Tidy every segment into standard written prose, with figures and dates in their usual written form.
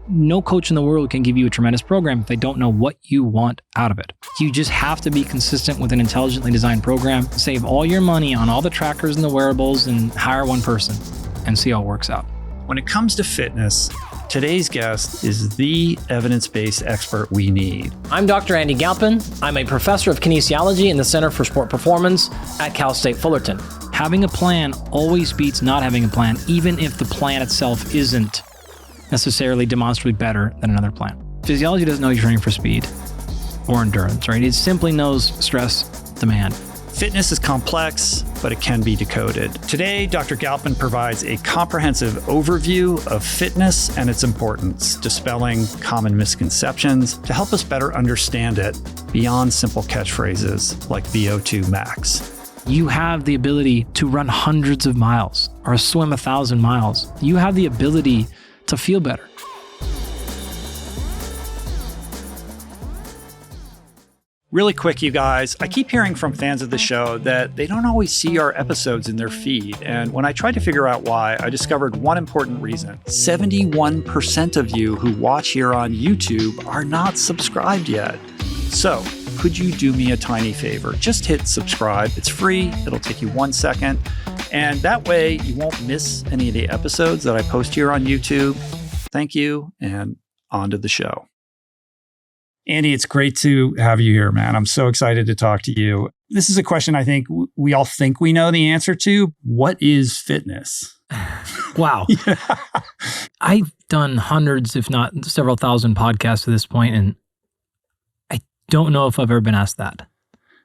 no coach in the world can give you a tremendous program if they don't know what you want out of it. You just have to be consistent with an intelligently designed program, save all your money on all the trackers and the wearables, and hire one person and see how it works out. When it comes to fitness, today's guest is the evidence-based expert we need. I'm Dr. Andy Galpin. I'm a professor of kinesiology in the Center for Sport Performance at Cal State Fullerton. Having a plan always beats not having a plan, even if the plan itself isn't necessarily demonstrably better than another plan. Physiology doesn't know you're training for speed or endurance, right? It simply knows stress, demand. Fitness is complex, but it can be decoded. Today, Dr. Galpin provides a comprehensive overview of fitness and its importance, dispelling common misconceptions to help us better understand it beyond simple catchphrases like VO2 max. You have the ability to run hundreds of miles or swim 1,000 miles. You have the ability to feel better. Really quick, you guys, I keep hearing from fans of the show that they don't always see our episodes in their feed. And when I tried to figure out why, I discovered one important reason. 71% of you who watch here on YouTube are not subscribed yet. So, could you do me a tiny favor? Just hit subscribe. It's free. It'll take you 1 second. And that way you won't miss any of the episodes that I post here on YouTube. Thank you, and on to the show. Andy, it's great to have you here, man. I'm so excited to talk to you. This is a question I think we all think we know the answer to. What is fitness? Wow. Yeah. I've done hundreds, if not several thousand podcasts at this point, and I don't know if I've ever been asked that.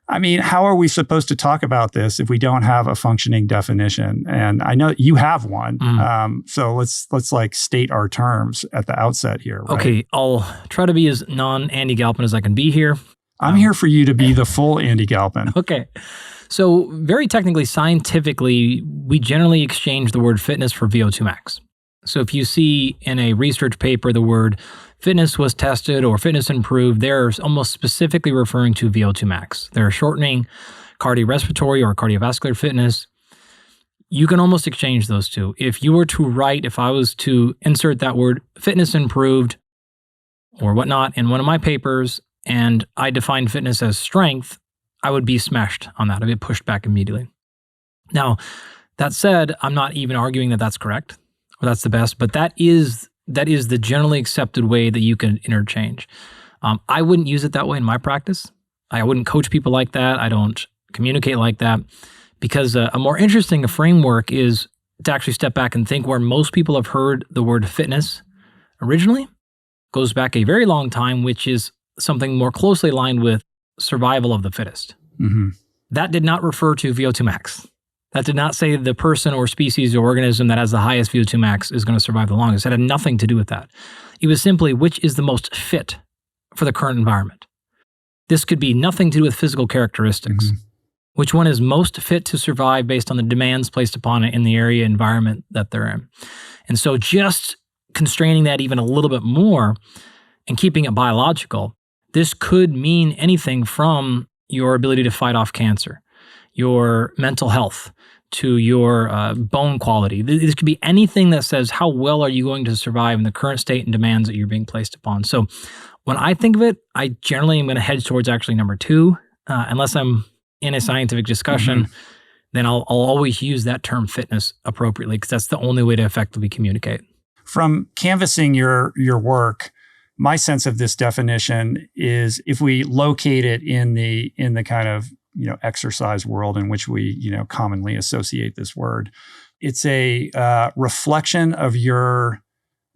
I mean, how are we supposed to talk about this if we don't have a functioning definition? And I know you have one. So let's like state our terms at the outset here. Right? Okay, I'll try to be as non-Andy Galpin as I can be here. I'm here for you to be the full Andy Galpin. Okay. So very technically, scientifically, we generally exchange the word fitness for VO2 max. So if you see in a research paper the word fitness was tested or fitness improved, they're almost specifically referring to VO2 max. They're shortening cardiorespiratory or cardiovascular fitness. You can almost exchange those two. If you were to write, if I was to insert that word fitness improved or whatnot in one of my papers and I defined fitness as strength, I would be smashed on that. I'd be pushed back immediately. Now, that said, I'm not even arguing that that's correct or that's the best, but that is the generally accepted way that you can interchange. I wouldn't use it that way in my practice. I wouldn't coach people like that. I don't communicate like that because a more interesting framework is to actually step back and think where most people have heard the word fitness originally goes back a very long time, which is something more closely aligned with survival of the fittest. Mm-hmm. That did not refer to VO2 max. That did not say the person or species or organism that has the highest VO2 max is going to survive the longest. It had nothing to do with that. It was simply which is the most fit for the current environment. This could be nothing to do with physical characteristics. Mm-hmm. Which one is most fit to survive based on the demands placed upon it in the area environment that they're in. And so just constraining that even a little bit more and keeping it biological, this could mean anything from your ability to fight off cancer, your mental health, to your bone quality. This could be anything that says how well are you going to survive in the current state and demands that you're being placed upon. So when I think of it, I generally am going to hedge towards actually number two, unless I'm in a scientific discussion, then I'll always use that term fitness appropriately because that's the only way to effectively communicate. From canvassing your work, my sense of this definition is if we locate it in the kind of exercise world in which we, commonly associate this word. It's a reflection of your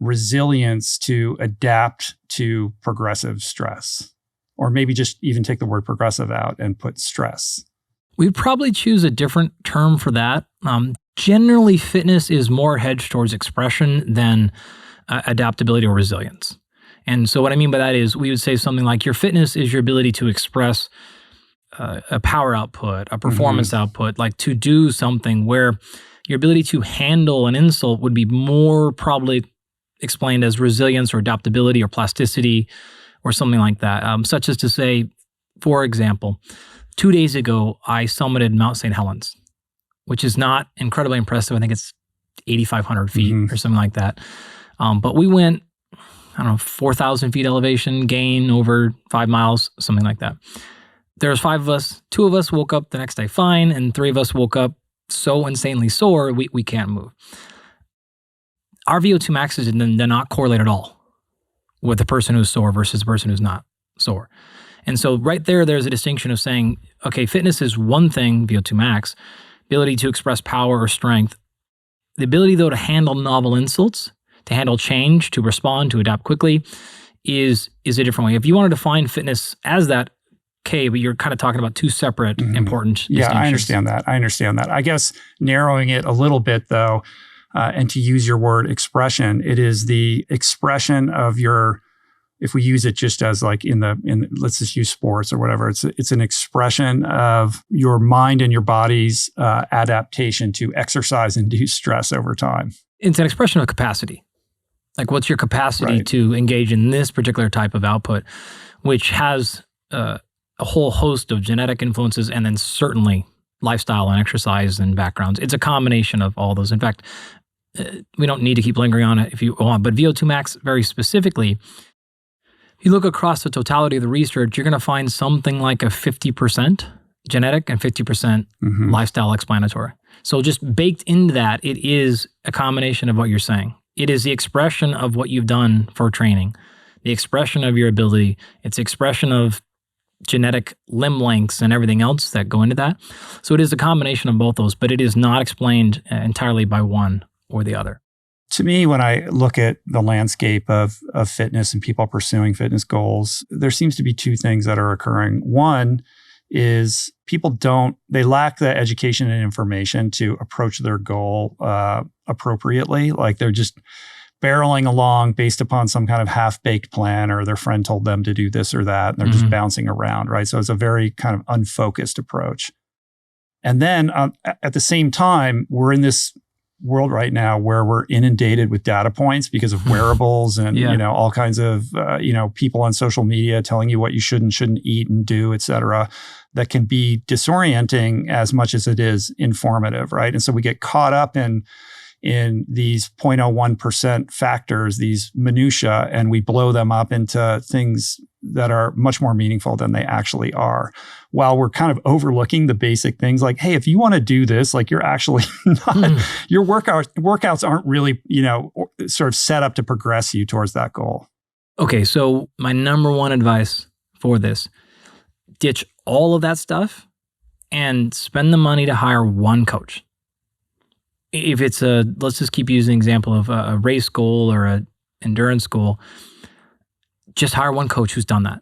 resilience to adapt to progressive stress. Or maybe just even take the word progressive out and put stress. We'd probably choose a different term for that. Generally, fitness is more hedged towards expression than adaptability or resilience. And so what I mean by that is we would say something like your fitness is your ability to express a power output, a performance output, like to do something where your ability to handle an insult would be more probably explained as resilience or adaptability or plasticity or something like that. Such as to say, for example, 2 days ago, I summited Mount St. Helens, which is not incredibly impressive. I think it's 8,500 feet or something like that. But we went I don't know, 4,000 feet elevation gain over 5 miles, something like that. There's 5 of us. 2 of us woke up the next day fine, and 3 of us woke up so insanely sore, we can't move. Our VO2 maxes they're not correlate at all with the person who's sore versus the person who's not sore. And so right there's a distinction of saying, okay, fitness is one thing, VO2 max, ability to express power or strength. The ability, though, to handle novel insults, to handle change, to respond, to adapt quickly is a different way. If you want to define fitness as that, okay, but you're kind of talking about 2 separate important distinctions. Yeah, I understand that. I guess narrowing it a little bit, though, and to use your word expression, it is the expression of your, if we use it just as like in let's just use sports or whatever, it's an expression of your mind and your body's adaptation to exercise-induced stress over time. It's an expression of capacity. Like, what's your capacity to engage in this particular type of output, which has a whole host of genetic influences and then certainly lifestyle and exercise and backgrounds. It's a combination of all those. In fact, we don't need to keep lingering on it if you want, but VO2 max very specifically, if you look across the totality of the research, you're going to find something like a 50% genetic and 50% lifestyle explanatory. So just baked into that, it is a combination of what you're saying. It is the expression of what you've done for training, the expression of your ability. It's the expression of genetic limb lengths and everything else that go into that. So it is a combination of both those, but it is not explained entirely by one or the other. To me, when I look at the landscape of fitness and people pursuing fitness goals, there seems to be 2 things that are occurring. One is people they lack the education and information to approach their goal appropriately. Like they're just barreling along based upon some kind of half-baked plan, or their friend told them to do this or that, and they're just bouncing around, right? So it's a very kind of unfocused approach. And then at the same time, we're in this world right now where we're inundated with data points because of wearables and all kinds of people on social media telling you what you should and shouldn't eat and do, et cetera, that can be disorienting as much as it is informative, right? And so we get caught up in these 0.01% factors, these minutia, and we blow them up into things that are much more meaningful than they actually are, while we're kind of overlooking the basic things like, hey, if you want to do this, like you're actually not, your workouts aren't really, sort of set up to progress you towards that goal. Okay, so my number one advice for this, ditch all of that stuff and spend the money to hire one coach. If it's let's just keep using the example of a race goal or an endurance goal, just hire one coach who's done that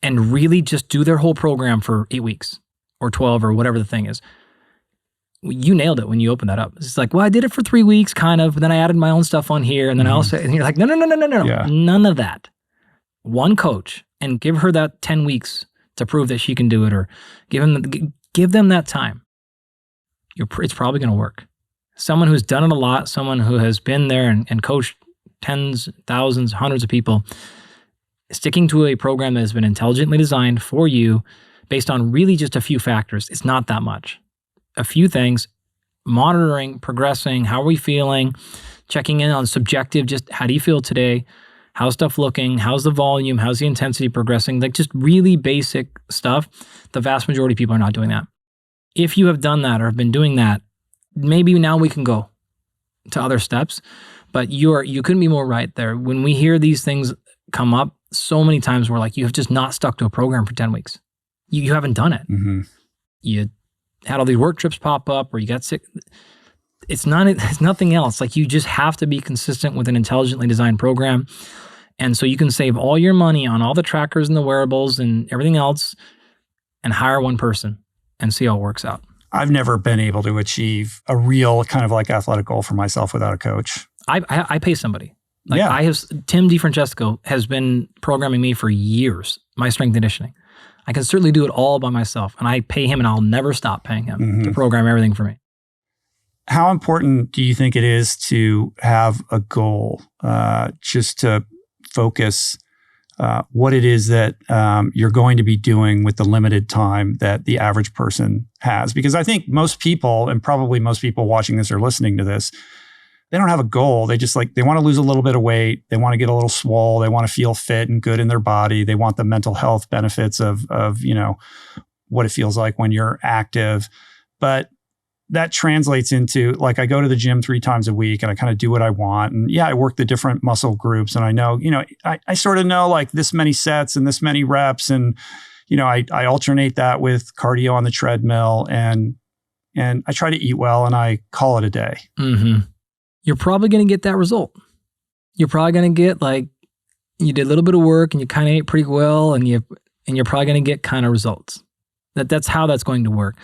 and really just do their whole program for 8 weeks or 12 or whatever the thing is. You nailed it when you opened that up. It's like, well, I did it for 3 weeks kind of, but then I added my own stuff on here and then I also, and you're like, no, none of that. One coach, and give her that 10 weeks to prove that she can do it, or give them that time. It's probably going to work. Someone who's done it a lot, someone who has been there and coached tens, thousands, hundreds of people, sticking to a program that has been intelligently designed for you based on really just a few factors. It's not that much. A few things, monitoring, progressing, how are we feeling, checking in on subjective, just how do you feel today? How's stuff looking? How's the volume? How's the intensity progressing? Like just really basic stuff. The vast majority of people are not doing that. If you have done that or have been doing that, maybe now we can go to other steps, but you couldn't be more right there. When we hear these things come up, so many times we're like, you have just not stuck to a program for 10 weeks. You haven't done it. You had all these work trips pop up or you got sick. It's nothing else. Like you just have to be consistent with an intelligently designed program. And so you can save all your money on all the trackers and the wearables and everything else and hire one person and see how it works out. I've never been able to achieve a real kind of like athletic goal for myself without a coach. I pay somebody. Like Tim DiFrancesco has been programming me for years, my strength and conditioning. I can certainly do it all by myself, and I pay him and I'll never stop paying him to program everything for me. How important do you think it is to have a goal, just to focus what it is that you're going to be doing with the limited time that the average person has? Because I think most people, and probably most people watching this or listening to this, they don't have a goal. They just they want to lose a little bit of weight. They want to get a little swole. They want to feel fit and good in their body. They want the mental health benefits of what it feels like when you're active. But that translates into I go to the gym 3 times a week and I kind of do what I want. And yeah, I work the different muscle groups and I know, I sort of know this many sets and this many reps. And, I alternate that with cardio on the treadmill and I try to eat well and I call it a day. Mm-hmm. You're probably going to get that result. You're probably going to get you did a little bit of work and you kind of ate pretty well and you're probably going to get kind of results. That's how that's going to work.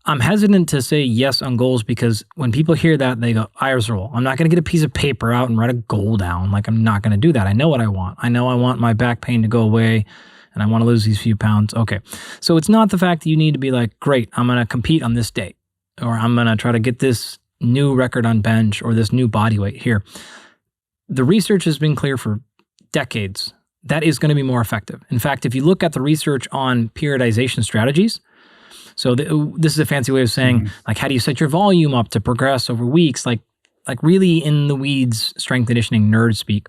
I'm hesitant to say yes on goals because when people hear that, they go, eyes roll. I'm not going to get a piece of paper out and write a goal down. I'm not going to do that. I know what I want. I know I want my back pain to go away and I want to lose these few pounds. Okay. So it's not the fact that you need to be great, I'm going to compete on this day, or I'm going to try to get this new record on bench or this new body weight here. The research has been clear for decades. That is going to be more effective. In fact, if you look at the research on periodization strategies, so this is a fancy way of saying, how do you set your volume up to progress over weeks? Like really in the weeds, strength conditioning nerd speak.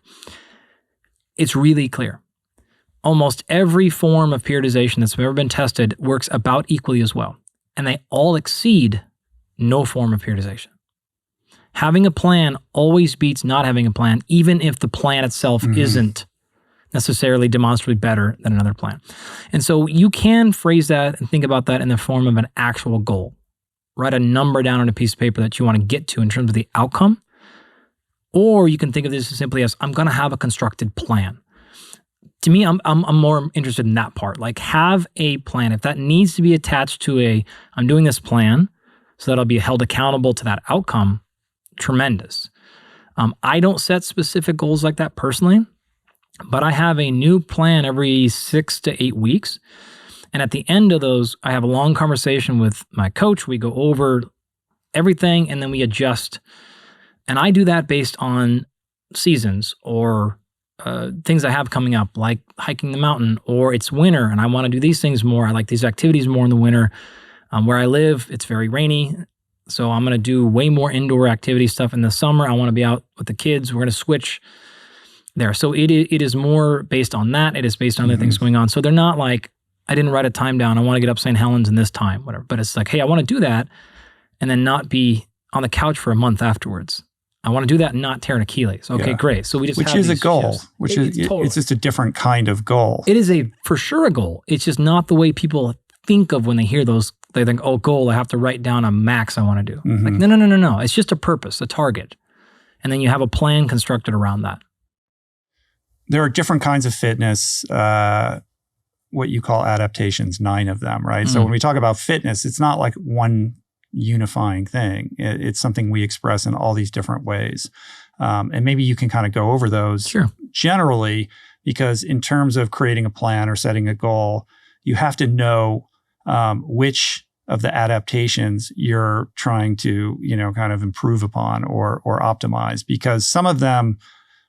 It's really clear. Almost every form of periodization that's ever been tested works about equally as well. And they all exceed no form of periodization. Having a plan always beats not having a plan, even if the plan itself isn't necessarily demonstrably better than another plan. And so you can phrase that and think about that in the form of an actual goal. Write a number down on a piece of paper that you want to get to in terms of the outcome. Or you can think of this as simply as, I'm going to have a constructed plan. To me, I'm more interested in that part. Have a plan. If that needs to be attached to I'm doing this plan so that I'll be held accountable to that outcome, tremendous. I don't set specific goals like that personally, but I have a new plan every 6 to 8 weeks. And at the end of those, I have a long conversation with my coach. We go over everything and then we adjust. And I do that based on seasons or things I have coming up, like hiking the mountain, or it's winter and I want to do these things more. I like these activities more in the winter. Where I live, it's very rainy. So I'm going to do way more indoor activity stuff in the summer. I want to be out with the kids. We're going to switch there. So it is more based on that. It is based on other things going on. So they're not I didn't write a time down. I want to get up St. Helens in this time, whatever. But it's hey, I want to do that and then not be on the couch for a month afterwards. I want to do that and not tear an Achilles. Okay, great. So we just which is a goal. It's just a different kind of goal. It is for sure a goal. It's just not the way people think of when they hear those. They think, oh, goal, I have to write down a max I want to do. No. It's just a purpose, a target. And then you have a plan constructed around that. There are different kinds of fitness, what you call adaptations, 9 of them, right? So when we talk about fitness, it's not one unifying thing. It's something we express in all these different ways. And maybe you can kind of go over those generally, because in terms of creating a plan or setting a goal, you have to know which of the adaptations you're trying to, kind of improve upon or optimize, because some of them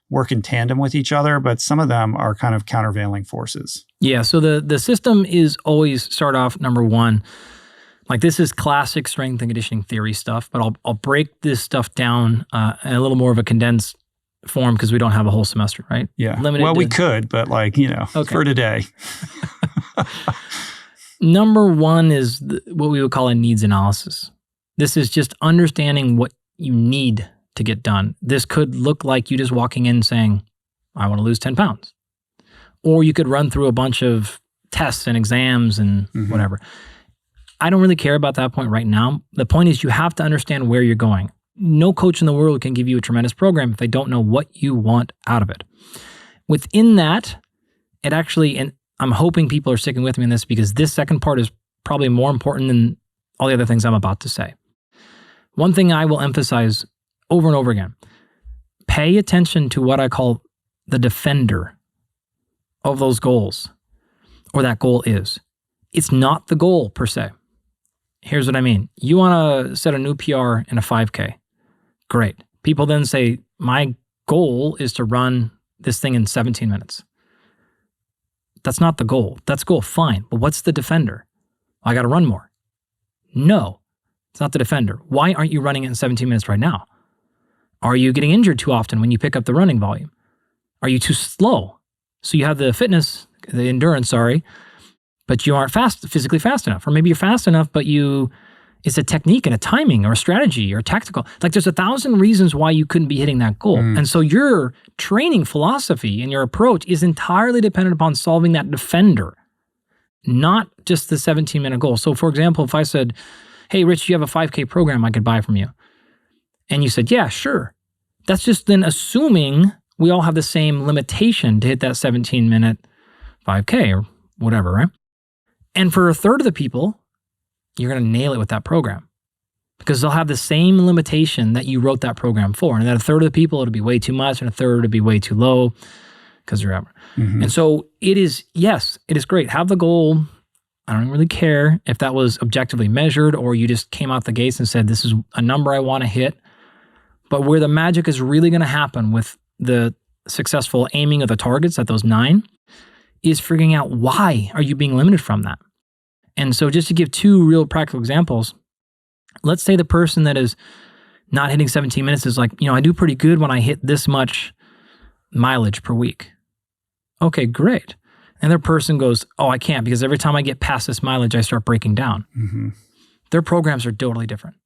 work in tandem with each other, but some of them are kind of countervailing forces. Yeah. So the system is always start off number 1. This is classic strength and conditioning theory stuff, but I'll break this stuff down in a little more of a condensed form because we don't have a whole semester, right? Yeah. We could, but for today. Number 1 is what we would call a needs analysis. This is just understanding what you need to get done. This could look like you just walking in saying, I want to lose 10 pounds. Or you could run through a bunch of tests and exams and whatever. I don't really care about that point right now. The point is you have to understand where you're going. No coach in the world can give you a tremendous program if they don't know what you want out of it. Within that, it actually, and I'm hoping people are sticking with me in this because this second part is probably more important than all the other things I'm about to say. One thing I will emphasize over and over again, pay attention to what I call the defender of those goals, or that goal is. It's not the goal per se. Here's what I mean. You want to set a new PR in a 5K. Great. People then say, my goal is to run this thing in 17 minutes. That's not the goal. That's goal, fine. But what's the defender? I got to run more. No, it's not the defender. Why aren't you running it in 17 minutes right now? Are you getting injured too often when you pick up the running volume? Are you too slow? So you have the fitness, the endurance, but you aren't physically fast enough. Or maybe you're fast enough, but it's a technique and a timing or a strategy or tactical. Like there's 1,000 reasons why you couldn't be hitting that goal. And so your training philosophy and your approach is entirely dependent upon solving that defender, not just the 17-minute goal. So for example, if I said, hey, Rich, you have a 5K program I could buy from you. And you said, yeah, sure. That's just then assuming we all have the same limitation to hit that 17-minute 5K or whatever, right? And for a third of the people, you're going to nail it with that program because they'll have the same limitation that you wrote that program for. And then a third of the people, it'll be way too much, and a third it'll be way too low because they're out. And so it is great. Have the goal. I don't really care if that was objectively measured or you just came out the gates and said, this is a number I want to hit. But where the magic is really going to happen with the successful aiming of the targets at those 9 is figuring out why are you being limited from that. And so just to give 2 real practical examples, let's say the person that is not hitting 17 minutes is like, I do pretty good when I hit this much mileage per week. Okay, great. And their person goes, oh, I can't because every time I get past this mileage, I start breaking down. Their programs are totally different.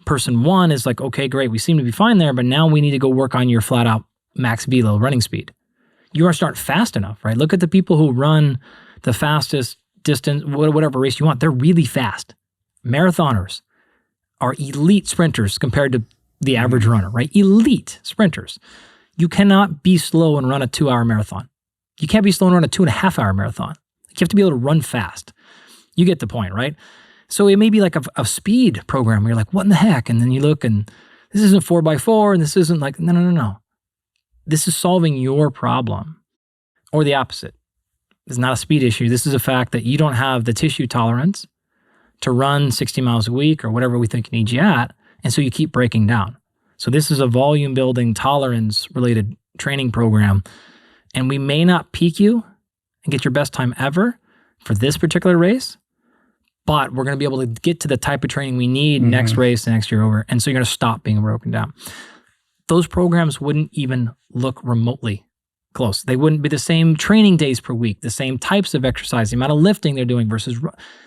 Person one is like, okay, great. We seem to be fine there, but now we need to go work on your flat out max velo running speed. You are starting fast enough, right? Look at the people who run the fastest distance, whatever race you want. They're really fast. Marathoners are elite sprinters compared to the average runner, right? Elite sprinters. You cannot be slow and run a 2-hour marathon. You can't be slow and run a 2.5-hour marathon. You have to be able to run fast. You get the point, right? So it may be like a speed program where you're like, what in the heck? And then you look and this isn't 4x4 and this isn't like, no. This is solving your problem. Or the opposite. It's not a speed issue. This is a fact that you don't have the tissue tolerance to run 60 miles a week or whatever we think needs you at. And so you keep breaking down. So this is a volume building tolerance related training program. And we may not peak you and get your best time ever for this particular race, but we're going to be able to get to the type of training we need next race, the next year over. And so you're going to stop being broken down. Those programs wouldn't even look remotely close. They wouldn't be the same training days per week, the same types of exercise, the amount of lifting they're doing versus,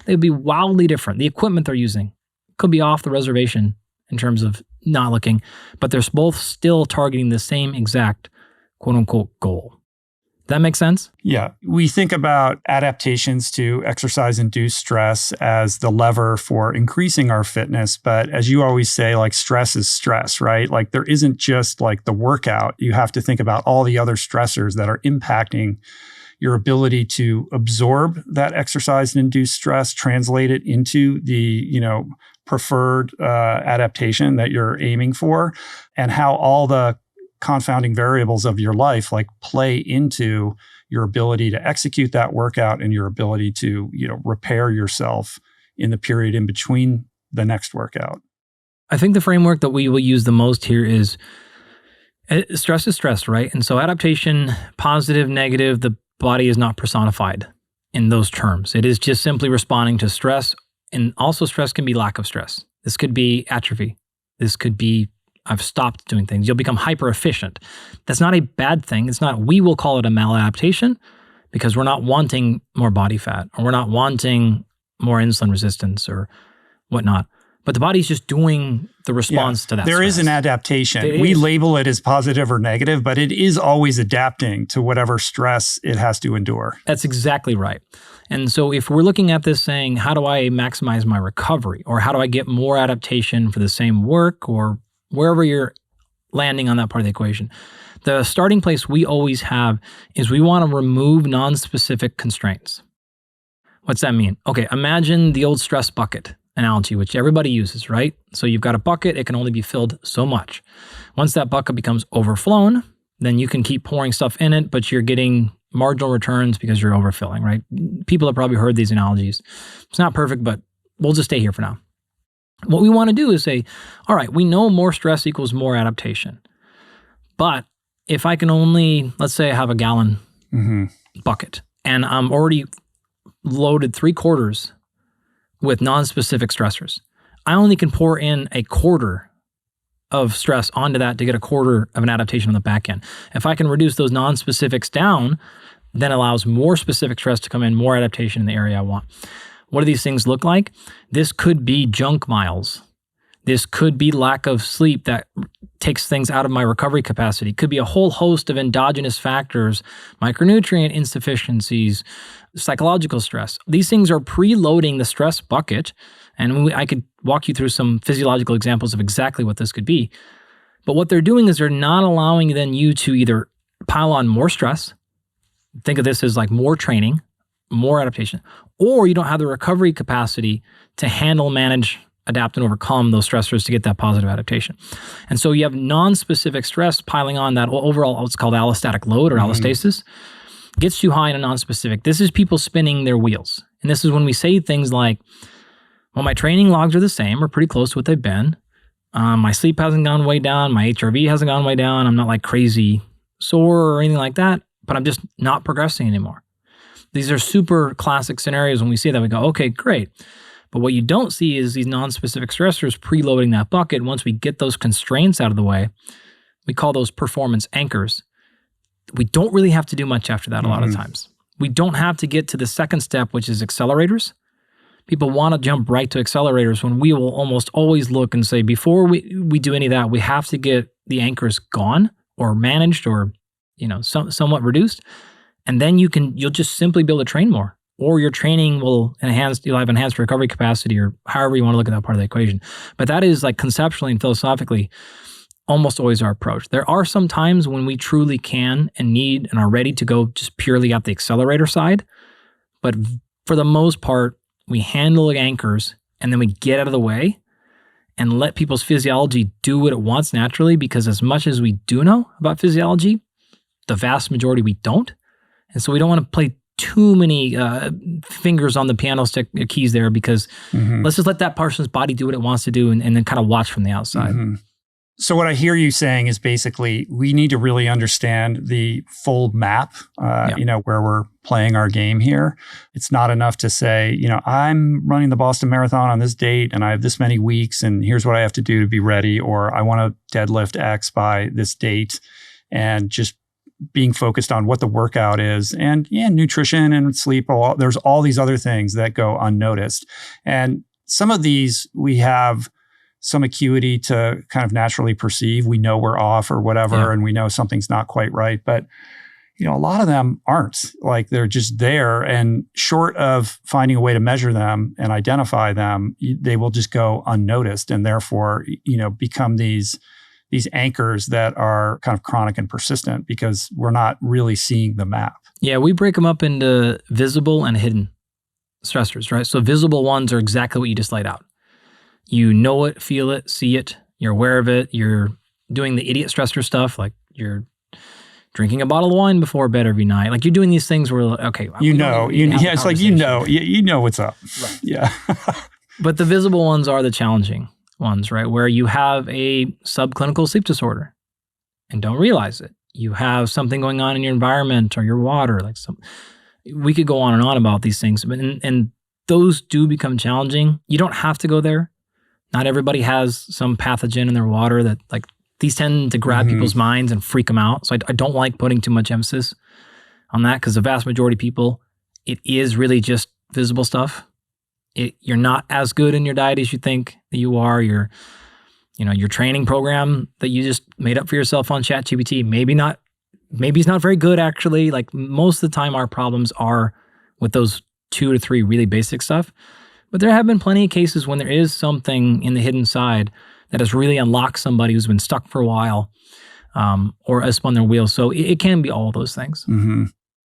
they'd be wildly different. The equipment they're using could be off the reservation in terms of not looking, but they're both still targeting the same exact quote unquote goal. That makes sense? Yeah. We think about adaptations to exercise-induced stress as the lever for increasing our fitness. But as you always say, like stress is stress, right? Like there isn't just like the workout. You have to think about all the other stressors that are impacting your ability to absorb that exercise-induced stress, translate it into the, preferred adaptation that you're aiming for, and how all the confounding variables of your life like play into your ability to execute that workout and your ability to, repair yourself in the period in between the next workout. I think the framework that we will use the most here is stress is stress, right? And so adaptation, positive, negative, the body is not personified in those terms. It is just simply responding to stress. And also stress can be lack of stress. This could be atrophy. This could be I've stopped doing things. You'll become hyper efficient. That's not a bad thing. We will call it a maladaptation because we're not wanting more body fat or we're not wanting more insulin resistance or whatnot. But the body's just doing the response to that. There is an adaptation. We label it as positive or negative, but it is always adapting to whatever stress it has to endure. That's exactly right. And so if we're looking at this saying, how do I maximize my recovery? Or how do I get more adaptation for the same work or wherever you're landing on that part of the equation, the starting place we always have is we want to remove non-specific constraints. What's that mean? Okay, imagine the old stress bucket analogy, which everybody uses, right? So you've got a bucket, it can only be filled so much. Once that bucket becomes overflown, then you can keep pouring stuff in it, but you're getting marginal returns because you're overfilling, right? People have probably heard these analogies. It's not perfect, but we'll just stay here for now. What we want to do is say, all right, we know more stress equals more adaptation. But if I can only, let's say I have a gallon bucket and I'm already loaded 3/4 with non-specific stressors, I only can pour in 1/4 of stress onto that to get a quarter of an adaptation on the back end. If I can reduce those non-specifics down, then allows more specific stress to come in, more adaptation in the area I want. What do these things look like? This could be junk miles. This could be lack of sleep that takes things out of my recovery capacity. It could be a whole host of endogenous factors, micronutrient insufficiencies, psychological stress. These things are preloading the stress bucket. And I could walk you through some physiological examples of exactly what this could be. But what they're doing is they're not allowing then you to either pile on more stress, think of this as like more training, more adaptation, or you don't have the recovery capacity to handle, manage, adapt, and overcome those stressors to get that positive adaptation. And so you have non-specific stress piling on that overall, what's called allostatic load or allostasis, gets too high in a non-specific. This is people spinning their wheels. And this is when we say things like, well, my training logs are the same or pretty close to what they've been. My sleep hasn't gone way down. My HRV hasn't gone way down. I'm not like crazy sore or anything like that, but I'm just not progressing anymore. These are super classic scenarios. When we see that, we go, okay, great. But what you don't see is these non-specific stressors preloading that bucket. Once we get those constraints out of the way, we call those performance anchors. We don't really have to do much after that a lot of times. We don't have to get to the second step, which is accelerators. People want to jump right to accelerators when we will almost always look and say, before we do any of that, we have to get the anchors gone or managed or somewhat reduced. And then you'll just simply be able to train more. Or your training will you'll have enhanced recovery capacity or however you want to look at that part of the equation. But that is like conceptually and philosophically almost always our approach. There are some times when we truly can and need and are ready to go just purely at the accelerator side. But for the most part, we handle the anchors and then we get out of the way and let people's physiology do what it wants naturally, because as much as we do know about physiology, the vast majority we don't. And so we don't want to play too many fingers on the piano stick keys there, because let's just let that person's body do what it wants to do and then kind of watch from the outside. So what I hear you saying is basically we need to really understand the full map, where we're playing our game here. It's not enough to say, I'm running the Boston Marathon on this date and I have this many weeks and here's what I have to do to be ready, or I want to deadlift X by this date, and just being focused on what the workout is and nutrition and sleep. There's all these other things that go unnoticed. And some of these we have some acuity to kind of naturally perceive. We know we're off or whatever, and we know something's not quite right. But, a lot of them aren't. Like, they're just there. And short of finding a way to measure them and identify them, they will just go unnoticed and therefore, become these anchors that are kind of chronic and persistent because we're not really seeing the map. Yeah, we break them up into visible and hidden stressors, right? So visible ones are exactly what you just laid out. You know it, feel it, see it, you're aware of it, you're doing the idiot stressor stuff, like you're drinking a bottle of wine before bed every night. Like, you're doing these things where, okay. It's like, you know what's up. Right. Yeah. But the visible ones are the challenging ones, right? Where you have a subclinical sleep disorder and don't realize it. You have something going on in your environment or your water, we could go on and on about these things, and those do become challenging. You don't have to go there. Not everybody has some pathogen in their water that, like, these tend to grab people's minds and freak them out. So I don't like putting too much emphasis on that, because the vast majority of people, it is really just visible stuff. You're not as good in your diet as you think that you are. Your training program that you just made up for yourself on ChatGPT, maybe it's not very good, actually. Like, most of the time our problems are with those 2 to 3 really basic stuff. But there have been plenty of cases when there is something in the hidden side that has really unlocked somebody who's been stuck for a while, or has spun their wheels. So it can be all those things.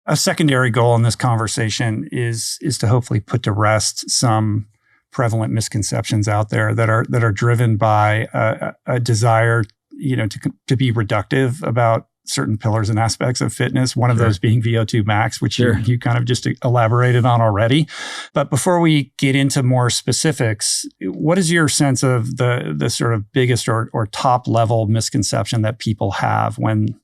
A secondary goal in this conversation is to hopefully put to rest some prevalent misconceptions out there that are driven by a desire, to be reductive about certain pillars and aspects of fitness. One of those being VO2 max, which you kind of just elaborated on already. But before we get into more specifics, what is your sense of the sort of biggest or top level misconception that people have when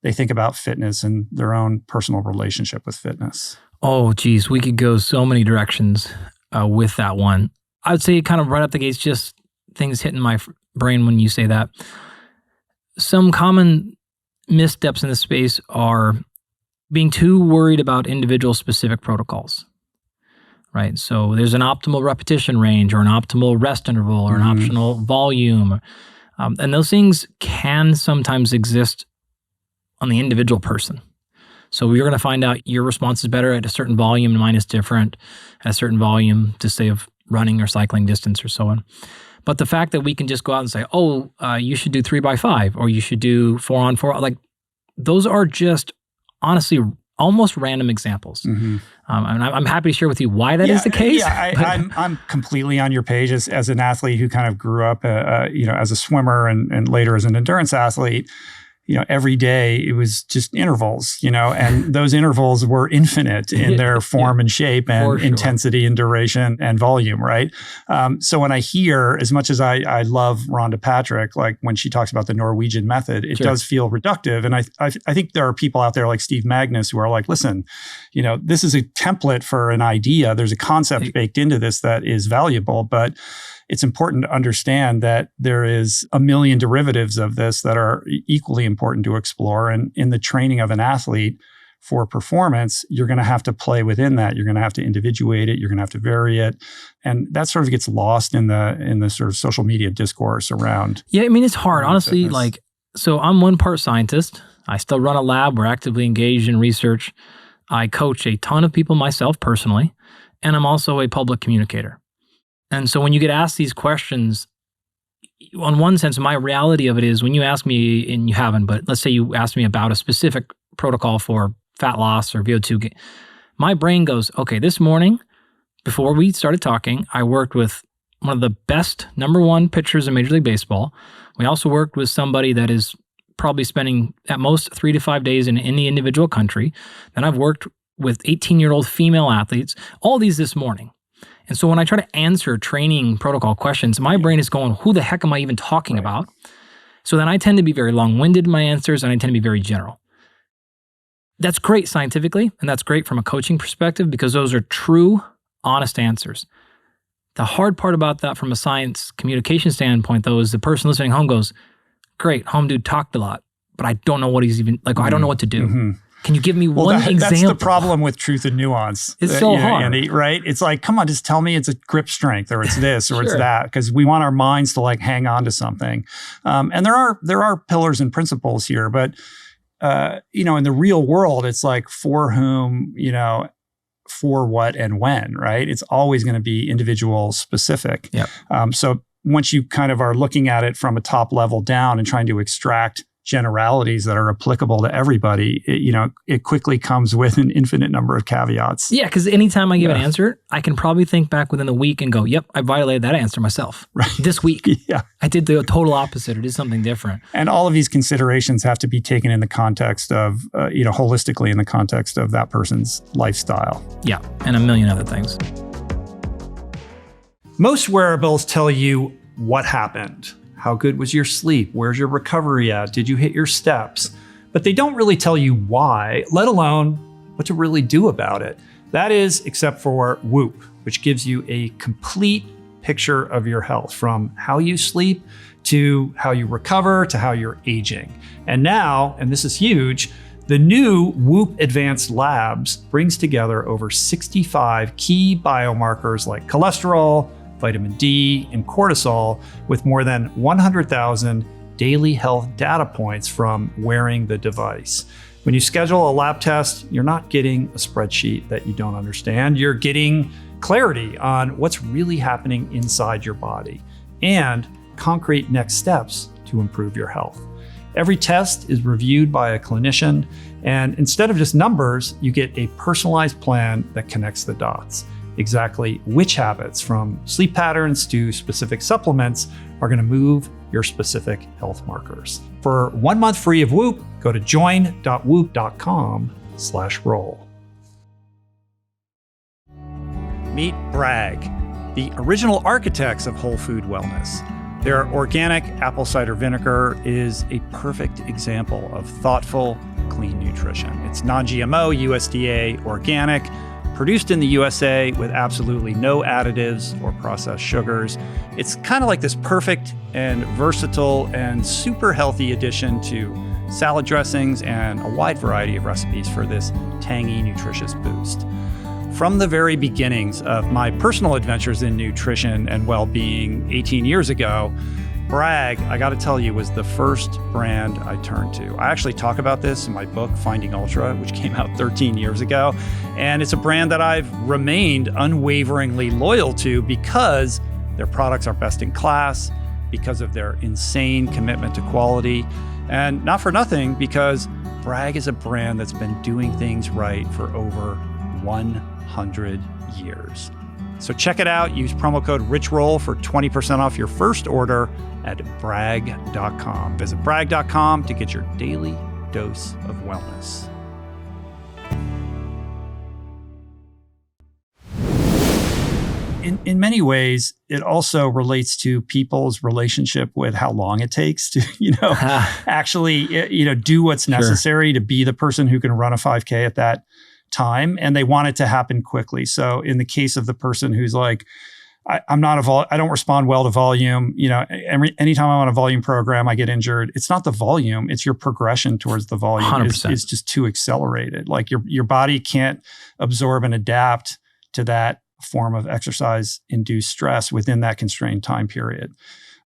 they think about fitness and their own personal relationship with fitness? Oh, geez, we could go so many directions with that one. I would say kind of right out the gates, just things hitting my brain when you say that. Some common missteps in this space are being too worried about individual specific protocols, right? So there's an optimal repetition range or an optimal rest interval or an optional volume. And those things can sometimes exist on the individual person. So you're going to find out your response is better at a certain volume and mine is different at a certain volume, to say of running or cycling distance or so on. But the fact that we can just go out and say, you should do 3x5 or you should do 4-on-4, like those are just honestly almost random examples. And I'm happy to share with you why that is the case. I'm completely on your page as an athlete who kind of grew up, as a swimmer and later as an endurance athlete. Every day it was just intervals, and those intervals were infinite in their form and shape and intensity and duration and volume, right? So when I hear, as much as I love Rhonda Patrick, like when she talks about the Norwegian method, it does feel reductive. And I think there are people out there like Steve Magnus who are like, listen, this is a template for an idea. There's a concept baked into this that is valuable, but it's important to understand that there is a million derivatives of this that are equally important to explore. And in the training of an athlete for performance, you're going to have to play within that. You're going to have to individuate it. You're going to have to vary it. And that sort of gets lost in the sort of social media discourse around. Yeah, I mean, it's hard. Honestly, so I'm one part scientist. I still run a lab. We're actively engaged in research. I coach a ton of people myself personally, and I'm also a public communicator. And so when you get asked these questions, on one sense, my reality of it is when you ask me, and you haven't, but let's say you ask me about a specific protocol for fat loss or VO2 gain, my brain goes, okay, this morning, before we started talking, I worked with one of the best number one pitchers in Major League Baseball. We also worked with somebody that is probably spending at most 3 to 5 days in any individual country. Then I've worked with 18-year-old female athletes, all these this morning. And so when I try to answer training protocol questions, my brain is going, who the heck am I even talking about? So then I tend to be very long-winded in my answers, and I tend to be very general. That's great scientifically, and that's great from a coaching perspective because those are true, honest answers. The hard part about that from a science communication standpoint, though, is the person listening home goes, great, home dude talked a lot, but I don't know what he's even, I don't know what to do. Can you give me one example? That's the problem with truth and nuance. It's so hard. Andy, right? It's like, come on, just tell me it's a grip strength or it's this or it's that, because we want our minds to hang on to something. And there are pillars and principles here, but in the real world, it's like for whom, for what and when, right? It's always going to be individual specific. Yep. So once you kind of are looking at it from a top level down and trying to extract generalities that are applicable to everybody, it quickly comes with an infinite number of caveats. Yeah, because anytime I give an answer, I can probably think back within a week and go, yep, I violated that answer myself. Right. This week. Yeah. I did the total opposite. I did something different. And all of these considerations have to be taken in the context of, holistically in the context of that person's lifestyle. Yeah, and a million other things. Most wearables tell you what happened. How good was your sleep? Where's your recovery at? Did you hit your steps? But they don't really tell you why, let alone what to really do about it. That is, except for Whoop, which gives you a complete picture of your health, from how you sleep to how you recover to how you're aging. And now, and this is huge, the new Whoop Advanced Labs brings together over 65 key biomarkers like cholesterol, vitamin D, and cortisol, with more than 100,000 daily health data points from wearing the device. When you schedule a lab test, you're not getting a spreadsheet that you don't understand. You're getting clarity on what's really happening inside your body and concrete next steps to improve your health. Every test is reviewed by a clinician, and instead of just numbers, you get a personalized plan that connects the dots. Exactly which habits, from sleep patterns to specific supplements, are going to move your specific health markers. For 1 month free of Whoop, go to join.whoop.com/roll. Meet Bragg, the original architects of whole food wellness. Their organic apple cider vinegar is a perfect example of thoughtful, clean nutrition. It's non-GMO, USDA, organic, produced in the USA with absolutely no additives or processed sugars. It's kind of like this perfect and versatile and super healthy addition to salad dressings and a wide variety of recipes for this tangy, nutritious boost. From the very beginnings of my personal adventures in nutrition and well-being 18 years ago, Bragg, I got to tell you, was the first brand I turned to. I actually talk about this in my book, Finding Ultra, which came out 13 years ago. And it's a brand that I've remained unwaveringly loyal to because their products are best in class, because of their insane commitment to quality, and not for nothing, because Bragg is a brand that's been doing things right for over 100 years. So check it out. Use promo code RichRoll for 20% off your first order at bragg.com. Visit bragg.com to get your daily dose of wellness. In many ways, it also relates to people's relationship with how long it takes to, actually, do what's necessary to be the person who can run a 5K at that time, and they want it to happen quickly. So in the case of the person who's like, I don't respond well to volume. Anytime I'm on a volume program, I get injured. It's not the volume; it's your progression towards the volume is just too accelerated. Like your body can't absorb and adapt to that form of exercise-induced stress within that constrained time period.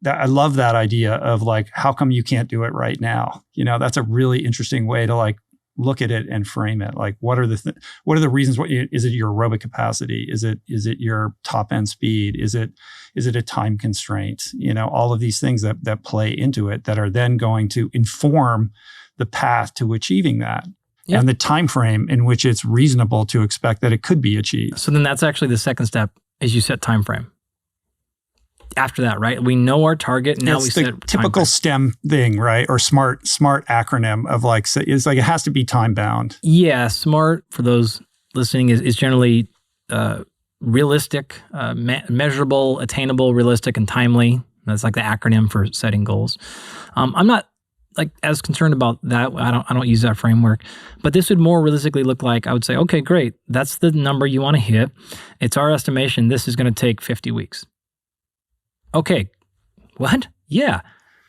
I love that idea of like, how come you can't do it right now? That's a really interesting way to like look at it and frame it. Like, what are the reasons? Is it your aerobic capacity? Is it your top end speed? Is it a time constraint? All of these things that play into it that are then going to inform the path to achieving that. Yep. And the time frame in which it's reasonable to expect that it could be achieved. So then that's actually the second step, is you set time frame. After that, right? We know our target. Now we set the typical STEM thing, right? Or SMART acronym of like, it's like it has to be time bound. Yeah, SMART, for those listening, is generally realistic, measurable, attainable, realistic, and timely. That's like the acronym for setting goals. I'm not like as concerned about that. I don't use that framework, but this would more realistically look like, I would say, okay, great. That's the number you want to hit. It's our estimation. This is going to take 50 weeks. Okay. What? Yeah.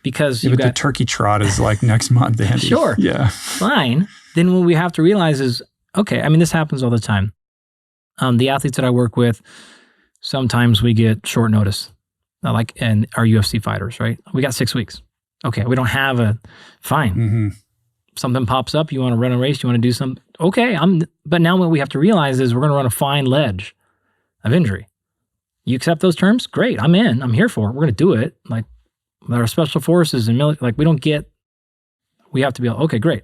Because the turkey trot is like next month, Andy. Sure. Yeah. Fine. Then what we have to realize is, okay, I mean, this happens all the time. The athletes that I work with, sometimes we get short notice, and our UFC fighters, right? We got 6 weeks. Okay, we don't have fine. Mm-hmm. Something pops up, you want to run a race, you want to do something. Okay, but now what we have to realize is we're going to run a fine ledge of injury. You accept those terms? Great, I'm in. I'm here for it. We're going to do it. Like our special forces and military, we have to be, okay, great.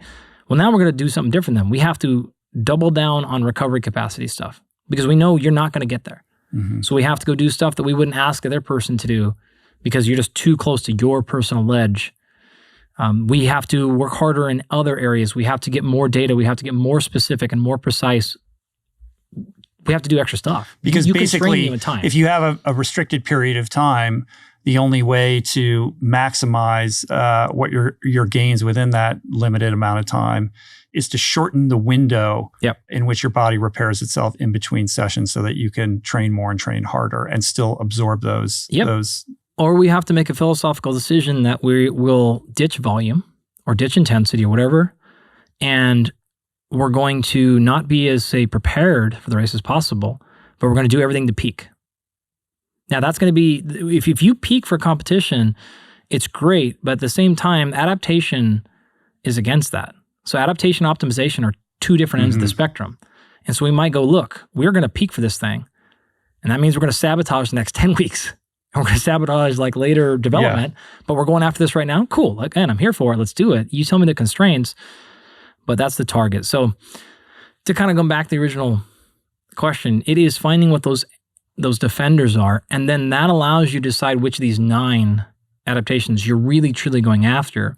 Well, now we're going to do something different then. We have to double down on recovery capacity stuff because we know you're not going to get there. Mm-hmm. So we have to go do stuff that we wouldn't ask another person to do because you're just too close to your personal ledge. We have to work harder in other areas. We have to get more data. We have to get more specific and more precise. We have to do extra stuff. Because basically, if you have a restricted period of time, the only way to maximize what your gains within that limited amount of time is to shorten the window in which your body repairs itself in between sessions so that you can train more and train harder and still absorb those. Or we have to make a philosophical decision that we will ditch volume or ditch intensity or whatever, and we're going to not be as, say, prepared for the race as possible, but we're going to do everything to peak. Now, that's going to be, if you peak for competition, it's great, but at the same time, adaptation is against that. So adaptation and optimization are two different ends of the spectrum. And so we might go, look, we're going to peak for this thing, and that means we're going to sabotage the next 10 weeks. And we're going to sabotage later development, but we're going after this right now. Cool. Again, I'm here for it. Let's do it. You tell me the constraints, but that's the target. So to kind of go back to the original question, it is finding what those defenders are, and then that allows you to decide which of these 9 adaptations you're really, truly going after.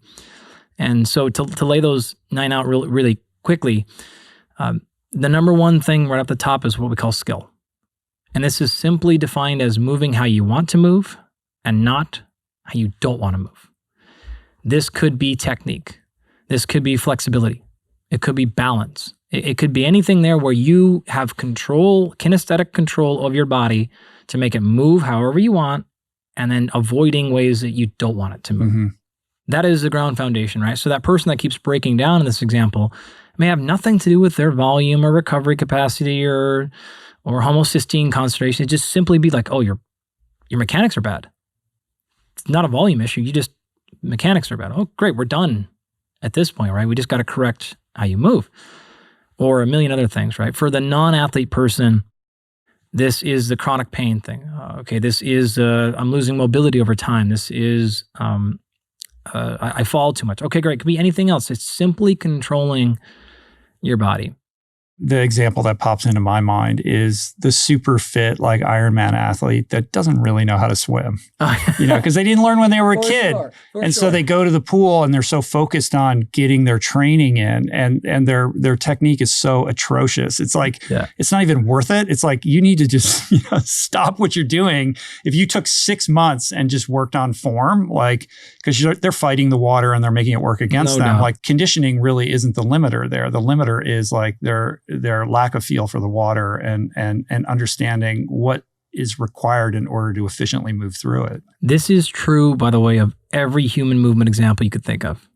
And so to lay those 9 out really, really quickly, the number one thing right up the top is what we call skill. And this is simply defined as moving how you want to move and not how you don't want to move. This could be technique. This could be flexibility. It could be balance. It could be anything there where you have control, kinesthetic control of your body to make it move however you want, and then avoiding ways that you don't want it to move. Mm-hmm. That is the ground foundation, right? So that person that keeps breaking down in this example may have nothing to do with their volume or recovery capacity or homocysteine concentration. It just simply be like, oh, your mechanics are bad. It's not a volume issue. Mechanics are bad. Oh, great. We're done at this point, right? We just got to correct how you move, or a million other things, right? For the non-athlete person, this is the chronic pain thing. Okay, this is I'm losing mobility over time. This is I fall too much. Okay, great. It could be anything else. It's simply controlling your body. The example that pops into my mind is the super fit, like Ironman athlete that doesn't really know how to swim, because they didn't learn when they were a kid. So they go to the pool and they're so focused on getting their training in, and their technique is so atrocious. It's like, It's not even worth it. It's like, you need to just stop what you're doing. If you took 6 months and just worked on form, because they're fighting the water and they're making it work against them. doubt. Like, conditioning really isn't the limiter there. The limiter is like their lack of feel for the water and understanding what is required in order to efficiently move through it. This is true, by the way, of every human movement example you could think of.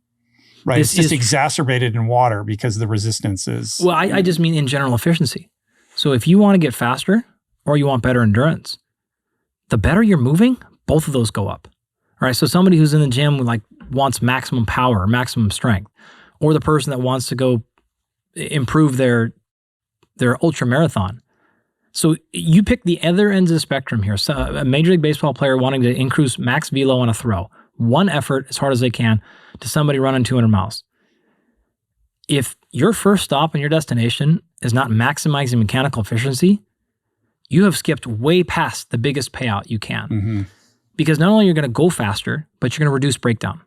Right. It's just exacerbated in water because the resistance is... Well, I just mean in general efficiency. So if you want to get faster or you want better endurance, the better you're moving, both of those go up. All right. So somebody who's in the gym wants maximum power, maximum strength, or the person that wants to go improve their ultra marathon. So you pick the other ends of the spectrum here. So a Major League Baseball player wanting to increase max velo on a throw, one effort as hard as they can, to somebody running 200 miles. If your first stop and your destination is not maximizing mechanical efficiency, you have skipped way past the biggest payout you can. Mm-hmm. Because not only are you going to go faster, but you're going to reduce breakdown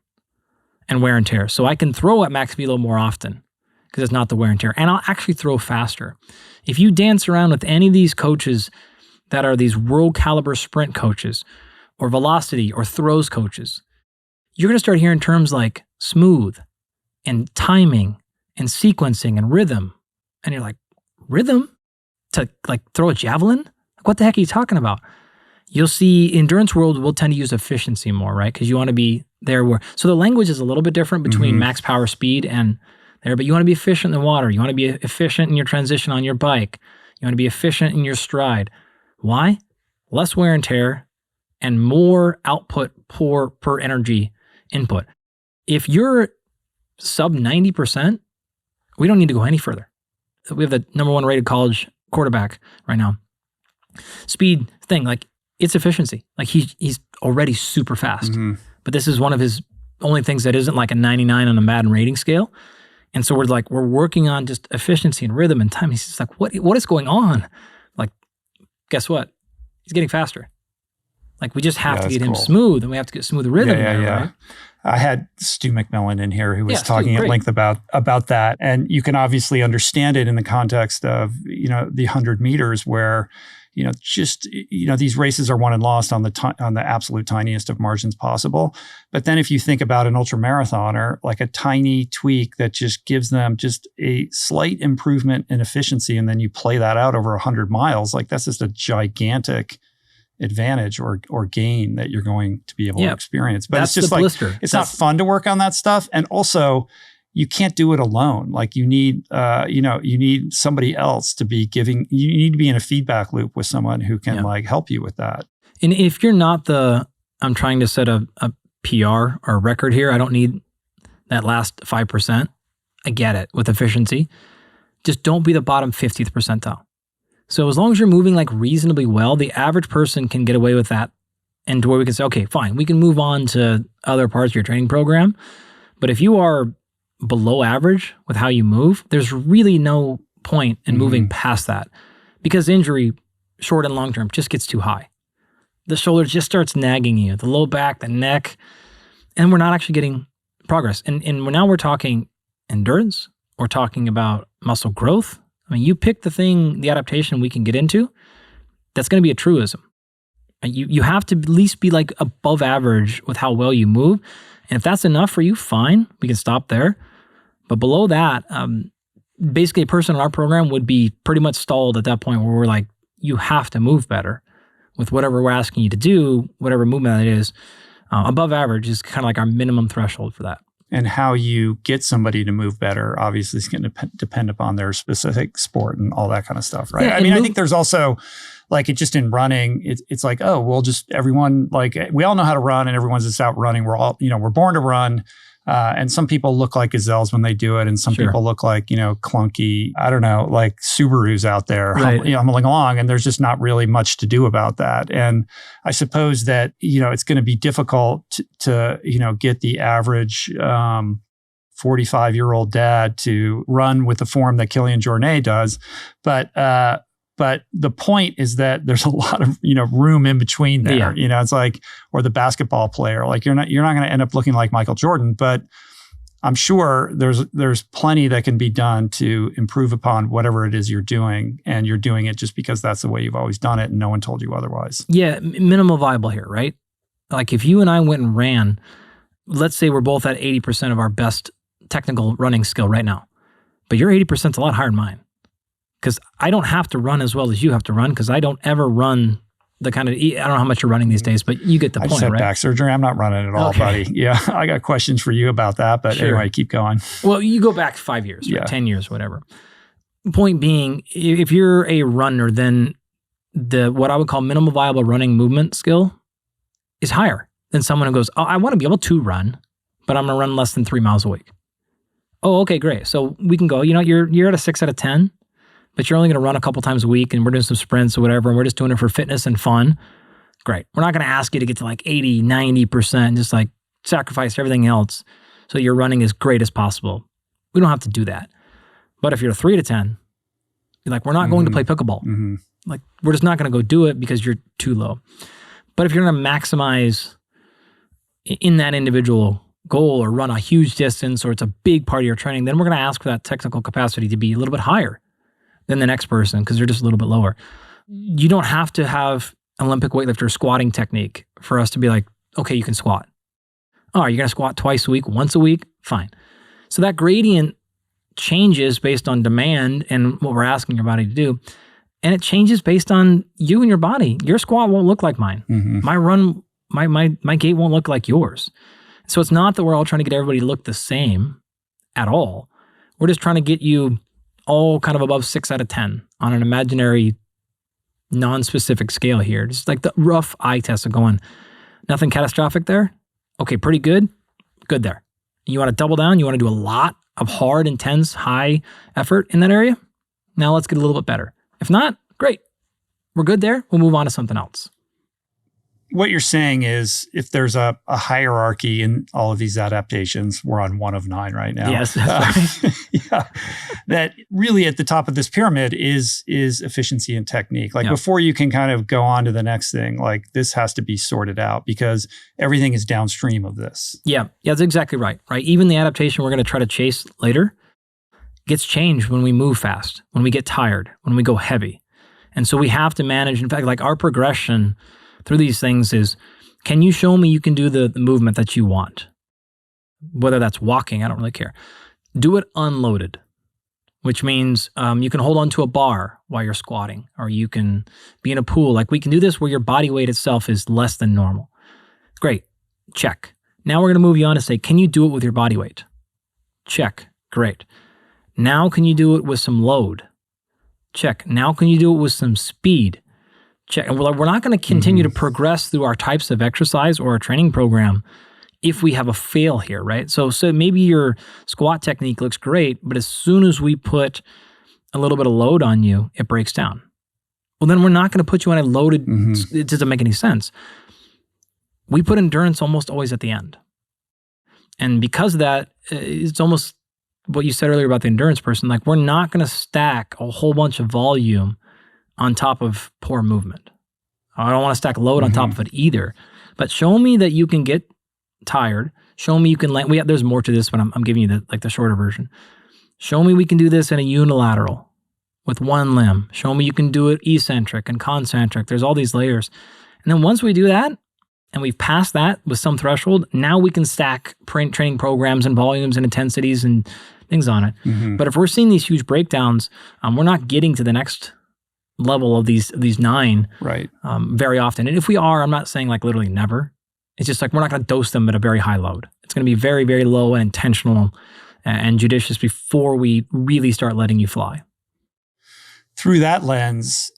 and wear and tear. So I can throw at max velo more often because it's not the wear and tear. And I'll actually throw faster. If you dance around with any of these coaches that are these world caliber sprint coaches or velocity or throws coaches, you're going to start hearing terms like smooth and timing and sequencing and rhythm. And you're like, rhythm? To throw a javelin? What the heck are you talking about? You'll see endurance world will tend to use efficiency more, right? Because you want to be there where... So the language is a little bit different between max power speed and there, but you want to be efficient in the water. You want to be efficient in your transition on your bike. You want to be efficient in your stride. Why? Less wear and tear and more output per energy input. If you're sub 90%, we don't need to go any further. We have the number 1 rated college quarterback right now. Speed thing, it's efficiency. He's already super fast. Mm-hmm. But this is one of his only things that isn't like a 99 on a Madden rating scale. And so we're working on just efficiency and rhythm and time. He's just like, what is going on? Guess what? He's getting faster. We just have to get him smooth, and we have to get smooth rhythm. Right? I had Stu McMillan in here who was talking at length about that. And you can obviously understand it in the context of, the 100 meters where, these races are won and lost on the absolute tiniest of margins possible. But then if you think about an ultramarathoner, a tiny tweak that just gives them just a slight improvement in efficiency, and then you play that out over 100 miles, that's just a gigantic advantage or gain that you're going to be able to experience. But that's it's just it's not fun to work on that stuff. And also, you can't do it alone. You need, you need somebody else to be you need to be in a feedback loop with someone who can help you with that. And if you're not I'm trying to set a PR or a record here, I don't need that last 5%. I get it with efficiency. Just don't be the bottom 50th percentile. So as long as you're moving reasonably well, the average person can get away with that, and to where we can say, okay, fine, we can move on to other parts of your training program. But if you are below average with how you move, there's really no point in moving past that, because injury, short and long term, just gets too high. The shoulder just starts nagging you, the low back, the neck, and we're not actually getting progress. And now we're talking endurance, we're talking about muscle growth. You pick the adaptation we can get into, that's going to be a truism. You have to at least be above average with how well you move. And if that's enough for you, fine, we can stop there. But below that, basically a person in our program would be pretty much stalled at that point where we're like, you have to move better with whatever we're asking you to do, whatever movement that is. Above average is kind of like our minimum threshold for that. And how you get somebody to move better, obviously, is going to depend upon their specific sport and all that kind of stuff, right? Yeah, I mean, I think there's also, like, it just in running, it's like, oh, well, just everyone, like, we all know how to run and everyone's just out running. We're all, we're born to run. And some people look like gazelles when they do it. And some people look like, clunky, I don't know, like Subarus out there, humbling along. And there's just not really much to do about that. And I suppose that, it's going to be difficult to get the average 45-year-old dad to run with the form that Kilian Jornet does. But the point is that there's a lot of room in between there. Yeah. It's like, or the basketball player. Like you're not going to end up looking like Michael Jordan, but I'm sure there's plenty that can be done to improve upon whatever it is you're doing, and you're doing it just because that's the way you've always done it, and no one told you otherwise. Yeah, minimal viable here, right? Like if you and I went and ran, let's say we're both at 80% of our best technical running skill right now, but your 80% is a lot higher than mine. Because I don't have to run as well as you have to run, because I don't ever run the kind of, I don't know how much you're running these days, but you get the point, right? I just had back surgery. I'm not running at all, buddy. Yeah, I got questions for you about that, but anyway, keep going. Well, you go back 5 years, right? 10 years, whatever. Point being, if you're a runner, then what I would call minimal viable running movement skill is higher than someone who goes, oh, I want to be able to run, but I'm going to run less than 3 miles a week. Oh, okay, great. So we can go, you're at a 6 out of 10. But you're only going to run a couple times a week, and we're doing some sprints or whatever, and we're just doing it for fitness and fun. Great. We're not going to ask you to get to like 80, 90%, just like sacrifice everything else so you're running as great as possible. We don't have to do that. But if you're a 3 to 10, you're like, we're not going to play pickleball. Mm-hmm. Like, we're just not going to go do it because you're too low. But if you're going to maximize in that individual goal or run a huge distance, or it's a big part of your training, then we're going to ask for that technical capacity to be a little bit higher than the next person, because they're just a little bit lower. You don't have to have Olympic weightlifter squatting technique for us to be like, okay, you can squat. Oh, are you going to squat twice a week, once a week? Fine. So that gradient changes based on demand and what we're asking your body to do. And it changes based on you and your body. Your squat won't look like mine. Mm-hmm. My run, my gait won't look like yours. So it's not that we're all trying to get everybody to look the same at all. We're just trying to get you all kind of above 6 out of 10 on an imaginary, non-specific scale here. Just like the rough eye test of going, nothing catastrophic there? Okay, pretty good. Good there. You want to double down? You want to do a lot of hard, intense, high effort in that area? Now let's get a little bit better. If not, great. We're good there. We'll move on to something else. What you're saying is, if there's a hierarchy in all of these adaptations, we're on 1 of 9 right now. Yes, that's right. Yeah, that really at the top of this pyramid is efficiency and technique. Like before you can kind of go on to the next thing, like this has to be sorted out because everything is downstream of this. Yeah, that's exactly right. Right. Even the adaptation we're going to try to chase later gets changed when we move fast, when we get tired, when we go heavy. And so we have to manage, in fact, like our progression through these things is, can you show me you can do the movement that you want? Whether that's walking, I don't really care. Do it unloaded, which means you can hold onto a bar while you're squatting, or you can be in a pool. Like we can do this where your body weight itself is less than normal. Great, check. Now we're going to move you on to say, can you do it with your body weight? Check, great. Now can you do it with some load? Check. Now can you do it with some speed? Check. And we're not going to continue to progress through our types of exercise or our training program if we have a fail here, right? So maybe your squat technique looks great, but as soon as we put a little bit of load on you, it breaks down. Well, then we're not going to put you on a loaded, it doesn't make any sense. We put endurance almost always at the end. And because of that, it's almost what you said earlier about the endurance person, like we're not going to stack a whole bunch of volume on top of poor movement. I don't want to stack load on top of it either. But show me that you can get tired. Show me you can land. There's more to this, but I'm giving you the shorter version. Show me we can do this in a unilateral with one limb. Show me you can do it eccentric and concentric. There's all these layers. And then once we do that, and we've passed that with some threshold, now we can stack training programs and volumes and intensities and things on it. But if we're seeing these huge breakdowns, we're not getting to the next level of these 9 very often. And if we are, I'm not saying like literally never. It's just like we're not going to dose them at a very high load. It's going to be very, very low and intentional and judicious before we really start letting you fly. Through that lens,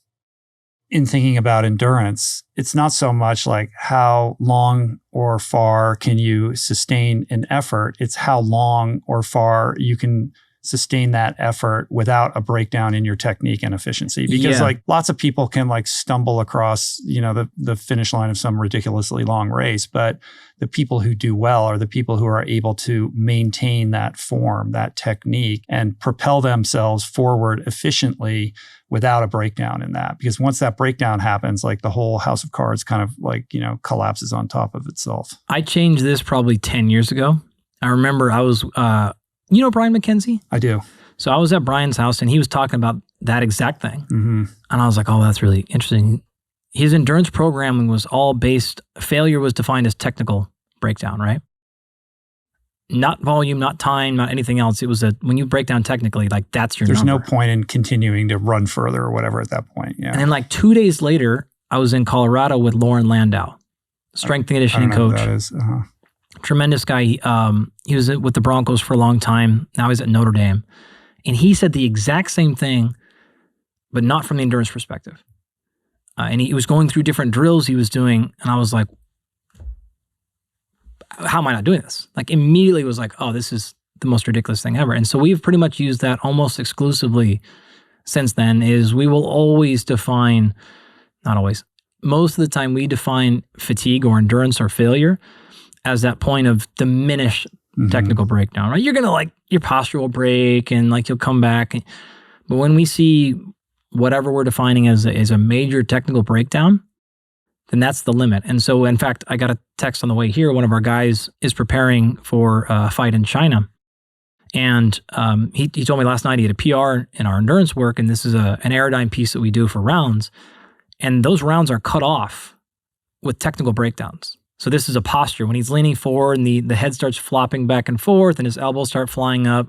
in thinking about endurance, it's not so much like how long or far can you sustain an effort. It's how long or far you can sustain that effort without a breakdown in your technique and efficiency. Because like lots of people can like stumble across, the finish line of some ridiculously long race, but the people who do well are the people who are able to maintain that form, that technique, and propel themselves forward efficiently without a breakdown in that. Because once that breakdown happens, like the whole house of cards kind of like, collapses on top of itself. I changed this probably 10 years ago. I remember I was, Brian McKenzie? I do. So I was at Brian's house and he was talking about that exact thing. And I was like, oh, that's really interesting. His endurance programming was all failure was defined as technical breakdown, right? Not volume, not time, not anything else. It was when you break down technically, like that's your There's number. no point in continuing to run further or whatever at that point. Yeah. And then like 2 days later, I was in Colorado with Lauren Landau, strength and conditioning coach. That is. Tremendous guy. He was with the Broncos for a long time. Now he's at Notre Dame. And he said the exact same thing, but not from the endurance perspective. And he was going through different drills he was doing. And I was like, how am I not doing this? Like immediately was like, oh, this is the most ridiculous thing ever. And so we've pretty much used that almost exclusively since then. Is we will always define, not always, most of the time we define fatigue or endurance or failure as that point of diminished technical breakdown, right? You're going to like, your posture will break and like you'll come back. But when we see whatever we're defining as a major technical breakdown, then that's the limit. And so in fact, I got a text on the way here. One of our guys is preparing for a fight in China. And he told me last night he had a PR in our endurance work. And this is an aerodyne piece that we do for rounds. And those rounds are cut off with technical breakdowns. So this is a posture. When he's leaning forward and the head starts flopping back and forth and his elbows start flying up,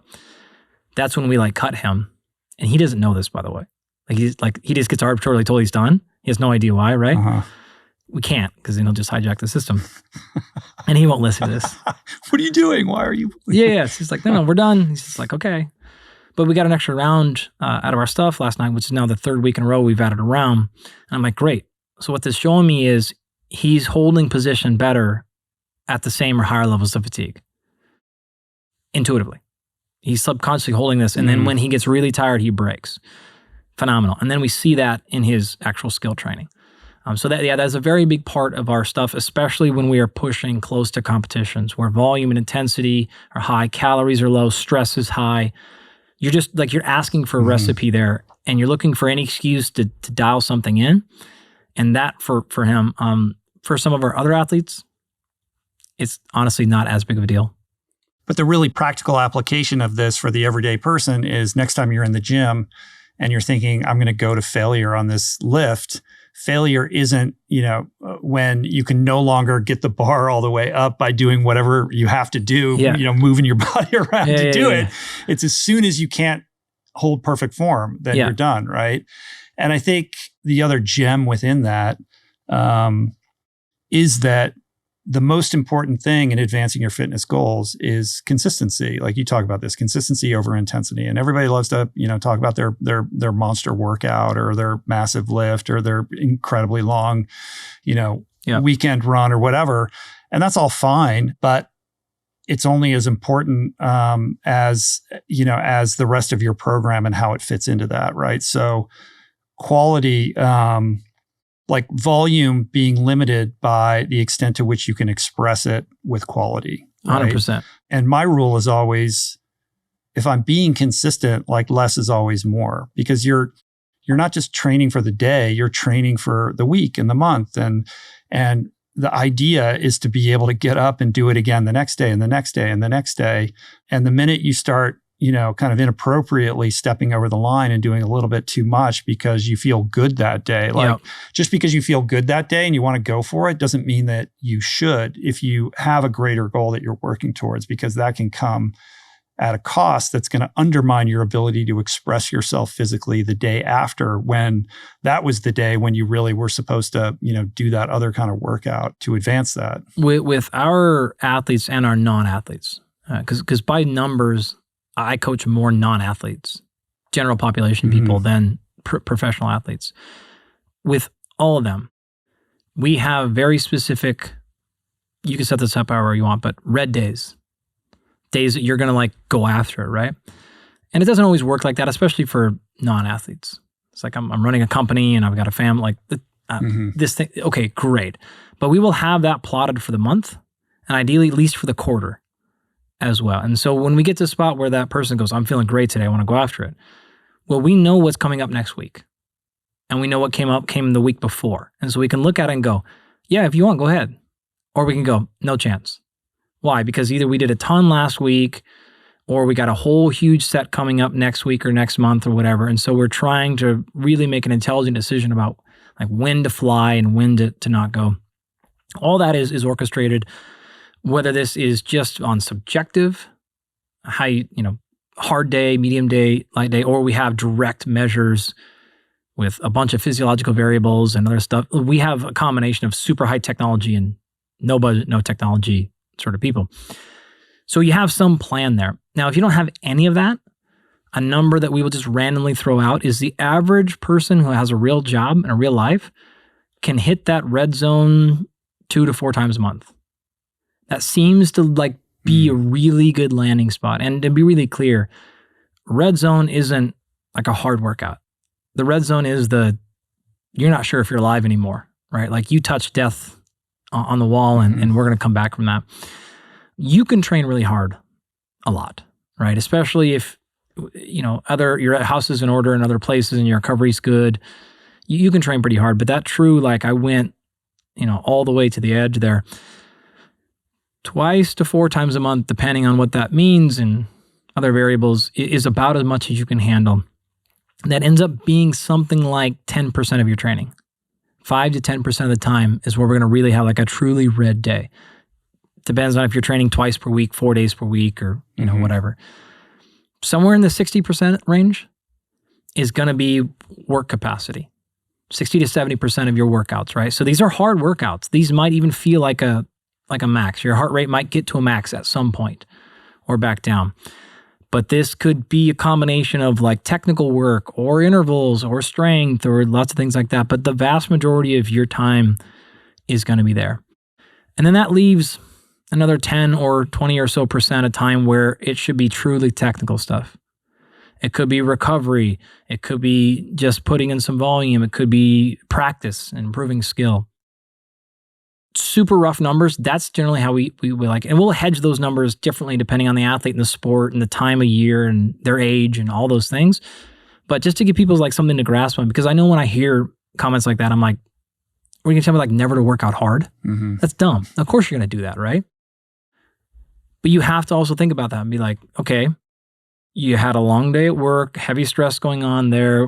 that's when we like cut him. And he doesn't know this, by the way. He just gets arbitrarily told he's done. He has no idea why, right? We can't, because then he'll just hijack the system. And he won't listen to this. What are you doing? Why are you? Yeah. He's like, no, we're done. He's just like, okay. But we got an extra round out of our stuff last night, which is now the 3rd week in a row we've added a round. And I'm like, great. So what this is showing me is he's holding position better at the same or higher levels of fatigue. Intuitively. He's subconsciously holding this. And then when he gets really tired, he breaks. Phenomenal. And then we see that in his actual skill training. So that's a very big part of our stuff, especially when we are pushing close to competitions where volume and intensity are high, calories are low, stress is high. You're just like, you're asking for a recipe there and you're looking for any excuse to dial something in. And that for him, for some of our other athletes, it's honestly not as big of a deal. But the really practical application of this for the everyday person is next time you're in the gym and you're thinking, I'm going to go to failure on this lift. Failure isn't, when you can no longer get the bar all the way up by doing whatever you have to do, moving your body around to do it. It's as soon as you can't hold perfect form, then you're done, right? And I think the other gem within that is that the most important thing in advancing your fitness goals is consistency. Like you talk about this, consistency over intensity. And everybody loves to, talk about their monster workout or their massive lift or their incredibly long, weekend run or whatever. And that's all fine, but it's only as important as the rest of your program and how it fits into that, right? So quality, like volume being limited by the extent to which you can express it with quality. Right? 100%. And my rule is always, if I'm being consistent, like less is always more, because you're not just training for the day, you're training for the week and the month. And the idea is to be able to get up and do it again the next day and the next day and the next day. And the minute you start kind of inappropriately stepping over the line and doing a little bit too much because you feel good that day. Just because you feel good that day and you want to go for it doesn't mean that you should if you have a greater goal that you're working towards, because that can come at a cost that's going to undermine your ability to express yourself physically the day after, when that was the day when you really were supposed to, do that other kind of workout to advance that. With our athletes and our non-athletes, because by numbers, I coach more non-athletes, general population people than professional athletes. With all of them, we have very specific, you can set this up however you want, but red days that you're going to go after it, right? And it doesn't always work like that, especially for non-athletes. It's like I'm running a company and I've got a family, this thing. Okay, great. But we will have that plotted for the month and ideally at least for the quarter as well. And so when we get to a spot where that person goes, I'm feeling great today, I want to go after it. Well, we know what's coming up next week. And we know what came the week before. And so we can look at it and go, yeah, if you want, go ahead. Or we can go, no chance. Why? Because either we did a ton last week or we got a whole huge set coming up next week or next month or whatever. And so we're trying to really make an intelligent decision about when to fly and when to not go. All that is orchestrated, whether this is just on subjective, how hard day, medium day, light day, or we have direct measures with a bunch of physiological variables and other stuff. We have a combination of super high technology and no budget, no technology sort of people. So you have some plan there. Now, if you don't have any of that, a number that we will just randomly throw out is the average person who has a real job and a real life can hit that red zone 2 to 4 times a month. That seems to be a really good landing spot. And to be really clear, red zone isn't like a hard workout. The red zone is you're not sure if you're alive anymore, right? You touch death on the wall and we're going to come back from that. You can train really hard a lot, right? Especially if, your house is in order in other places and your recovery's good. You can train pretty hard, but that true, I went, all the way to the edge there 2 to 4 times a month, depending on what that means and other variables, is about as much as you can handle. That ends up being something like 10% of your training. 5 to 10% of the time is where we're going to really have a truly red day. Depends on if you're training twice per week, 4 days per week, or whatever. Somewhere in the 60% range is going to be work capacity. 60 to 70% of your workouts, right? So these are hard workouts. These might even feel like a max. Your heart rate might get to a max at some point or back down. But this could be a combination of technical work or intervals or strength or lots of things like that. But the vast majority of your time is going to be there. And then that leaves another 10 or 20 or so % of time where it should be truly technical stuff. It could be recovery. It could be just putting in some volume. It could be practice and improving skill. Super rough numbers, that's generally how we like, and we'll hedge those numbers differently depending on the athlete and the sport and the time of year and their age and all those things. But just to give people something to grasp on, because I know when I hear comments like that, I'm like, "Are you gonna tell me never to work out hard?" That's dumb. Of course you're gonna do that, right? But you have to also think about that and be like, okay, you had a long day at work, heavy stress going on there,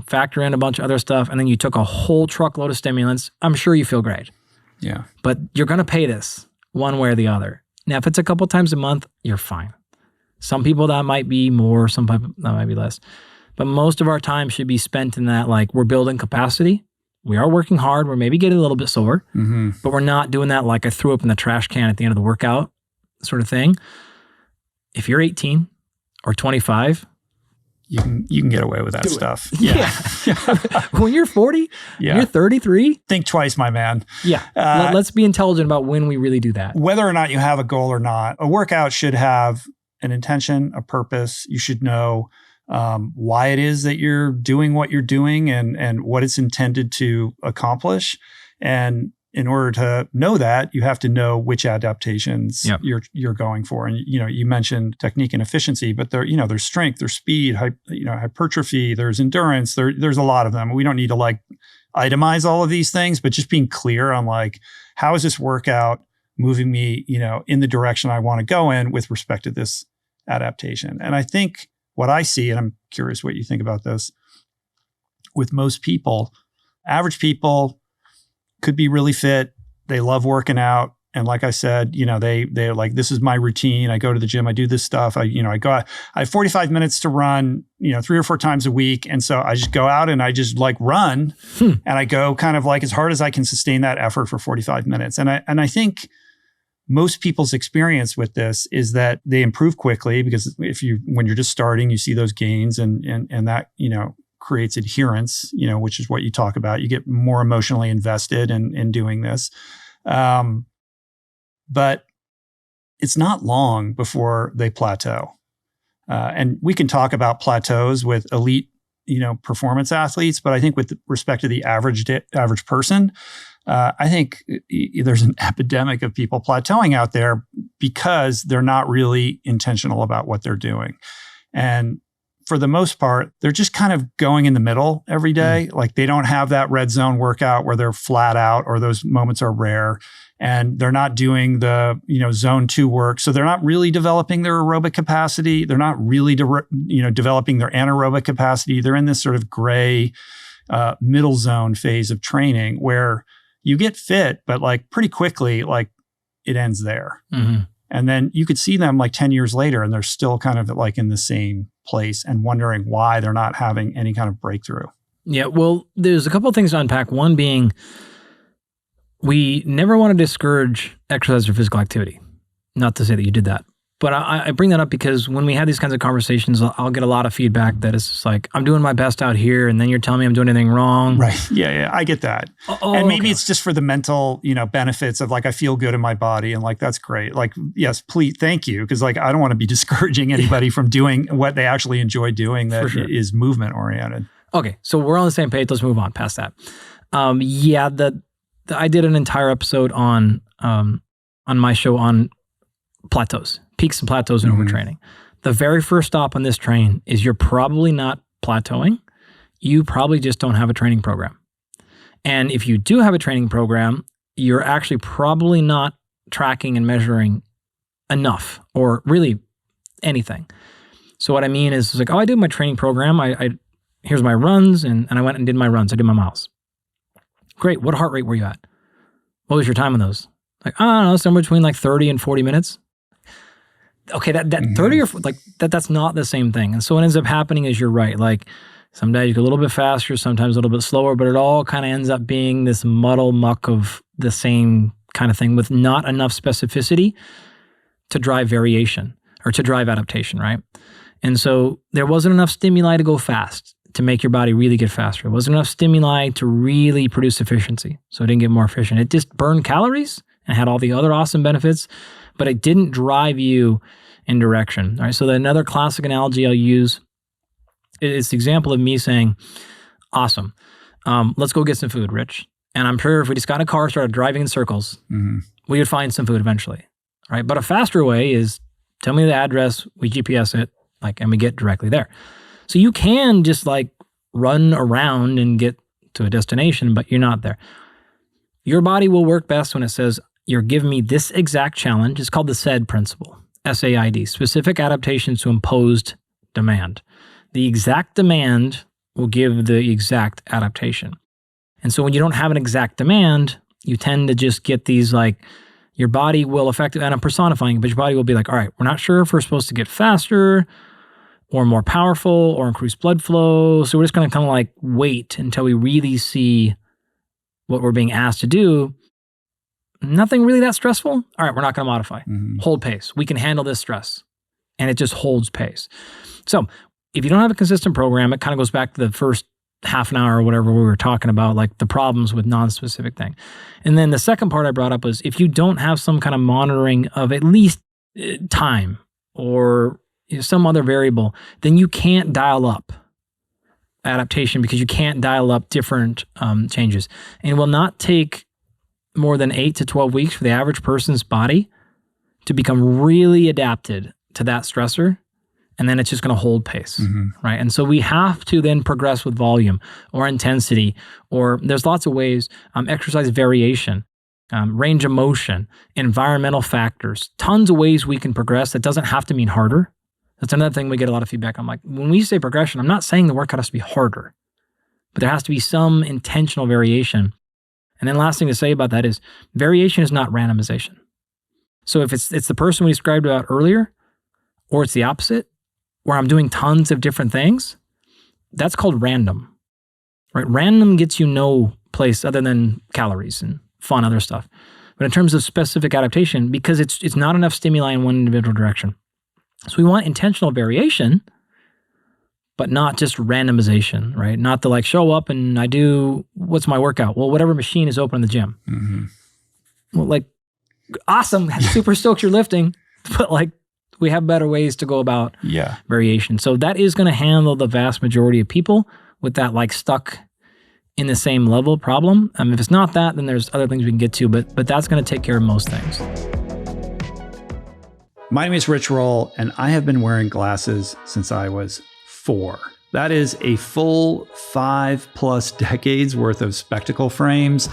factor in a bunch of other stuff, and then you took a whole truckload of stimulants. I'm sure you feel great. Yeah. But you're going to pay this one way or the other. Now, if it's a couple times a month, you're fine. Some people that might be more, some people that might be less. But most of our time should be spent in that, we're building capacity. We are working hard. We're maybe getting a little bit sore, but we're not doing that I threw up in the trash can at the end of the workout sort of thing. If you're 18 or 25, you can get away with that stuff. Yeah. When you're 40, you're 33. Think twice, my man. Yeah. Let's be intelligent about when we really do that. Whether or not you have a goal or not, a workout should have an intention, a purpose. You should know why it is that you're doing what you're doing and what it's intended to accomplish. And in order to know that, you have to know which adaptations you're going for. And you mentioned technique and efficiency, but there's strength, there's speed, hypertrophy, there's endurance, there's a lot of them. We don't need to itemize all of these things, but just being clear on how is this workout moving me, in the direction I want to go in with respect to this adaptation. And I think what I see, and I'm curious what you think about this, with most people, average people could be really fit. They love working out. And like I said, they're like, this is my routine. I go to the gym, I do this stuff. I have 45 minutes to run, 3 or 4 times a week. And so I just go out and I just like run and I go kind of like as hard as I can sustain that effort for 45 minutes. And I think most people's experience with this is that they improve quickly, because when you're just starting, you see those gains and that, creates adherence, which is what you talk about. You get more emotionally invested in doing this. But it's not long before they plateau. And we can talk about plateaus with elite, performance athletes, but I think with respect to the average person, I think there's an epidemic of people plateauing out there because they're not really intentional about what they're doing. And for the most part, they're just kind of going in the middle every day. Like they don't have that red zone workout where they're flat out, or those moments are rare. And they're not doing the, zone 2 work. So they're not really developing their aerobic capacity. They're not really, developing their anaerobic capacity. They're in this sort of gray middle zone phase of training where you get fit, but like pretty quickly, like it ends there. Mm-hmm. And then you could see them like 10 years later and they're still kind of like in the same place and wondering why they're not having any kind of breakthrough. Yeah, well, there's a couple of things to unpack. One being, we never want to discourage exercise or physical activity. Not to say that you did that. But I bring that up because when we have these kinds of conversations, I'll get a lot of feedback that is just like, I'm doing my best out here, and then you're telling me I'm doing anything wrong. Right. Yeah, I get that. And maybe it's just for the mental, benefits of like, I feel good in my body, and like, that's great. Like, yes, please, thank you. Because like, I don't want to be discouraging anybody from doing what they actually enjoy doing that is movement oriented. Okay, so we're on the same page. Let's move on past that. I did an entire episode on my show on plateaus, peaks and plateaus and overtraining. The very first stop on this train is you're probably not plateauing. You probably just don't have a training program. And if you do have a training program, you're actually probably not tracking and measuring enough, or really anything. So what I mean is, it's like, I did my training program. Here's my runs, and I went and did my runs. I did my miles. Great. What heart rate were you at? What was your time on those? Like, I don't know, somewhere between like 30 and 40 minutes. Okay, that 30 or like that's not the same thing. And so what ends up happening is, you're right. Like some days you go a little bit faster, sometimes a little bit slower, but it all kind of ends up being this muck of the same kind of thing with not enough specificity to drive variation or to drive adaptation, right? And so there wasn't enough stimuli to go fast, to make your body really get faster. It wasn't enough stimuli to really produce efficiency. So it didn't get more efficient. It just burned calories and had all the other awesome benefits, but it didn't drive you in direction. All right. So another classic analogy I'll use is the example of me saying, awesome, let's go get some food, Rich. And I'm sure if we just got in a car, started driving in circles, we would find some food eventually. All right. But a faster way is, tell me the address, we GPS it, and we get directly there. So you can just like run around and get to a destination, but you're not there. Your body will work best when it says, you're giving me this exact challenge. It's called the SAID principle, SAID, specific adaptations to imposed demand. The exact demand will give the exact adaptation. And so when you don't have an exact demand, you tend to just get these your body will affect it, and I'm personifying, but your body will be like, all right, we're not sure if we're supposed to get faster or more powerful or increase blood flow. So we're just going to kind of wait until we really see what we're being asked to do. Nothing really that stressful. All right, we're not going to modify. Hold pace. We can handle this stress. And it just holds pace. So if you don't have a consistent program, it kind of goes back to the first half an hour or whatever we were talking about, the problems with non-specific thing. And then the second part I brought up was, if you don't have some kind of monitoring of at least time or some other variable, then you can't dial up adaptation, because you can't dial up different changes. And it will not take more than 8 to 12 weeks for the average person's body to become really adapted to that stressor. And then it's just going to hold pace, right? And so we have to then progress with volume or intensity, or there's lots of ways, exercise variation, range of motion, environmental factors, tons of ways we can progress. That doesn't have to mean harder. That's another thing we get a lot of feedback on. When we say progression, I'm not saying the workout has to be harder, but there has to be some intentional variation. And then last thing to say about that is, variation is not randomization. So if it's the person we described about earlier, or it's the opposite, where I'm doing tons of different things, that's called random, right? Random gets you no place other than calories and fun other stuff. But in terms of specific adaptation, because it's not enough stimuli in one individual direction. So we want intentional variation, but not just randomization, right? Not to like show up and I do, what's my workout? Well, whatever machine is open in the gym. Mm-hmm. Well, like, awesome, super stoked you're lifting, but like we have better ways to go about variation. So that is going to handle the vast majority of people with that like stuck in the same level problem. If it's not that, then there's other things we can get to, but that's going to take care of most things. My name is Rich Roll, and I have been wearing glasses since I was 4. That is a full 5+ decades worth of spectacle frames.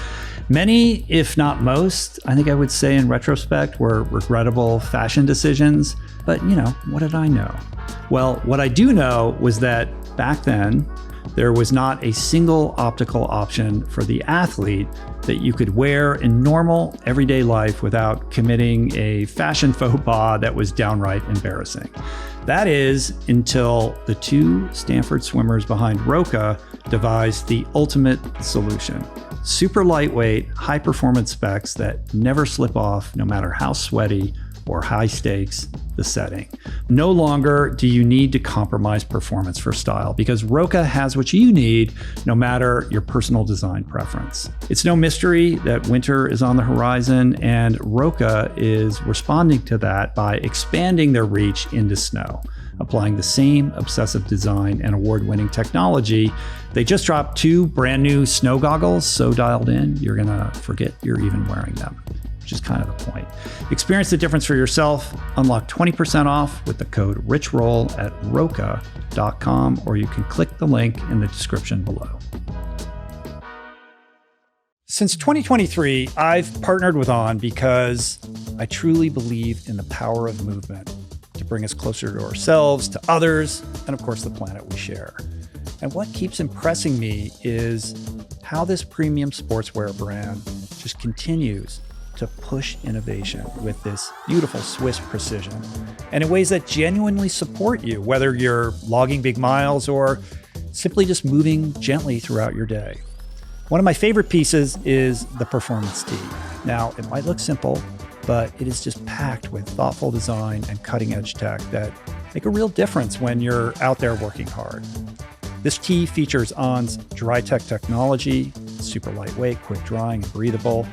Many, if not most, I think I would say in retrospect, were regrettable fashion decisions. But, what did I know? Well, what I do know was that back then, there was not a single optical option for the athlete that you could wear in normal, everyday life without committing a fashion faux pas that was downright embarrassing. That is until the 2 Stanford swimmers behind Roka devised the ultimate solution. Super lightweight, high-performance specs that never slip off no matter how sweaty or high stakes the setting. No longer do you need to compromise performance for style because Roka has what you need no matter your personal design preference. It's no mystery that winter is on the horizon, and Roka is responding to that by expanding their reach into snow. Applying the same obsessive design and award-winning technology, they just dropped 2 brand new snow goggles so dialed in, you're gonna forget you're even wearing them. Which is kind of the point. Experience the difference for yourself. Unlock 20% off with the code RichRoll at roka.com, or you can click the link in the description below. Since 2023, I've partnered with On because I truly believe in the power of movement to bring us closer to ourselves, to others, and of course the planet we share. And what keeps impressing me is how this premium sportswear brand just continues to push innovation with this beautiful Swiss precision and in ways that genuinely support you, whether you're logging big miles or simply just moving gently throughout your day. One of my favorite pieces is the Performance Tee. Now, it might look simple, but it is just packed with thoughtful design and cutting-edge tech that make a real difference when you're out there working hard. This tee features On's dry tech technology, super lightweight, quick drying, and breathable.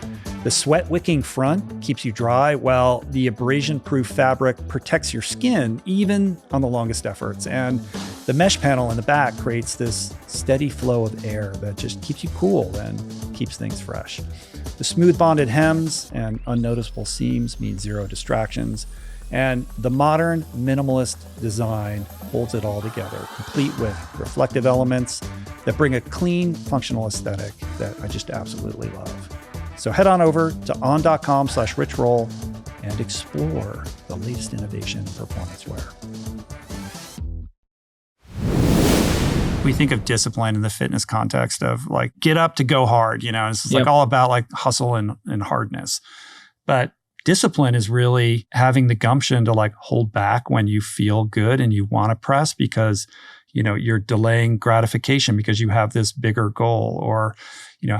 The sweat wicking front keeps you dry, while the abrasion-proof fabric protects your skin even on the longest efforts. And the mesh panel in the back creates this steady flow of air that just keeps you cool and keeps things fresh. The smooth bonded hems and unnoticeable seams mean zero distractions. And the modern minimalist design holds it all together, complete with reflective elements that bring a clean, functional aesthetic that I just absolutely love. So head on over to on.com/richroll and explore the latest innovation in performance wear. We think of discipline in the fitness context of like, get up to go hard, it's like all about like hustle and hardness. But discipline is really having the gumption to like hold back when you feel good and you want to press because, you're delaying gratification because you have this bigger goal, or,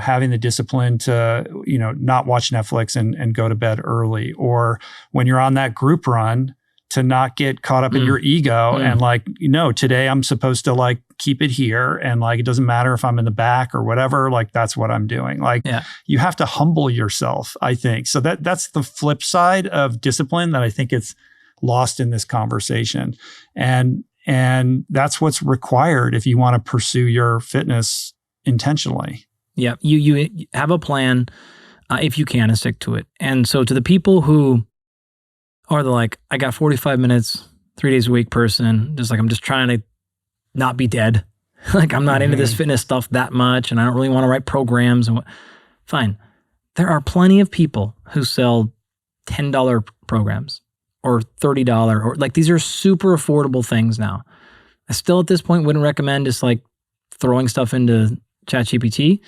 having the discipline to, not watch Netflix and go to bed early, or when you're on that group run to not get caught up in your ego and like, today I'm supposed to like keep it here. And like, it doesn't matter if I'm in the back or whatever, like that's what I'm doing. Like you have to humble yourself, I think. So that's the flip side of discipline that I think it's lost in this conversation. And that's what's required if you want to pursue your fitness intentionally. Yeah. You have a plan if you can and stick to it. And so to the people who are like, I got 45 minutes, 3 days a week person, just like, I'm just trying to not be dead. Like I'm not into this fitness stuff that much and I don't really want to write programs. Fine. There are plenty of people who sell $10 programs or $30 or like these are super affordable things now. I still at this point wouldn't recommend just like throwing stuff into ChatGPT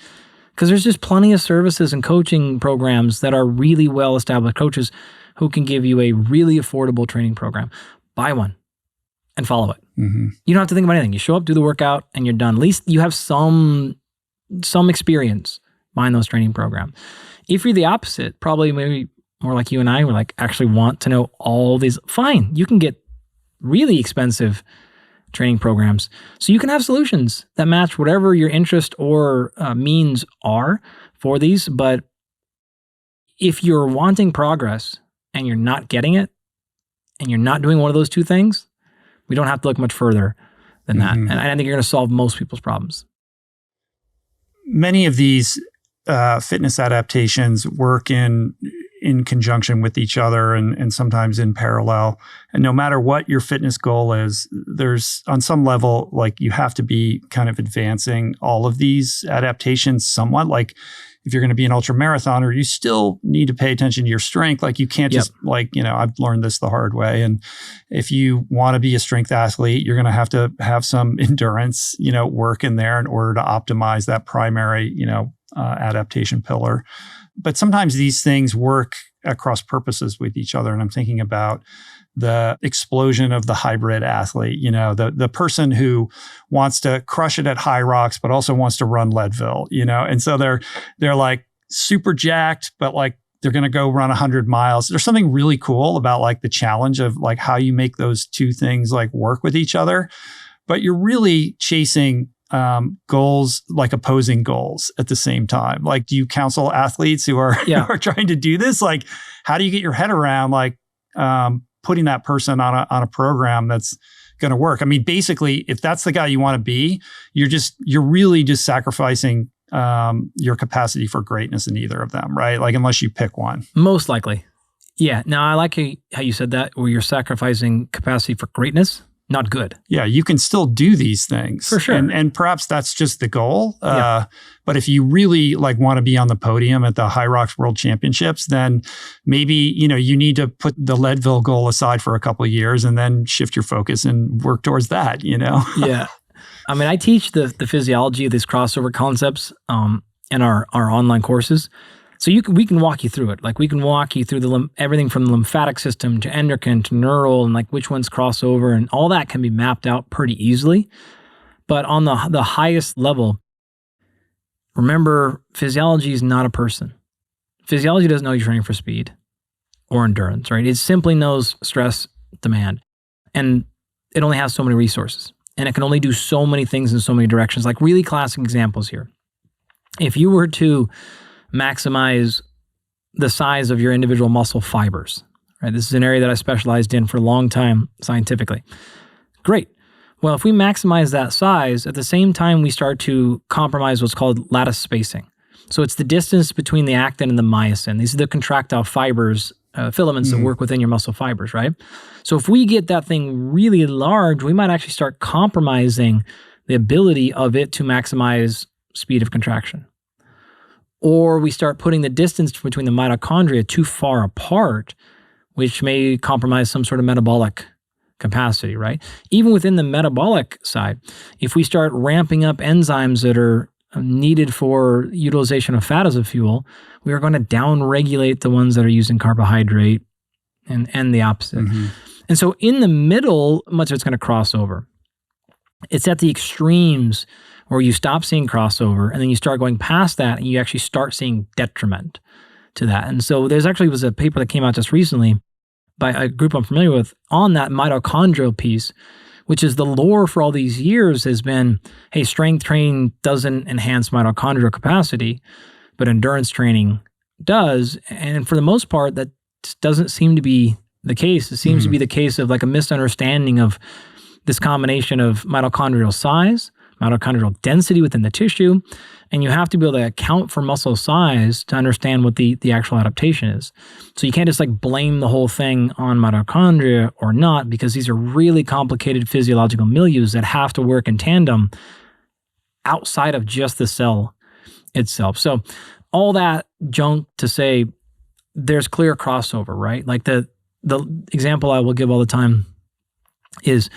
because there's just plenty of services and coaching programs that are really well-established coaches who can give you a really affordable training program. Buy one and follow it. Mm-hmm. You don't have to think about anything. You show up, do the workout, and you're done. At least you have some experience buying those training programs. If you're the opposite, probably maybe more like you and I, who like actually want to know all these, fine. You can get really expensive training programs. So you can have solutions that match whatever your interest or means are for these. But if you're wanting progress and you're not getting it, and you're not doing one of those two things, we don't have to look much further than that. And I think you're going to solve most people's problems. Many of these fitness adaptations work in conjunction with each other and sometimes in parallel. And no matter what your fitness goal is, there's on some level, like you have to be kind of advancing all of these adaptations somewhat. Like if you're going to be an ultra marathoner, you still need to pay attention to your strength. Like you can't just I've learned this the hard way. And if you want to be a strength athlete, you're going to have some endurance, work in there in order to optimize that primary, adaptation pillar. But sometimes these things work at cross purposes with each other. And I'm thinking about the explosion of the hybrid athlete, the person who wants to crush it at High Rocks, but also wants to run Leadville, and so they're like super jacked, but like they're going to go run 100 miles. There's something really cool about like the challenge of like how you make those two things like work with each other, but you're really chasing goals, like opposing goals at the same time. Like, do you counsel athletes who are, who are trying to do this? Like, how do you get your head around like, putting that person on a program that's going to work? I mean, basically, if that's the guy you want to be, you're really just sacrificing your capacity for greatness in either of them, right? Like, unless you pick one. Most likely. Yeah. Now, I like how you said that, where you're sacrificing capacity for greatness. Not good. Yeah, you can still do these things. For sure. And perhaps that's just the goal. But if you really like want to be on the podium at the High Rocks World Championships, then maybe, you need to put the Leadville goal aside for a couple of years and then shift your focus and work towards that, Yeah. I mean, I teach the physiology of these crossover concepts in our online courses. So we can walk you through it. Like we can walk you through everything from the lymphatic system to endocrine to neural and like which ones cross over, and all that can be mapped out pretty easily. But on the highest level, remember, physiology is not a person. Physiology doesn't know you're training for speed or endurance, right? It simply knows stress, demand. And it only has so many resources. And it can only do so many things in so many directions. Like really classic examples here. If you were to maximize the size of your individual muscle fibers, right? This is an area that I specialized in for a long time scientifically. Great. Well, if we maximize that size, at the same time, we start to compromise what's called lattice spacing. So it's the distance between the actin and the myosin. These are the contractile fibers, filaments that work within your muscle fibers, right? So if we get that thing really large, we might actually start compromising the ability of it to maximize speed of contraction. Or we start putting the distance between the mitochondria too far apart, which may compromise some sort of metabolic capacity, right? Even within the metabolic side, if we start ramping up enzymes that are needed for utilization of fat as a fuel, we are going to downregulate the ones that are using carbohydrate and the opposite. And so in the middle, much of it's going to cross over. It's at the extremes where you stop seeing crossover and then you start going past that and you actually start seeing detriment to that. And so there's actually was a paper that came out just recently by a group I'm familiar with on that mitochondrial piece, which is the lore for all these years has been, hey, strength training doesn't enhance mitochondrial capacity, but endurance training does. And for the most part, that doesn't seem to be the case. It seems to be the case of like a misunderstanding of this combination of mitochondrial size, mitochondrial density within the tissue, and you have to be able to account for muscle size to understand what the actual adaptation is. So you can't just like blame the whole thing on mitochondria or not, because these are really complicated physiological milieux that have to work in tandem outside of just the cell itself. So all that junk to say there's clear crossover, right? Like the example I will give all the time is,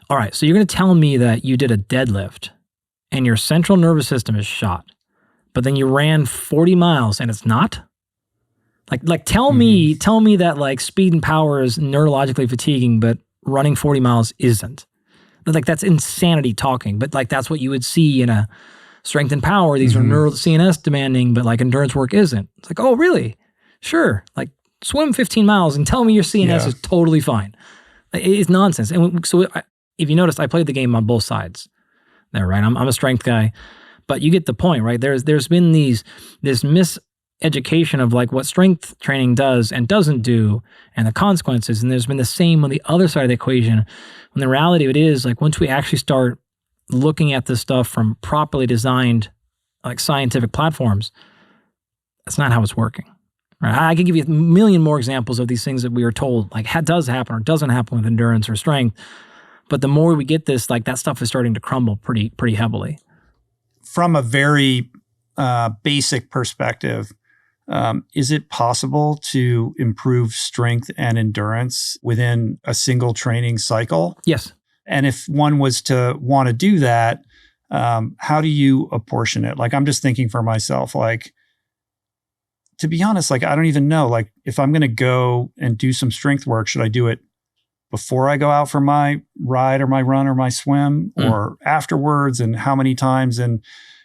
all right, so you're going to tell me that you did a deadlift and your central nervous system is shot, but then you ran 40 miles and it's not? Like tell me that like speed and power is neurologically fatiguing, but running 40 miles isn't. Like that's insanity talking, but like that's what you would see in a strength and power. These are neural CNS demanding, but like endurance work isn't. It's like, oh really? Sure. Like swim 15 miles and tell me your CNS is totally fine. It's nonsense. And so if you noticed, I played the game on both sides there, right? I'm a strength guy, but you get the point, right? There's been this miseducation of like what strength training does and doesn't do and the consequences. And there's been the same on the other side of the equation. When the reality of it is like once we actually start looking at this stuff from properly designed like scientific platforms, that's not how it's working. Right? I can give you a million more examples of these things that we are told like does happen or doesn't happen with endurance or strength. But the more we get this, like that stuff is starting to crumble pretty heavily. From a very basic perspective, is it possible to improve strength and endurance within a single training cycle? Yes. And if one was to want to do that, how do you apportion it? Like, I'm just thinking for myself, like, to be honest, like, I don't even know, like, if I'm going to go and do some strength work, should I do it before I go out for my ride or my run or my swim or afterwards, and how many times? And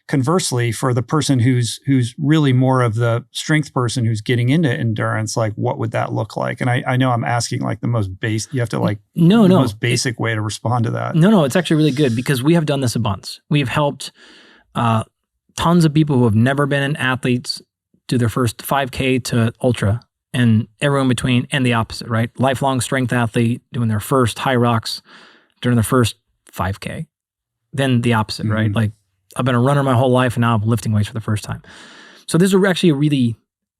conversely, for the person who's really more of the strength person who's getting into endurance, like what would that look like? And I know I'm asking like the most base, you have to like most basic way to respond to that. No, it's actually really good because we have done this a bunch. We've helped tons of people who have never been athletes do their first 5K to ultra and everyone between, and the opposite, right? Lifelong strength athlete doing their first high rocks during their first 5K. Then the opposite, right? Like, I've been a runner my whole life and now I'm lifting weights for the first time. So this is actually a really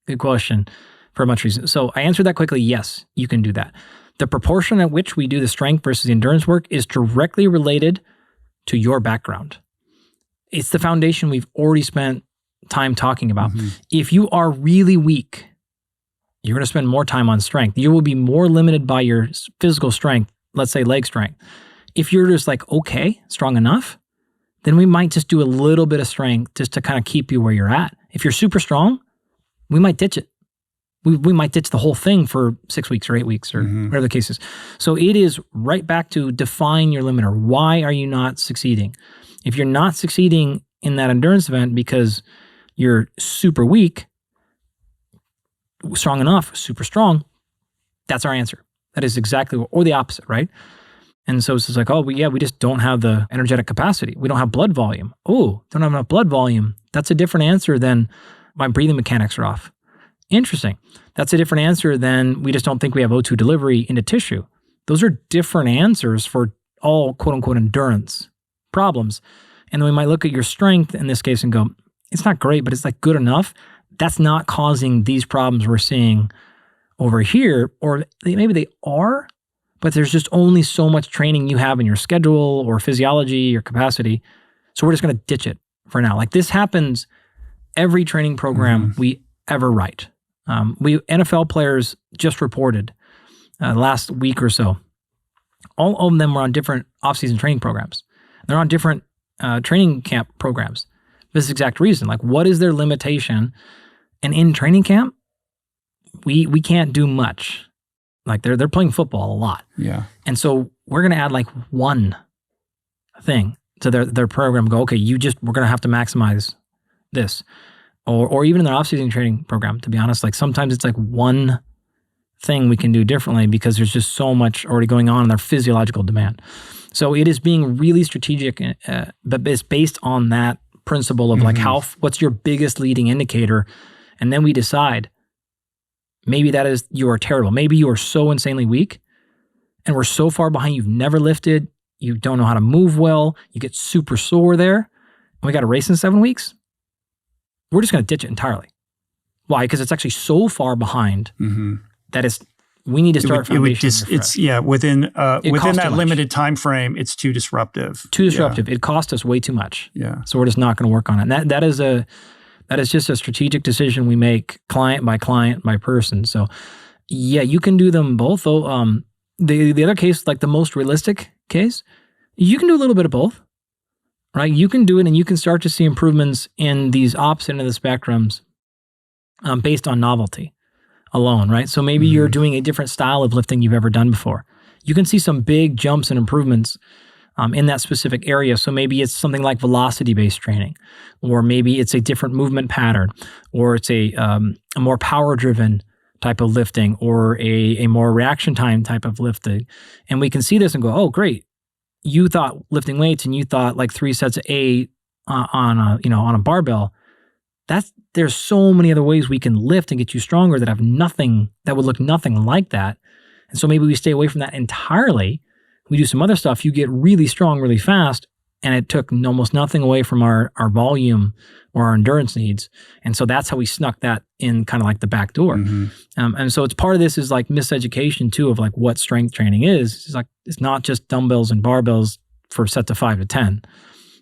good question for a bunch of reasons. So I answered that quickly. Yes, you can do that. The proportion at which we do the strength versus the endurance work is directly related to your background. It's the foundation we've already spent time talking about. If you are really weak, you're going to spend more time on strength. You will be more limited by your physical strength, let's say leg strength. If you're just like, okay, strong enough, then we might just do a little bit of strength just to kind of keep you where you're at. If you're super strong, we might ditch it. We might ditch the whole thing for 6 weeks or 8 weeks or whatever the case is. So it is right back to define your limiter. Why are you not succeeding? If you're not succeeding in that endurance event because you're super weak, strong enough, super strong, that's our answer. That is exactly or the opposite, right? And so it's just like, we just don't have the energetic capacity. We don't have blood volume. Oh, don't have enough blood volume. That's a different answer than my breathing mechanics are off. Interesting. That's a different answer than we just don't think we have O2 delivery into tissue. Those are different answers for all quote unquote endurance problems. And then we might look at your strength in this case and go, it's not great, but it's like good enough. That's not causing these problems we're seeing over here. Or maybe they are, but there's just only so much training you have in your schedule or physiology or capacity. So we're just going to ditch it for now. Like this happens every training program we ever write. NFL players just reported last week or so. All of them were on different off-season training programs. They're on different training camp programs. This exact reason. Like, what is their limitation? And in training camp, we can't do much. Like they're playing football a lot. Yeah. And so we're gonna add like one thing to their program. Go, okay, we're gonna have to maximize this. Or even in their off-season training program, to be honest, like sometimes it's like one thing we can do differently because there's just so much already going on in their physiological demand. So it is being really strategic, but it's based on that principle of like what's your biggest leading indicator? And then we decide, maybe that is you are terrible. Maybe you are so insanely weak and we're so far behind, you've never lifted, you don't know how to move well, you get super sore there, and we got a race in 7 weeks. We're just going to ditch it entirely. Why? Because it's actually so far behind that we need to start foundation. Within that limited time frame, it's too disruptive. It cost us way too much. Yeah. So we're just not going to work on it. And that is just a strategic decision we make client by person. So yeah, you can do them both. Though the other case, like the most realistic case, you can do a little bit of both. Right? You can do it and you can start to see improvements in these opposite end of the spectrums based on novelty. alone, right? So maybe you're doing a different style of lifting you've ever done before. You can see some big jumps and improvements in that specific area. So maybe it's something like velocity-based training, or maybe it's a different movement pattern, or it's a more power-driven type of lifting, or a more reaction time type of lifting. And we can see this and go, oh, great. You thought lifting weights and you thought like 3 sets of 8 on a barbell. There's so many other ways we can lift and get you stronger that would look nothing like that. And so maybe we stay away from that entirely. We do some other stuff. You get really strong really fast, and it took almost nothing away from our volume or our endurance needs. And so that's how we snuck that in kind of like the back door. And so it's part of this is like miseducation too of like what strength training is. It's like, it's not just dumbbells and barbells for sets of 5 to 10.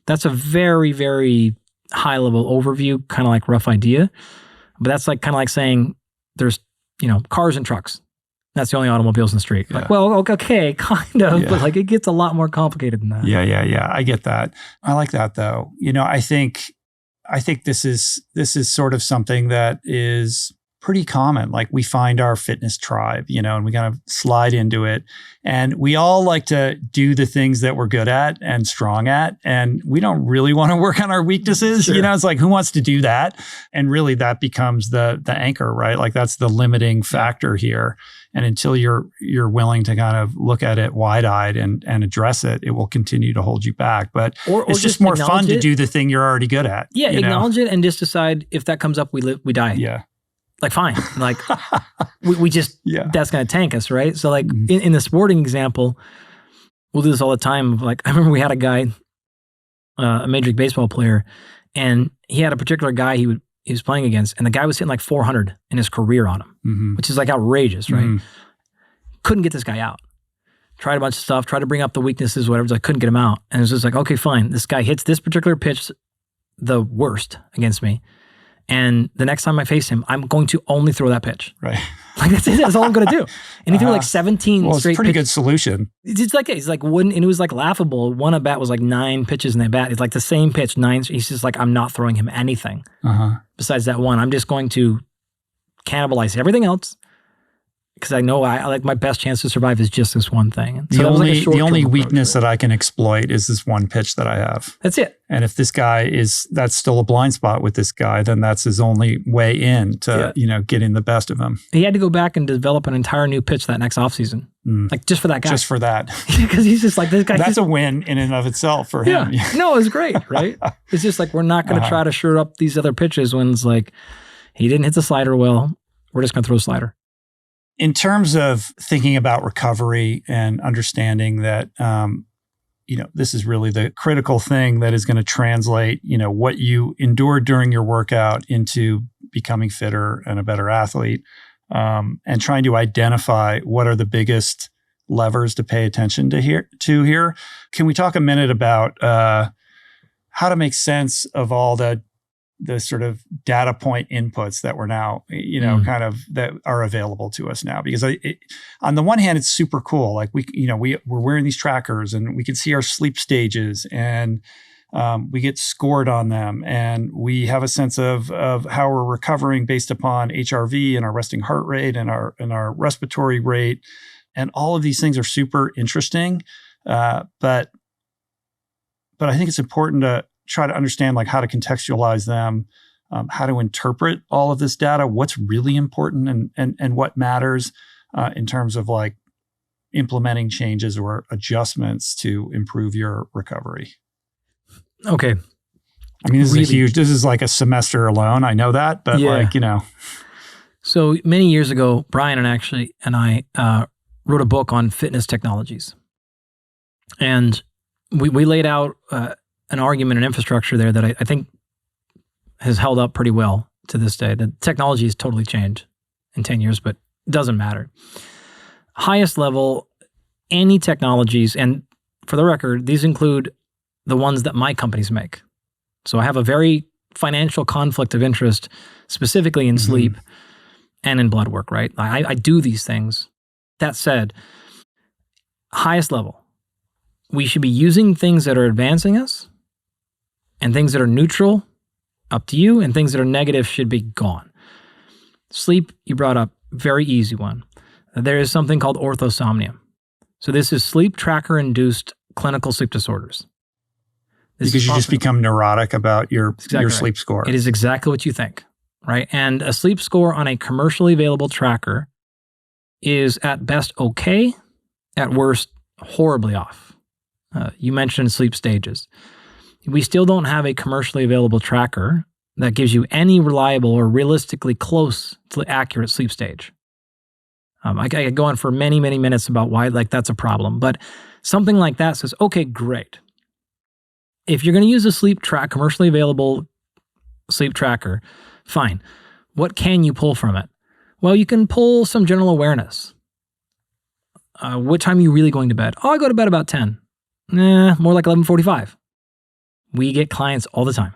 That's a very, very high level overview, kind of like rough idea. But that's like kind of like saying there's, cars and trucks. That's the only automobiles in the street. Yeah. Like, well, okay, kind of, but like it gets a lot more complicated than that. Yeah. I get that. I like that though. I think this is sort of something that is pretty common. Like we find our fitness tribe, and we kind of slide into it. And we all like to do the things that we're good at and strong at. And we don't really want to work on our weaknesses. Sure. It's like, who wants to do that? And really that becomes the anchor, right? Like that's the limiting factor here. And until you're willing to kind of look at it wide-eyed and address it, it will continue to hold you back. But or it's just more fun to do the thing you're already good at. Yeah, acknowledge it and just decide if that comes up, we die. Yeah. Like, fine. Like, we just, that's going to tank us, right? So like in the sporting example, we'll do this all the time. Like, I remember we had a guy, a Major League Baseball player, and he had a particular guy he was playing against, and the guy was hitting like 400 in his career on him, which is like outrageous, right? Couldn't get this guy out. Tried a bunch of stuff, tried to bring up the weaknesses, whatever. I couldn't get him out. And it was just like, okay, fine. This guy hits this particular pitch the worst against me. And the next time I face him, I'm going to only throw that pitch. Right. Like that's it. That's all I'm going to do. And he threw like 17 well, straight it's a pretty pitches. good solution. It's like wouldn't, and it was like laughable. One at bat was like 9 pitches in that bat. It's like the same pitch, 9. He's just like, I'm not throwing him anything besides that one. I'm just going to cannibalize everything else because I know I like my best chance to survive is just this one thing. And so the only weakness that I can exploit is this one pitch that I have. That's it. And if this guy that's still a blind spot with this guy, then that's his only way in to, getting the best of him. He had to go back and develop an entire new pitch that next offseason. Like just for that guy. Just for that. Because he's just like, this guy. That's a win in and of itself for him. Yeah. No, it's great, right? It's just like, we're not going to try to shore up these other pitches when it's like, he didn't hit the slider well. We're just going to throw a slider. In terms of thinking about recovery and understanding that, this is really the critical thing that is going to translate, what you endured during your workout into becoming fitter and a better athlete, and trying to identify what are the biggest levers to pay attention to here. Can we talk a minute about how to make sense of all the sort of data point inputs that we're now, kind of that are available to us now? Because on the one hand, it's super cool. Like we're wearing these trackers and we can see our sleep stages and we get scored on them, and we have a sense of how we're recovering based upon HRV and our resting heart rate and our respiratory rate, and all of these things are super interesting. But I think it's important to try to understand like how to contextualize them, how to interpret all of this data, what's really important and what matters in terms of like implementing changes or adjustments to improve your recovery. Okay. I mean, this is like a semester alone. I know that, but So many years ago, Brian and I wrote a book on fitness technologies. And we laid out an argument and infrastructure there that I think has held up pretty well to this day. The technology has totally changed in 10 years, but it doesn't matter. Highest level, any technologies, and for the record, these include the ones that my companies make. So I have a very financial conflict of interest, specifically in sleep and in blood work, right? I do these things. That said, highest level, we should be using things that are advancing us, and things that are neutral, up to you, and things that are negative should be gone. Sleep, you brought up, very easy one. There is something called orthosomnia. So this is sleep tracker-induced clinical sleep disorders. Because you just become neurotic about your sleep score. It is exactly what you think, right? And a sleep score on a commercially available tracker is at best okay, at worst horribly off. You mentioned sleep stages. We still don't have a commercially available tracker that gives you any reliable or realistically close to accurate sleep stage. I could go on for many, many minutes about why that's a problem, but something like that says, okay, great. If you're going to use a commercially available sleep tracker, fine. What can you pull from it? Well, you can pull some general awareness. What time are you really going to bed? Oh, I go to bed about 10. More like 11:45. We get clients all the time.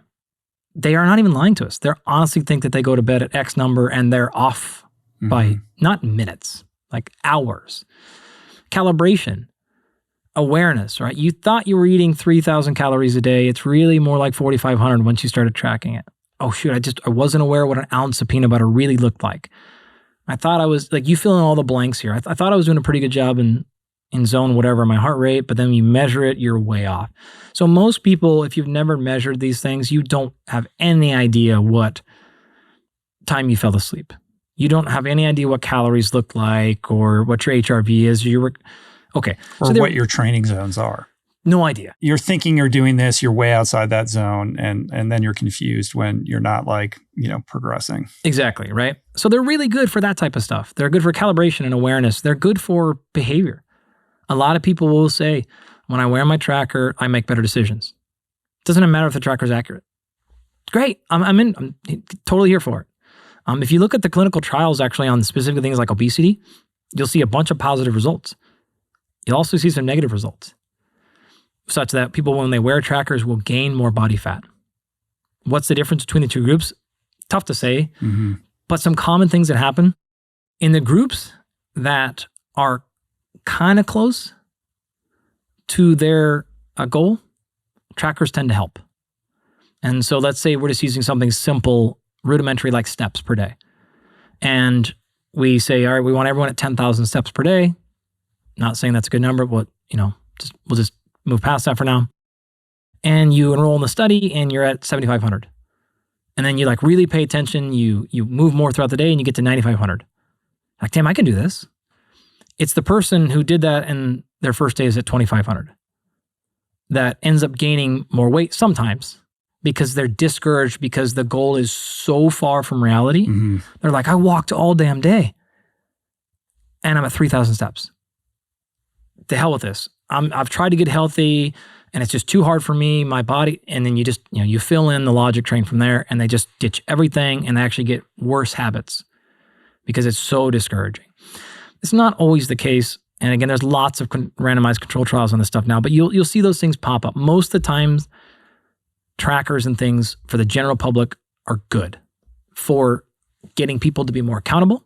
They are not even lying to us. They honestly think that they go to bed at X number and they're off by not minutes, like hours. Calibration. Awareness, right? You thought you were eating 3,000 calories a day. It's really more like 4,500 once you started tracking it. Oh shoot, I wasn't aware what an ounce of peanut butter really looked like. I thought I was, you fill in all the blanks here. I thought I was doing a pretty good job in zone whatever, my heart rate, but then you measure it, you're way off. So most people, if you've never measured these things, you don't have any idea what time you fell asleep. You don't have any idea what calories look like or what your HRV is. Okay. Or what your training zones are. No idea. You're thinking you're doing this, you're way outside that zone, and then you're confused when you're not progressing. Exactly, right? So they're really good for that type of stuff. They're good for calibration and awareness. They're good for behavior. A lot of people will say, when I wear my tracker, I make better decisions. Doesn't matter if the tracker's accurate. Great. I'm totally here for it. If you look at the clinical trials actually on specific things like obesity, you'll see a bunch of positive results. You'll also see some negative results, such that people, when they wear trackers, will gain more body fat. What's the difference between the two groups? Tough to say, but some common things that happen in the groups that are kind of close to their goal, trackers tend to help. And so let's say we're just using something simple, rudimentary like steps per day. And we say, all right, we want everyone at 10,000 steps per day. Not saying that's a good number, but we'll just move past that for now. And you enroll in the study and you're at 7,500. And then you really pay attention, you move more throughout the day and you get to 9,500. Like, damn, I can do this. It's the person who did that and their first day is at 2,500 that ends up gaining more weight sometimes because they're discouraged because the goal is so far from reality. They're like, I walked all damn day and I'm at 3,000 steps. To hell with this. I've tried to get healthy and it's just too hard for me, my body. And then you just, you fill in the logic train from there and they just ditch everything and they actually get worse habits because it's so discouraging. It's not always the case. And again, there's lots of randomized control trials on this stuff now, but you'll see those things pop up. Most of the times, trackers and things for the general public are good for getting people to be more accountable.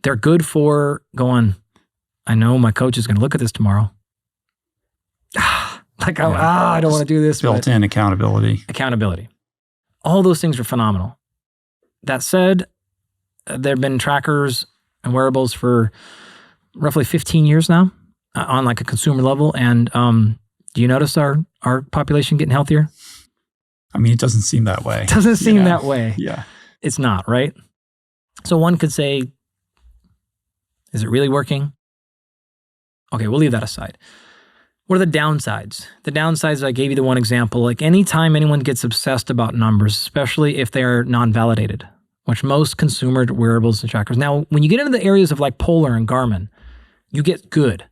They're good for going, I know my coach is going to look at this tomorrow. I don't want to do this. Built-in accountability. Accountability. All those things are phenomenal. That said, there have been trackers and wearables for roughly 15 years now on a consumer level. And do you notice our population getting healthier? I mean, it doesn't seem that way. It doesn't seem that way. Yeah. It's not, right? So one could say, is it really working? Okay, we'll leave that aside. What are the downsides? The downsides, I gave you the one example. Anytime anyone gets obsessed about numbers, especially if they're non-validated, which most consumer wearables and trackers. Now, when you get into the areas of Polar and Garmin, you get good,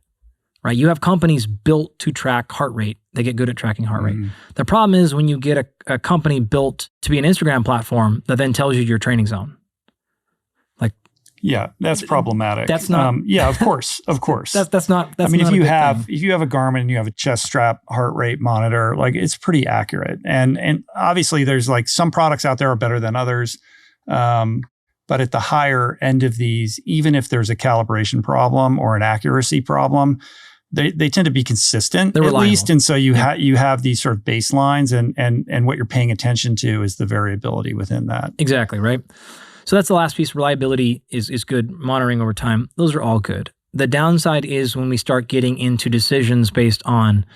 right? You have companies built to track heart rate. They get good at tracking heart rate. The problem is when you get a company built to be an Instagram platform that then tells you your training zone. Yeah, that's problematic. That's not. Of course. That's not. That's if you have thing. if you have a Garmin and you have a chest strap heart rate monitor, it's pretty accurate. And obviously there's some products out there are better than others. But at the higher end of these, even if there's a calibration problem or an accuracy problem, they tend to be consistent. They're reliable. At least. And so you have these sort of baselines and what you're paying attention to is the variability within that. Exactly, right? So that's the last piece. Reliability is good. Monitoring over time. Those are all good. The downside is when we start getting into decisions based on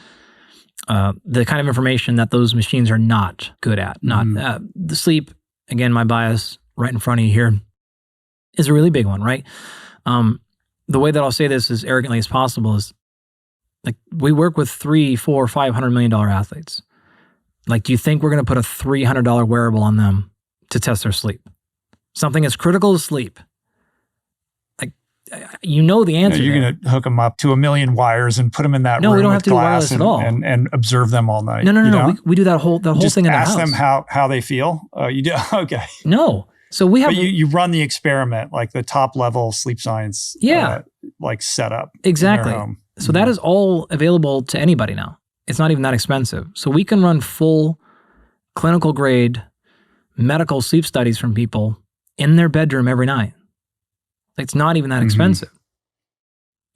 the kind of information that those machines are not good at. The sleep, again, my bias right in front of you here, is a really big one, right? The way that I'll say this as arrogantly as possible is, like, we work with $300, $400, $500 million athletes. Like, do you think we're going to put a $300 wearable on them to test their sleep? Something as critical as sleep. Like, you know the answer. You're going to hook them up to a million wires and put them in that room. No, we don't have to do glass wireless at all. And observe them all night. No. We do that whole Just thing in the house. ask them how they feel. Oh, you do? Okay. No. So we have. But you run the experiment, like the top level sleep science, like setup. Exactly. In their home. So that is all available to anybody now. It's not even that expensive. So we can run full clinical grade medical sleep studies from people in their bedroom every night. It's not even that expensive.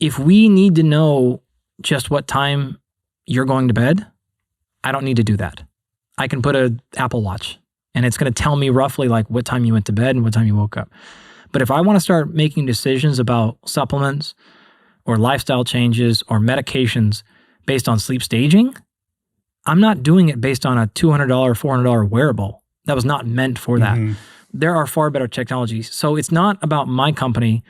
If we need to know just what time you're going to bed, I don't need to do that. I can put an Apple Watch and it's going to tell me roughly like what time you went to bed and what time you woke up. But if I want to start making decisions about supplements or lifestyle changes or medications based on sleep staging, I'm not doing it based on a $200, $400 wearable. That was not meant for that. There are far better technologies. So it's not about my company,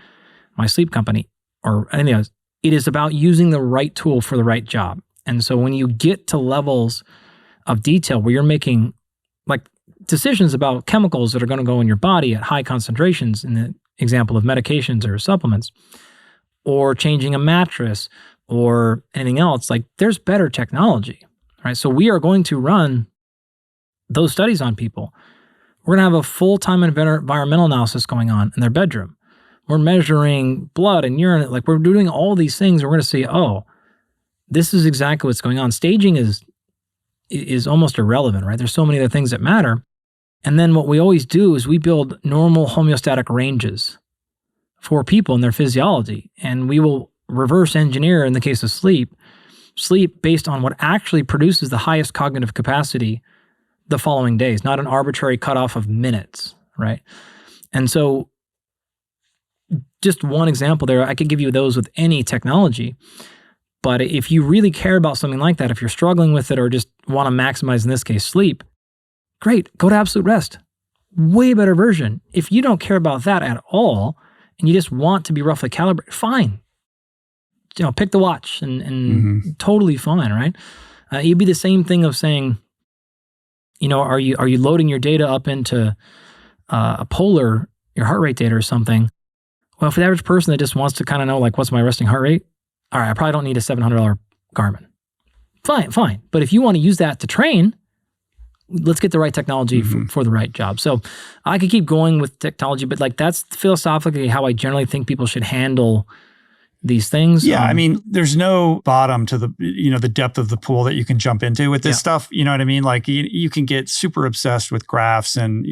my sleep company, or anything else. It is about using the right tool for the right job. And so when you get to levels of detail where you're making like decisions about chemicals that are going to go in your body at high concentrations, in the example of medications or supplements, or changing a mattress or anything else, like there's better technology, right? So we are going to run those studies on people. We're going to have a full-time environmental analysis going on in their bedroom. We're measuring blood and urine. Like, we're doing all these things. And we're going to see, oh, this is exactly what's going on. Staging is almost irrelevant, right? There's so many other things that matter. And then what we always do is we build normal homeostatic ranges for people and their physiology. And we will reverse engineer, in the case of sleep based on what actually produces the highest cognitive capacity the following days, not an arbitrary cutoff of minutes, right? And so just one example there, I could give you those with any technology. But if you really care about something like that, if you're struggling with it or just want to maximize, in this case, sleep, great, go to absolute rest. Way better version. If you don't care about that at all, and you just want to be roughly calibrated, fine. Pick the watch and totally fine, right? It'd be the same thing of saying, are you loading your data up into a Polar, your heart rate data or something? Well, for the average person that just wants to kind of know, like, what's my resting heart rate? All right, I probably don't need a $700 Garmin. Fine. But if you want to use that to train, let's get the right technology for the right job. So I could keep going with technology, but like that's philosophically how I generally think people should handle these things. Yeah, I mean, there's no bottom to the depth of the pool that you can jump into with this stuff. You know what I mean? Like you can get super obsessed with graphs and,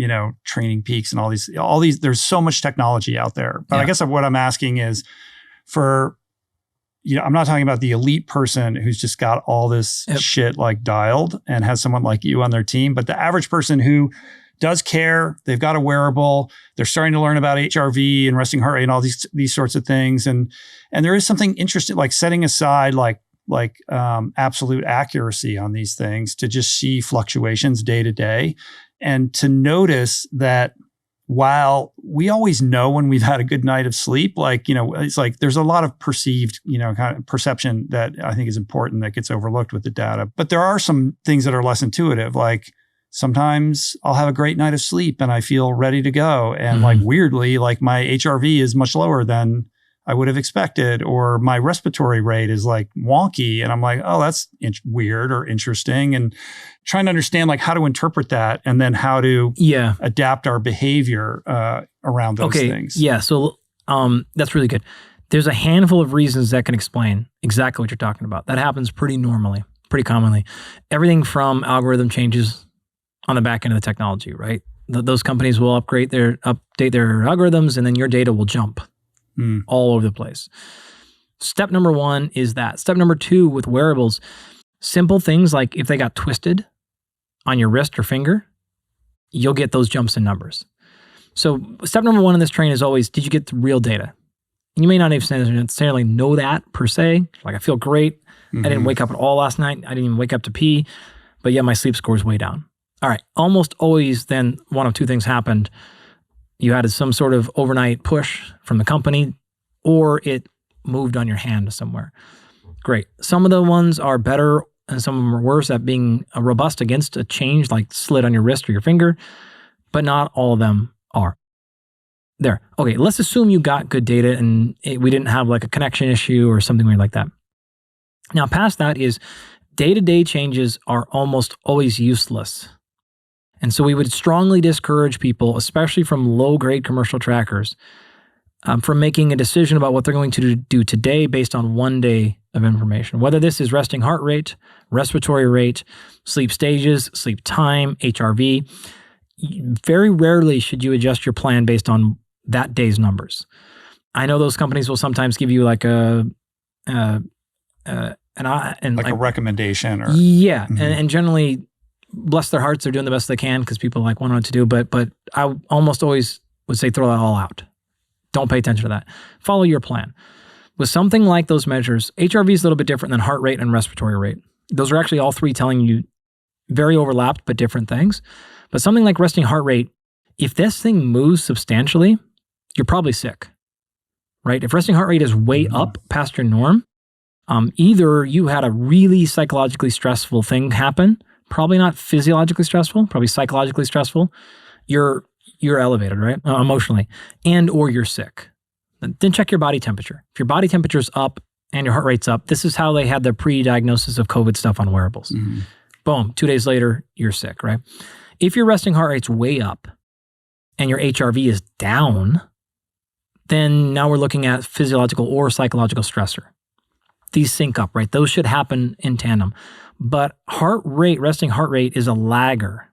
training peaks and all these, there's so much technology out there. But I guess what I'm asking is for, I'm not talking about the elite person who's just got all this shit like dialed and has someone like you on their team, but the average person who does care, they've got a wearable, they're starting to learn about HRV and resting heart rate and all these sorts of things. And there is something interesting, like setting aside like absolute accuracy on these things to just see fluctuations day to day and to notice that while we always know when we've had a good night of sleep, it's like there's a lot of perceived, kind of perception that I think is important that gets overlooked with the data. But there are some things that are less intuitive, like sometimes I'll have a great night of sleep and I feel ready to go. And like weirdly, like my HRV is much lower than I would have expected, or my respiratory rate is like wonky. And I'm like, oh, that's weird or interesting. And trying to understand like how to interpret that and then how to adapt our behavior around those things. Yeah. So that's really good. There's a handful of reasons that can explain exactly what you're talking about. That happens pretty commonly. Everything from algorithm changes on the back end of the technology, right? Those companies will update their algorithms and then your data will jump all over the place. Step number one is that. Step number two with wearables, simple things like if they got twisted on your wrist or finger, you'll get those jumps in numbers. So step number one in this train is always, did you get the real data? And you may not necessarily know that per se. Like, I feel great. I didn't wake up at all last night. I didn't even wake up to pee, but yeah, my sleep score is way down. All right. Almost always then one of two things happened. You had some sort of overnight push from the company, or it moved on your hand somewhere. Great. Some of the ones are better and some of them are worse at being robust against a change, like slit on your wrist or your finger, but not all of them are. There. Okay, let's assume you got good data and we didn't have like a connection issue or something weird like that. Now, past that is day-to-day changes are almost always useless. And so we would strongly discourage people, especially from low-grade commercial trackers, from making a decision about what they're going to do today based on one day of information. Whether this is resting heart rate, respiratory rate, sleep stages, sleep time, HRV, very rarely should you adjust your plan based on that day's numbers. I know those companies will sometimes give you like a recommendation, or and generally, bless their hearts, they're doing the best they can because people like want to know what to do. But I almost always would say throw that all out. Don't pay attention to that. Follow your plan. With something like those measures, HRV is a little bit different than heart rate and respiratory rate. Those are actually all three telling you very overlapped but different things. But something like resting heart rate, if this thing moves substantially, you're probably sick, right? If resting heart rate is way up past your norm, either you had a really psychologically stressful thing happen, probably not physiologically stressful, probably psychologically stressful. You're elevated, right? Emotionally, and or you're sick. Then check your body temperature. If your body temperature is up and your heart rate's up, this is how they had the pre-diagnosis of COVID stuff on wearables. Boom, 2 days later, you're sick, right? If your resting heart rate's way up and your HRV is down, then now we're looking at physiological or psychological stressor. These sync up, right? Those should happen in tandem. But heart rate, resting heart rate is a lagger.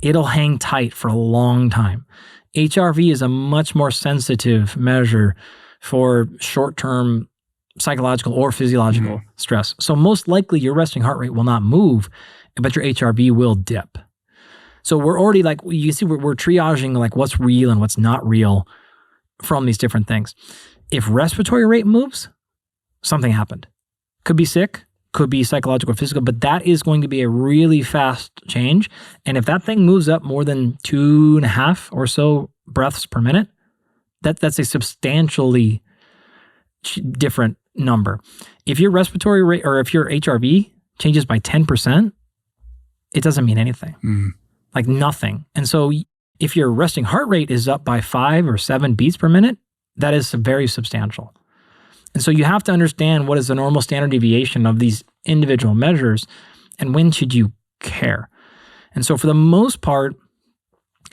It'll hang tight for a long time. HRV is a much more sensitive measure for short-term psychological or physiological stress. So most likely your resting heart rate will not move, but your HRV will dip. So we're already like, you see, we're triaging like what's real and what's not real from these different things. If respiratory rate moves, something happened. Could be sick, could be psychological or physical, but that is going to be a really fast change. And if that thing moves up more than 2.5 or so breaths per minute, that's a substantially different number. If your respiratory rate or if your HRV changes by 10%, it doesn't mean anything. Like nothing. And so if your resting heart rate is up by 5 or 7 beats per minute, that is very substantial. And so you have to understand what is the normal standard deviation of these individual measures and when should you care. And so for the most part,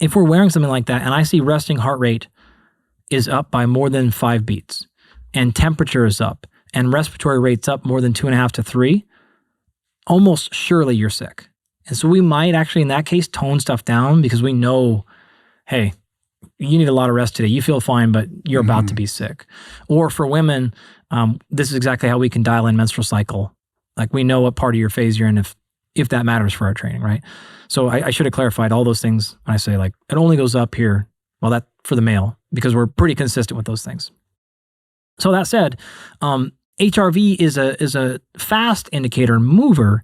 if we're wearing something like that and I see resting heart rate is up by more than 5 beats and temperature is up and respiratory rate's up more than 2.5 to 3, almost surely you're sick. And so we might actually in that case tone stuff down because we know, hey, you need a lot of rest today. You feel fine, but you're about to be sick. Or for women, this is exactly how we can dial in menstrual cycle. Like we know what part of your phase you're in if that matters for our training, right? So I should have clarified all those things when I say like, it only goes up here. Well, that for the male, because we're pretty consistent with those things. So that said, HRV is a fast indicator mover,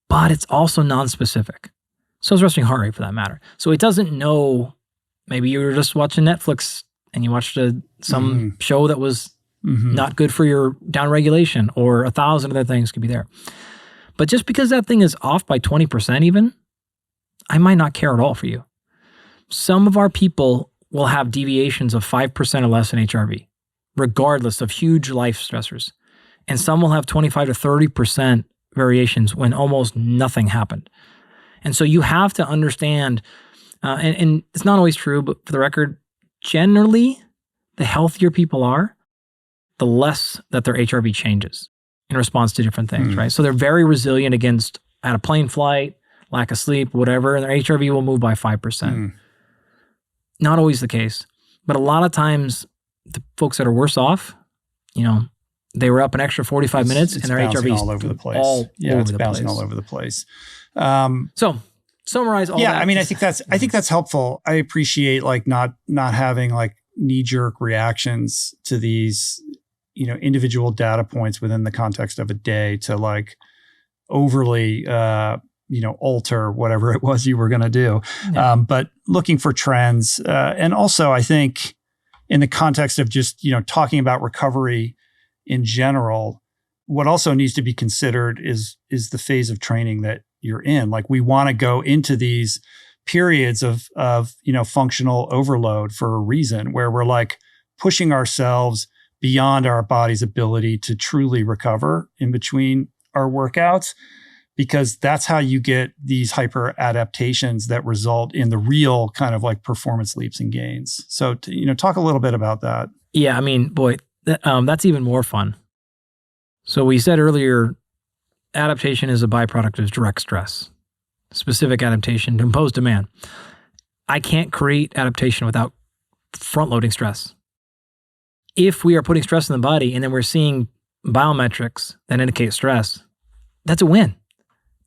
but it's also non-specific. So is resting heart rate for that matter. So it doesn't know, maybe you were just watching Netflix and you watched some show that was not good for your downregulation, or 1,000 other things could be there. But just because that thing is off by 20% even, I might not care at all for you. Some of our people will have deviations of 5% or less in HRV, regardless of huge life stressors. And some will have 25 to 30% variations when almost nothing happened. And so you have to understand, and it's not always true, but for the record, generally, the healthier people are, the less that their HRV changes in response to different things, right? So they're very resilient against at a plane flight, lack of sleep, whatever, and their HRV will move by 5%. Not always the case, but a lot of times the folks that are worse off, they were up an extra 45 minutes and their HRV is all over the place. It's bouncing all over the place. So summarize all that. Yeah, I mean, I think that's helpful. I appreciate like not having like knee-jerk reactions to these, individual data points within the context of a day to like overly alter whatever it was you were going to do. Yeah. But looking for trends. And also I think in the context of just, talking about recovery in general, what also needs to be considered is the phase of training that you're in. Like we want to go into these periods of functional overload for a reason, where we're like pushing ourselves beyond our body's ability to truly recover in between our workouts, because that's how you get these hyper adaptations that result in the real kind of like performance leaps and gains. So, talk a little bit about that. Yeah, I mean, boy, that's even more fun. So we said earlier, adaptation is a byproduct of direct stress, specific adaptation to impose demand. I can't create adaptation without front-loading stress. If we are putting stress in the body and then we're seeing biometrics that indicate stress, that's a win.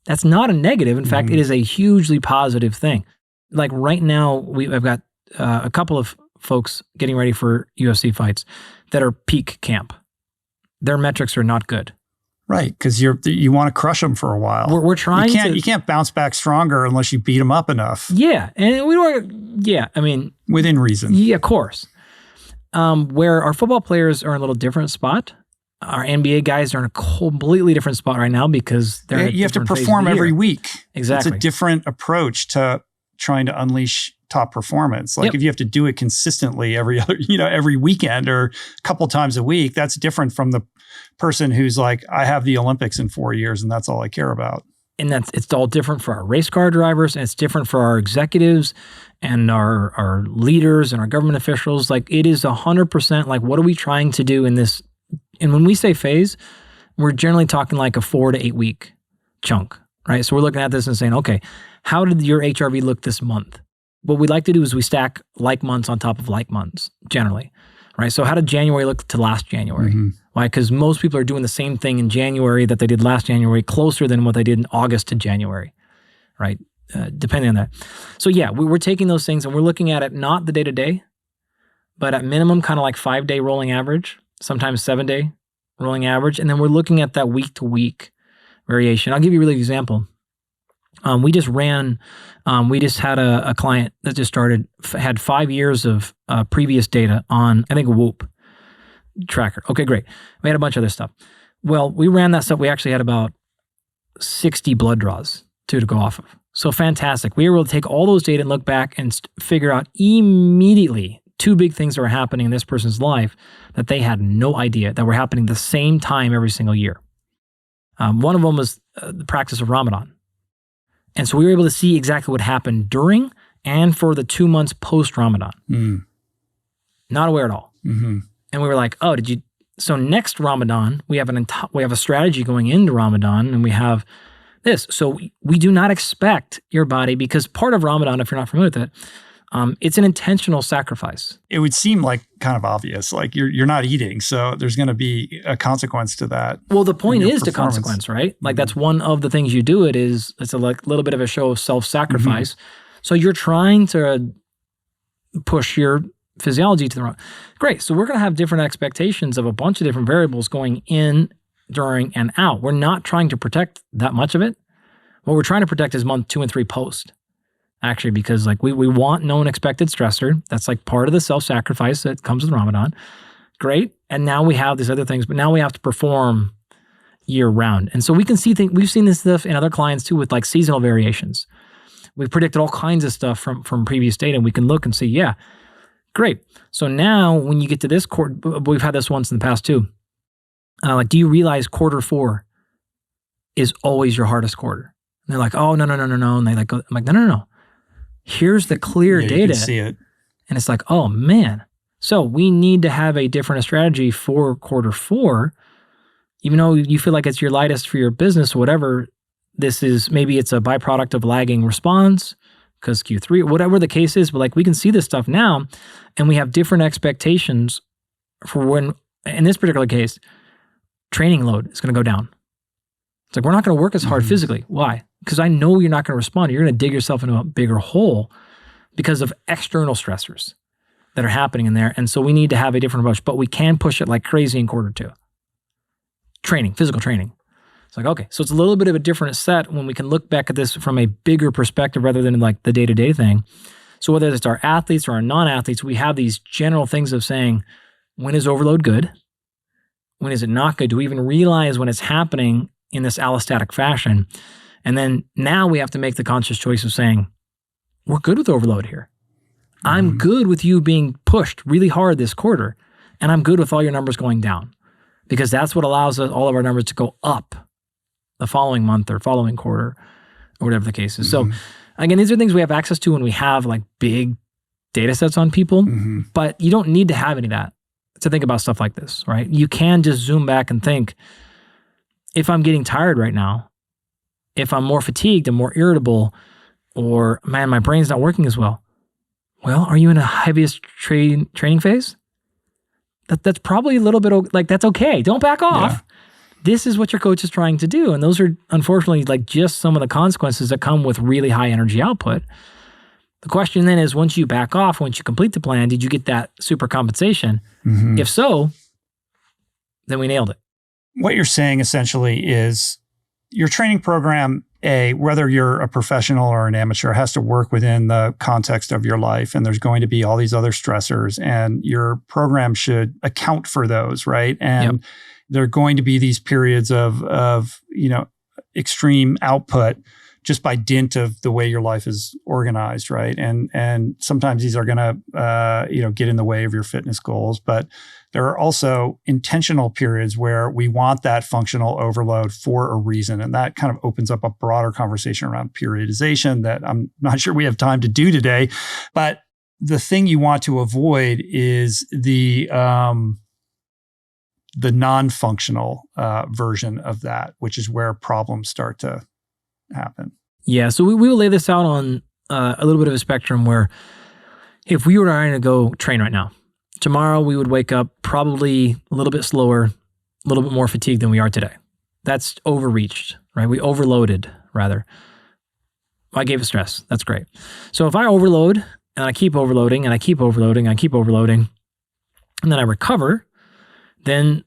That's not a negative. In fact, it is a hugely positive thing. Like right now, I've got a couple of folks getting ready for UFC fights that are peak camp. Their metrics are not good. Right, because you want to crush them for a while. We're trying you can't bounce back stronger unless you beat them up enough. Yeah, and we don't. Yeah, I mean, within reason. Yeah, of course. Where our football players are in a little different spot. Our NBA guys are in a completely different spot right now because they're you have to perform every week. Exactly, it's a different approach to trying to unleash top performance. Like if you have to do it consistently every weekend or a couple times a week, that's different from the person who's like, I have the Olympics in 4 years and that's all I care about. And it's all different for our race car drivers, and it's different for our executives and our leaders and our government officials. Like it is 100% like, what are we trying to do in this? And when we say phase, we're generally talking like a 4 to 8 week chunk, right? So we're looking at this and saying, okay, how did your HRV look this month? What we like to do is we stack like months on top of like months, generally, right? So how did January look to last January? Why? Because most people are doing the same thing in January that they did last January, closer than what they did in August to January, right? Depending on that. So yeah, we're taking those things and we're looking at it not the day-to-day, but at minimum kind of like 5-day rolling average, sometimes 7-day rolling average. And then we're looking at that week-to-week variation. I'll give you a really example. We just had a client that just started, had 5 years of previous data on, I think, Whoop tracker. Okay, great. We had a bunch of other stuff. Well, we ran that stuff. We actually had about 60 blood draws to go off of. So fantastic. We were able to take all those data and look back and figure out immediately 2 big things that were happening in this person's life that they had no idea that were happening the same time every single year. One of them was the practice of Ramadan. And so we were able to see exactly what happened during and for the 2 months post-Ramadan. Not aware at all. And we were like, oh, so next Ramadan, we have a strategy going into Ramadan, and we have this. So we do not expect your body, because part of Ramadan, if you're not familiar with it, it's an intentional sacrifice. It would seem like kind of obvious, like you're not eating, so there's going to be a consequence to that. Well, the point is to consequence, right? Like that's one of the things you do. It's a little bit of a show of self-sacrifice. So you're trying to push your physiology to the wrong. Great. So we're going to have different expectations of a bunch of different variables going in, during, and out. We're not trying to protect that much of it. What we're trying to protect is month 2 and 3 post. Actually, because like we want no unexpected stressor. That's like part of the self-sacrifice that comes with Ramadan. Great. And now we have these other things, but now we have to perform year round. And so we can see things, we've seen this stuff in other clients too with like seasonal variations. We've predicted all kinds of stuff from previous data, and we can look and see, yeah, great. So now when you get to this quarter, we've had this once in the past too. Like, do you realize quarter 4 is always your hardest quarter? And they're like, oh, no. And they like go, I'm like, no. Here's the clear data. You can see it. And it's like, oh man. So we need to have a different strategy for quarter 4, even though you feel like it's your lightest for your business, whatever. This is, maybe it's a byproduct of lagging response because Q3, whatever the case is, but like we can see this stuff now, and we have different expectations for when, in this particular case, training load is going to go down. It's like, we're not going to work as hard physically. Why? because I know you're not going to respond. You're going to dig yourself into a bigger hole because of external stressors that are happening in there. And so we need to have a different approach, but we can push it like crazy in quarter 2. Physical training. It's like, okay, so it's a little bit of a different set when we can look back at this from a bigger perspective rather than like the day-to-day thing. So whether it's our athletes or our non-athletes, we have these general things of saying, when is overload good? When is it not good? Do we even realize when it's happening in this allostatic fashion? And then now we have to make the conscious choice of saying, we're good with overload here. I'm good with you being pushed really hard this quarter, and I'm good with all your numbers going down, because that's what allows us, all of our numbers to go up the following month or following quarter or whatever the case is. So again, these are things we have access to when we have like big data sets on people, but you don't need to have any of that to think about stuff like this, right? You can just zoom back and think, if I'm getting tired right now, if I'm more fatigued and more irritable, or man, my brain's not working as well. Well, are you in a heaviest training phase? That's probably a little bit like, that's okay. Don't back off. Yeah. This is what your coach is trying to do. And those are unfortunately like just some of the consequences that come with really high energy output. The question then is, once you back off, once you complete the plan, did you get that super compensation? If so, then we nailed it. What you're saying essentially is your training program, whether you're a professional or an amateur, has to work within the context of your life. And there's going to be all these other stressors, and your program should account for those, right? And there are going to be these periods of extreme output just by dint of the way your life is organized, right? And sometimes these are going to get in the way of your fitness goals, but there are also intentional periods where we want that functional overload for a reason. And that kind of opens up a broader conversation around periodization that I'm not sure we have time to do today. But the thing you want to avoid is the non-functional version of that, which is where problems start to happen. Yeah, so we will lay this out on a little bit of a spectrum where if we were trying to go train right now, tomorrow we would wake up probably a little bit slower, a little bit more fatigued than we are today. That's overreached, right? We overloaded, rather. I gave it stress. That's great. So if I overload and I keep overloading and I keep overloading, I keep overloading, and then I recover, then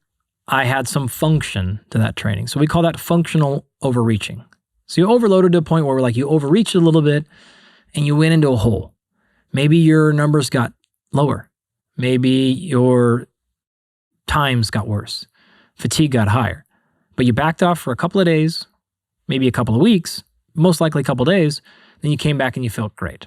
I had some function to that training. So we call that functional overreaching. So you overloaded to a point where you overreached a little bit and you went into a hole. Maybe your numbers got lower. Maybe your times got worse. Fatigue got higher. But you backed off for a couple of days, maybe a couple of weeks, most likely a couple of days, then you came back and you felt great.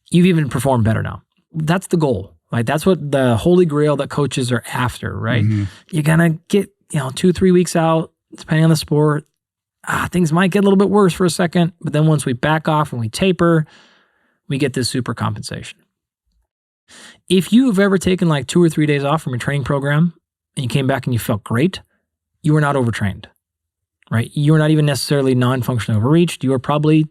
You've even performed better now. That's the goal. Like that's what the holy grail that coaches are after, right? You're gonna get 2-3 weeks out, depending on the sport. Things might get a little bit worse for a second, but then once we back off and we taper, we get this super compensation. If you've ever taken 2 or 3 days off from your training program and you came back and you felt great, you were not overtrained, right? You were not even necessarily non-functional overreached. You were probably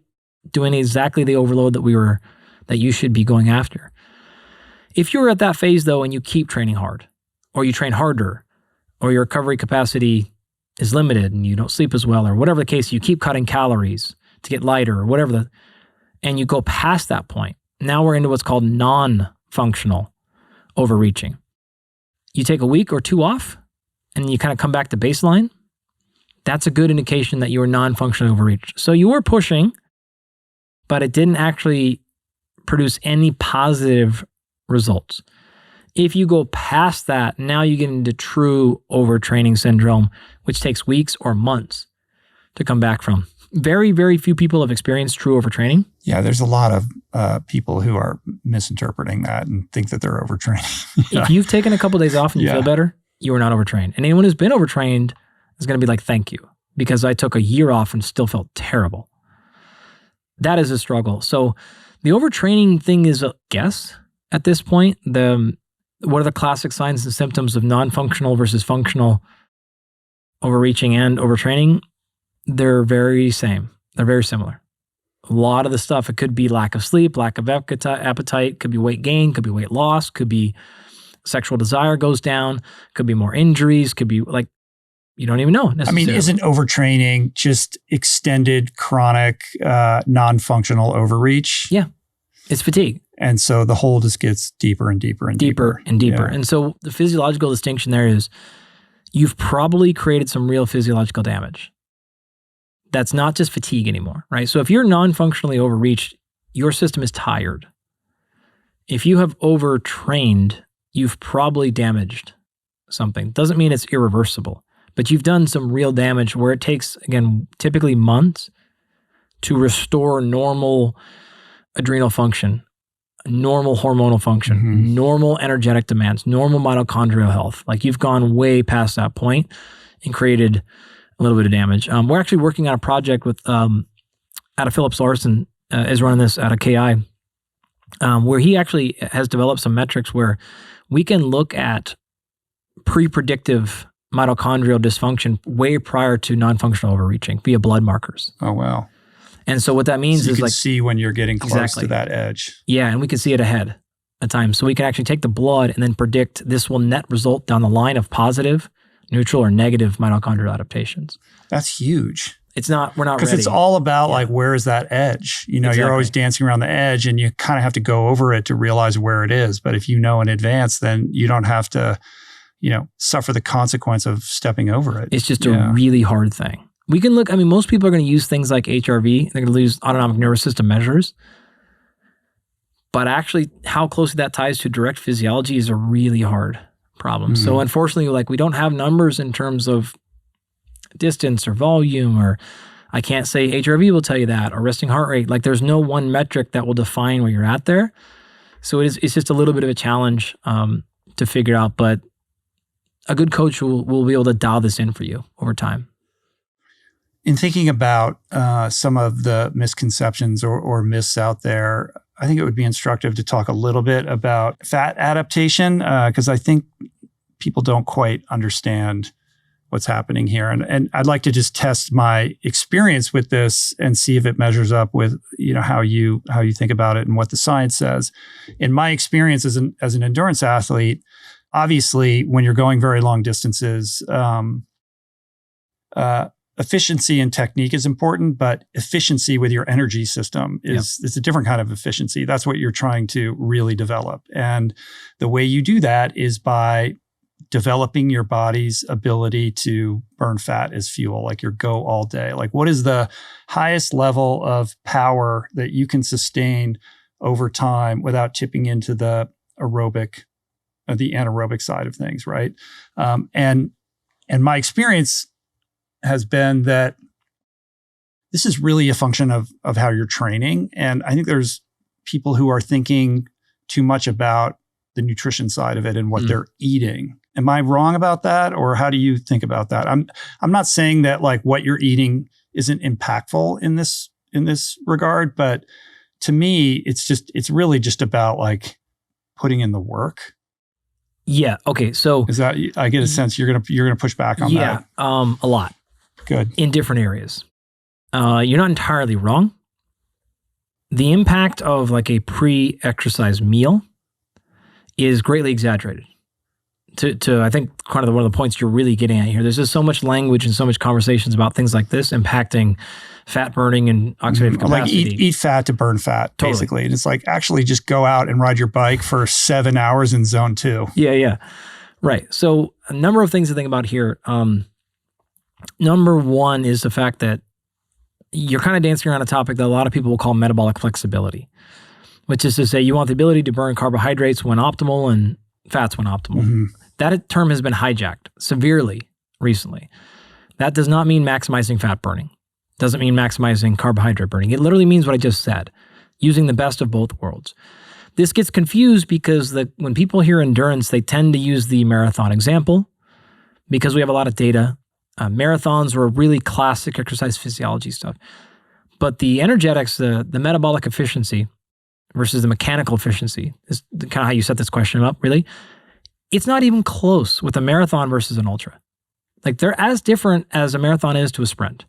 doing exactly the overload that you should be going after. If you're at that phase though, and you keep training hard, or you train harder, or your recovery capacity is limited and you don't sleep as well, or whatever the case, you keep cutting calories to get lighter or whatever, and you go past that point, now we're into what's called non-functional overreaching. You take a week or 2 off and you kind of come back to baseline. That's a good indication that you were non-functional overreach. So you were pushing, but it didn't actually produce any positive results. If you go past that, now you get into true overtraining syndrome, which takes weeks or months to come back from. Very, very few people have experienced true overtraining. Yeah, there's a lot of people who are misinterpreting that and think that they're overtraining. If you've taken a couple of days off and you feel better, you are not overtrained. And anyone who's been overtrained is going to be like, thank you, because I took a year off and still felt terrible. That is a struggle. So the overtraining thing is a guess at this point. What are the classic signs and symptoms of non-functional versus functional overreaching and overtraining? They're very same. They're very similar. A lot of the stuff, it could be lack of sleep, lack of appetite, could be weight gain, could be weight loss, could be sexual desire goes down, could be more injuries, could be You don't even know necessarily. I mean, isn't overtraining just extended chronic non-functional overreach? Yeah, it's fatigue. And so the hole just gets deeper and deeper and deeper. And deeper. Yeah. And so the physiological distinction there is you've probably created some real physiological damage. That's not just fatigue anymore, right? So if you're non-functionally overreached, your system is tired. If you have overtrained, you've probably damaged something. Doesn't mean it's irreversible, but you've done some real damage where it takes, again, typically months to restore normal adrenal function, normal hormonal function, normal energetic demands, normal mitochondrial health. Like you've gone way past that point and created a little bit of damage. We're actually working on a project with Ada Phillips Larson is running this out of KI, where he actually has developed some metrics where we can look at pre-predictive mitochondrial dysfunction way prior to non-functional overreaching via blood markers. Oh, wow. And so what that means so you is can like see when you're getting close Exactly. to that edge. Yeah, and we can see it ahead at times. So we can actually take the blood and then predict this will net result down the line of positive, neutral, or negative mitochondrial adaptations. That's huge. We're not ready. Because it's all about like, where is that edge? You know, you're always dancing around the edge and you kind of have to go over it to realize where it is. But if you know in advance, then you don't have to, suffer the consequence of stepping over it. It's just a really hard thing. We can look, most people are going to use things like HRV. They're going to use autonomic nervous system measures. But actually, how closely that ties to direct physiology is a really hard problem. So unfortunately, we don't have numbers in terms of distance or volume, or I can't say HRV will tell you that, or resting heart rate. Like there's no one metric that will define where you're at there. So it's just a little bit of a challenge to figure out, but a good coach will be able to dial this in for you over time. In thinking about some of the misconceptions or myths out there, I think it would be instructive to talk a little bit about fat adaptation, because I think people don't quite understand what's happening here. And I'd like to just test my experience with this and see if it measures up with, how you think about it and what the science says. In my experience as an endurance athlete, obviously when you're going very long distances, efficiency and technique is important, but efficiency with your energy system it's a different kind of efficiency. That's what you're trying to really develop. And the way you do that is by developing your body's ability to burn fat as fuel, like your go all day. Like what is the highest level of power that you can sustain over time without tipping into the anaerobic side of things, right? And my experience has been that this is really a function of how you're training. And I think there's people who are thinking too much about the nutrition side of it and what they're eating. Am I wrong about that? Or how do you think about that? I'm not saying that like what you're eating isn't impactful in this regard, but to me, it's really just about like putting in the work. Yeah. Okay. So is that, I get a sense you're gonna push back on that. Yeah. A lot. Good. In different areas. You're not entirely wrong. The impact of like a pre-exercise meal is greatly exaggerated. To I think kind of one of the points you're really getting at here. There's just so much language and so much conversations about things like this impacting fat burning and oxidative capacity. Like eat fat to burn fat, basically. And it's like actually just go out and ride your bike for 7 hours in zone 2. Yeah. Right. So a number of things to think about here. Number one is the fact that you're kind of dancing around a topic that a lot of people will call metabolic flexibility, which is to say you want the ability to burn carbohydrates when optimal and fats when optimal. That term has been hijacked severely recently. That does not mean maximizing fat burning. Doesn't mean maximizing carbohydrate burning. It literally means what I just said, using the best of both worlds. This gets confused because when people hear endurance, they tend to use the marathon example because we have a lot of data. Marathons were really classic exercise physiology stuff. But the energetics, the metabolic efficiency versus the mechanical efficiency is kind of how you set this question up, really. It's not even close with a marathon versus an ultra. Like they're as different as a marathon is to a sprint.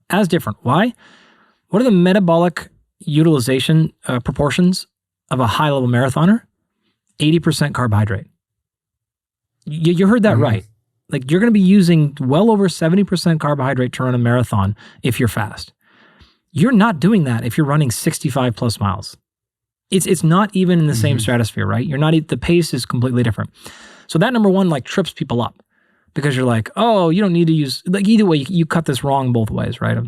As different. Why? What are the metabolic utilization proportions of a high-level marathoner? 80% carbohydrate. You heard that right. Like you're going to be using well over 70% carbohydrate to run a marathon if you're fast. You're not doing that if you're running 65 plus miles. It's not even in the same stratosphere, right? You're not, the pace is completely different. So that number one, like trips people up because you're like, oh, you don't need to use, like either way, you cut this wrong both ways, right?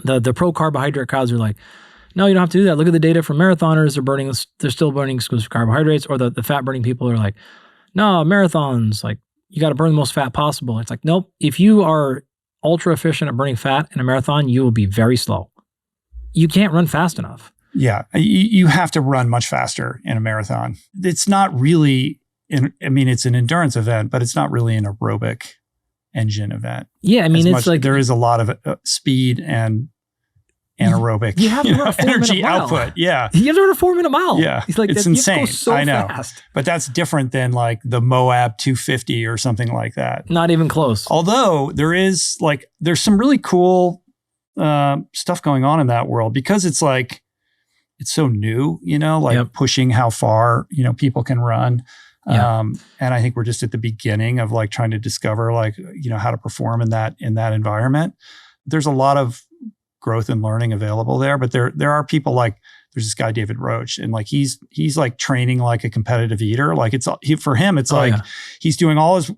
The pro carbohydrate crowds are like, no, you don't have to do that. Look at the data from marathoners. They're still burning exclusive carbohydrates. Or the fat burning people are like, no, marathons, like you got to burn the most fat possible. It's like, nope. If you are ultra efficient at burning fat in a marathon, you will be very slow. You can't run fast enough. Yeah. You have to run much faster in a marathon. It's not really, it's an endurance event, but it's not really an aerobic engine event. Yeah. I mean, it's like there is a lot of speed and anaerobic you have to run a 4 energy minute mile. output. Yeah. You have to run a 4 minute mile. Yeah. It's like, it's that, insane. You have to go so I know. fast. But that's different than like the Moab 250 or something like that. Not even close. Although there's some really cool stuff going on in that world because it's like, it's so new, pushing how far, people can run. Yeah. And I think we're just at the beginning of like trying to discover how to perform in that environment. There's a lot of growth and learning available there, but there are people like, there's this guy, David Roach, and like, he's like training like a competitive eater. Like for him, it's he's doing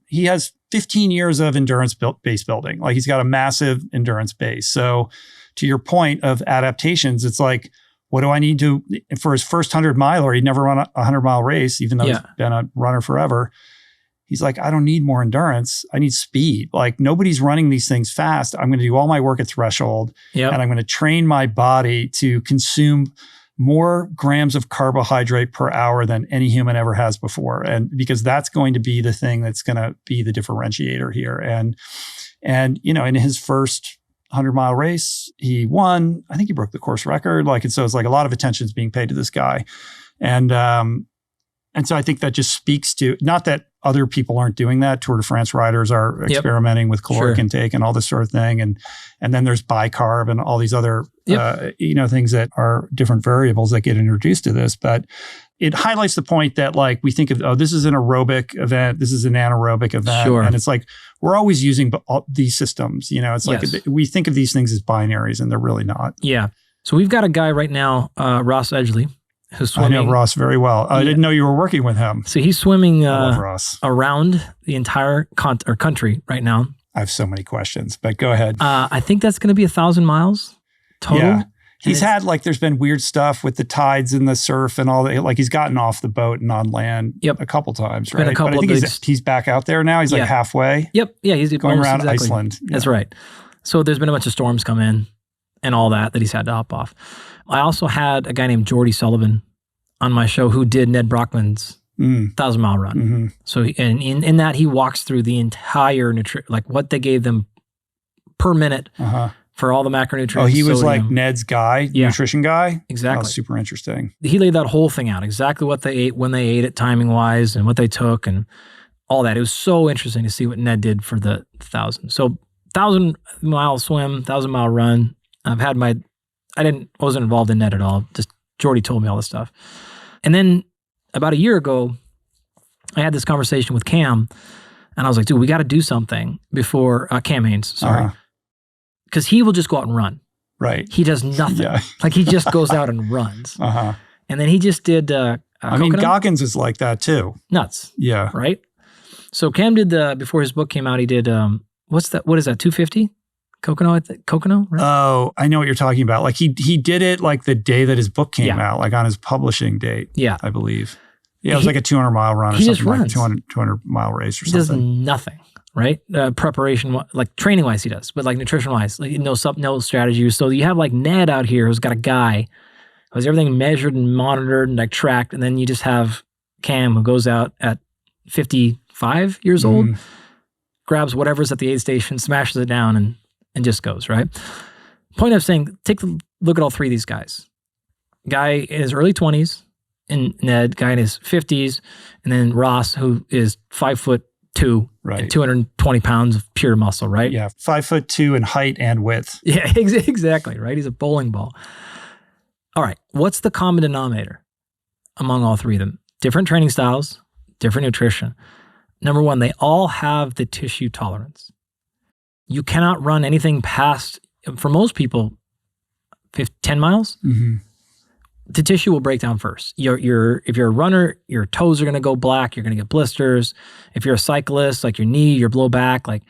he has 15 years of endurance base building. Like he's got a massive endurance base. So to your point of adaptations, it's like, what do I need to, for his first 100 miler, he'd never run a 100-mile race, even though he's been a runner forever. He's like, I don't need more endurance. I need speed. Like nobody's running these things fast. I'm going to do all my work at threshold and I'm going to train my body to consume more grams of carbohydrate per hour than any human ever has before. And because that's going to be the thing that's going to be the differentiator here. And in his first 100-mile race, he won. I think he broke the course record. And so it's like a lot of attention is being paid to this guy. And so I think that just speaks to, not that other people aren't doing that. Tour de France riders are experimenting with caloric intake and all this sort of thing. And then there's bicarb and all these other, things that are different variables that get introduced to this. But it highlights the point that like we think of, this is an aerobic event, this is an anaerobic event. Sure. And it's like, we're always using these systems. It's like we think of these things as binaries and they're really not. Yeah. So we've got a guy right now, Ross Edgley, who's swimming. I know Ross very well. I didn't know you were working with him. So he's swimming I love Ross. Around the entire country right now. I have so many questions, but go ahead. I think that's going to be 1,000 miles total. Yeah. He's had there's been weird stuff with the tides and the surf and all that. Like he's gotten off the boat and on land a couple times, right? But I think he's back out there now. He's like halfway. Yep. Yeah. He's going around Iceland. Yeah. That's right. So there's been a bunch of storms come in and all that he's had to hop off. I also had a guy named Jordy Sullivan on my show who did Ned Brockman's 1,000-mile run. Mm-hmm. So in that he walks through the entire what they gave them per minute for all the macronutrients. Oh, he was like Ned's guy, nutrition guy? Exactly. Oh, super interesting. He laid that whole thing out, exactly what they ate, when they ate it, timing-wise, and what they took, and all that. It was so interesting to see what Ned did for the 1,000. So 1,000-mile swim, 1,000-mile run. I wasn't involved in Ned at all. Just Jordy told me all this stuff. And then about a year ago, I had this conversation with Cam, and I was like, dude, we got to do something before Cam Haynes, sorry. Because he will just go out and run. Right. He does nothing. Yeah. Like he just goes out and runs. And then he just did Goggins is like that too. Nuts. Yeah. Right? So Cam did before his book came out, he did, what is that, 250? Coconut, right? Oh, I know what you're talking about. Like he did it like the day that his book came out, like on his publishing date. Yeah. I believe. Yeah, it was like a 200-mile run or something, like a 200-mile race or something. He does nothing, right? Preparation, like training-wise he does, but like nutrition-wise, like no strategy. So you have like Ned out here who's got a guy who has everything measured and monitored and like tracked, and then you just have Cam who goes out at 55 years old, grabs whatever's at the aid station, smashes it down, and just goes, right? Point of saying, take a look at all three of these guys. Guy in his early 20s, and Ned, guy in his 50s, and then Ross, who is 5'2", right, and 220 pounds of pure muscle, right? Yeah, 5'2" in height and width. Yeah, exactly, right? He's a bowling ball. All right, what's the common denominator among all three of them? Different training styles, different nutrition. Number one, they all have the tissue tolerance. You cannot run anything past, for most people, 10 miles. Mm-hmm. The tissue will break down first. If you're a runner, your toes are going to go black. You're going to get blisters. If you're a cyclist, like your knee, your low back, like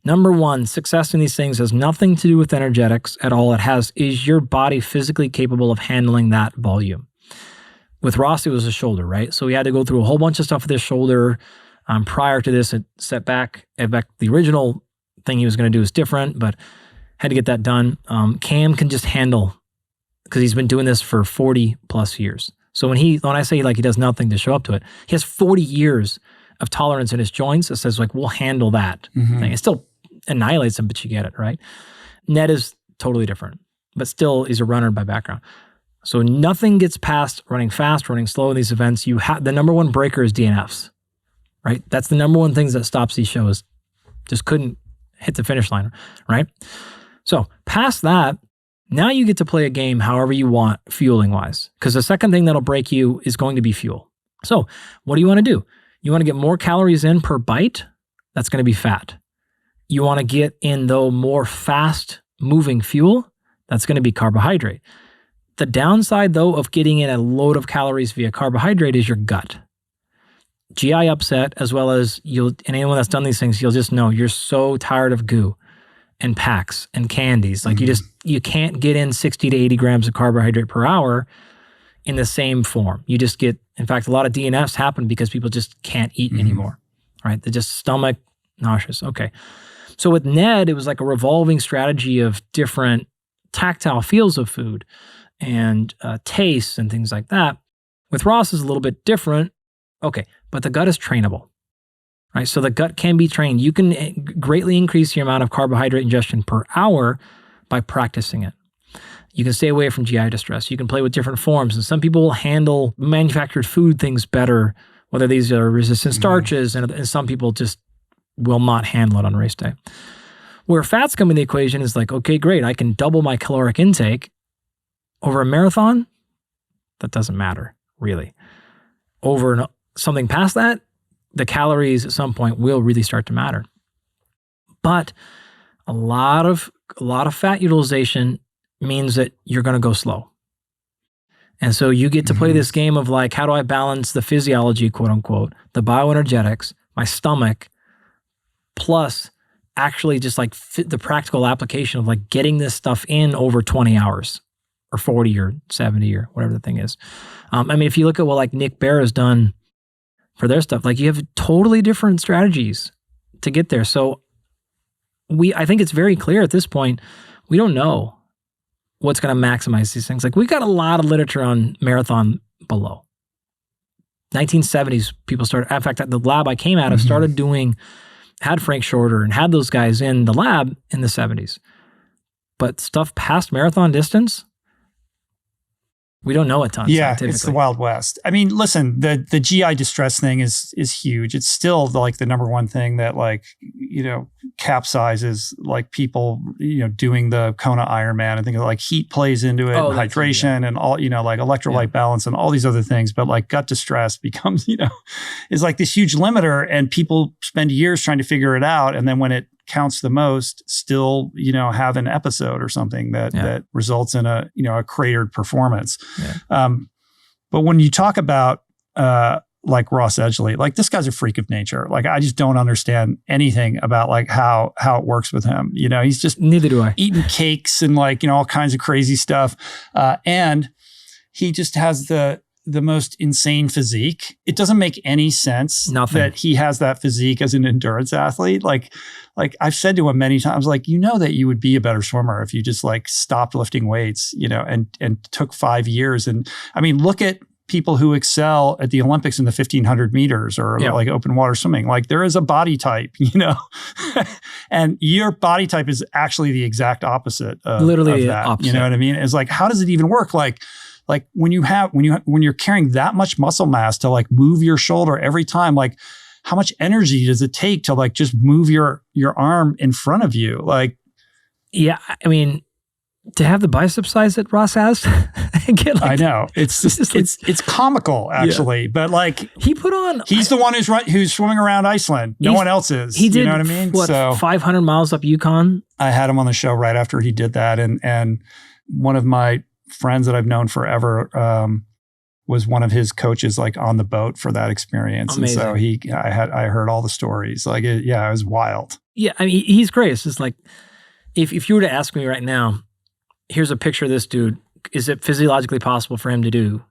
number one, success in these things has nothing to do with energetics at all. Is your body physically capable of handling that volume? With Ross, it was a shoulder, right? So he had to go through a whole bunch of stuff with his shoulder. Prior to this, it set back. In fact, the original thing he was going to do is different, but had to get that done. Cam can just handle, because he's been doing this for 40 plus years. So when I say like he does nothing to show up to it, he has 40 years of tolerance in his joints that says like, we'll handle that thing. It still annihilates him, but you get it, right? Ned is totally different, but still is a runner by background. So nothing gets past running fast, running slow in these events. The number one breaker is DNFs, right? That's the number one thing that stops these shows. Just couldn't hit the finish line, right? So past that, now you get to play a game however you want, fueling wise, because the second thing that'll break you is going to be fuel. So what do you want to do? You want to get more calories in per bite? That's going to be fat. You want to get in, though, more fast moving fuel? That's going to be carbohydrate. The downside, though, of getting in a load of calories via carbohydrate is your gut. GI upset, as well as and anyone that's done these things, you'll just know you're so tired of goo and packs and candies. Like you can't get in 60 to 80 grams of carbohydrate per hour in the same form. You just get, in fact, a lot of DNFs happen because people just can't eat anymore, right? They're just stomach nauseous. Okay. So with Ned, it was like a revolving strategy of different tactile feels of food and tastes and things like that. With Ross, is a little bit different. Okay, but the gut is trainable, right? So the gut can be trained. You can greatly increase your amount of carbohydrate ingestion per hour by practicing it. You can stay away from GI distress. You can play with different forms. And some people will handle manufactured food things better, whether these are resistant starches, and some people just will not handle it on race day. Where fats come in the equation is like, okay, great, I can double my caloric intake. Over a marathon, that doesn't matter, really. Over something past that, the calories at some point will really start to matter. But a lot of fat utilization means that you're going to go slow. And so you get to play this game of like, how do I balance the physiology, quote unquote, the bioenergetics, my stomach, plus actually just like the practical application of like getting this stuff in over 20 hours or 40 or 70 or whatever the thing is. I mean, if you look at what like Nick Bear has done for their stuff, like you have totally different strategies to get there. So I think it's very clear at this point, we don't know what's going to maximize these things. Like we got a lot of literature on marathon below. 1970s, people started, in fact, the lab I came out of started had Frank Shorter and had those guys in the lab in the 70s. But stuff past marathon distance, we don't know a ton. Yeah, it's the Wild West. I mean, listen, the GI distress thing is huge. It's still like the number one thing that like, capsizes like people, doing the Kona Ironman and things like heat plays into it, and hydration and all, like electrolyte balance and all these other things. But like gut distress becomes, is like this huge limiter, and people spend years trying to figure it out. And then when it counts the most, still, have an episode or something that results in a cratered performance. Yeah. But when you talk about like Ross Edgley, like this guy's a freak of nature. Like I just don't understand anything about like how it works with him. He's just neither do I eating cakes and like all kinds of crazy stuff, and he just has the most insane physique. It doesn't make any sense that he has that physique as an endurance athlete. Like I've said to him many times, like, that you would be a better swimmer if you just like stopped lifting weights, and took 5 years. And I mean, look at people who excel at the Olympics in the 1500 meters or like open water swimming. Like there is a body type, and your body type is actually the exact opposite of that. Opposite. You know what I mean? It's like, how does it even work? Like when you're carrying that much muscle mass to like move your shoulder every time, like how much energy does it take to like just move your arm in front of you? Like, yeah, I mean, to have the bicep size that Ross has, and get I know it's just it's comical actually, but like he put on. He's the one who's swimming around Iceland. No one else is. He did. You know what I mean? So 500 miles up Yukon. I had him on the show right after he did that, and one of my friends that I've known forever was one of his coaches, like on the boat for that experience. Amazing. And so I heard all the stories. Like, it was wild. Yeah, I mean, he's great. It's just like if you were to ask me right now, here's a picture of this dude. Is it physiologically possible for him to do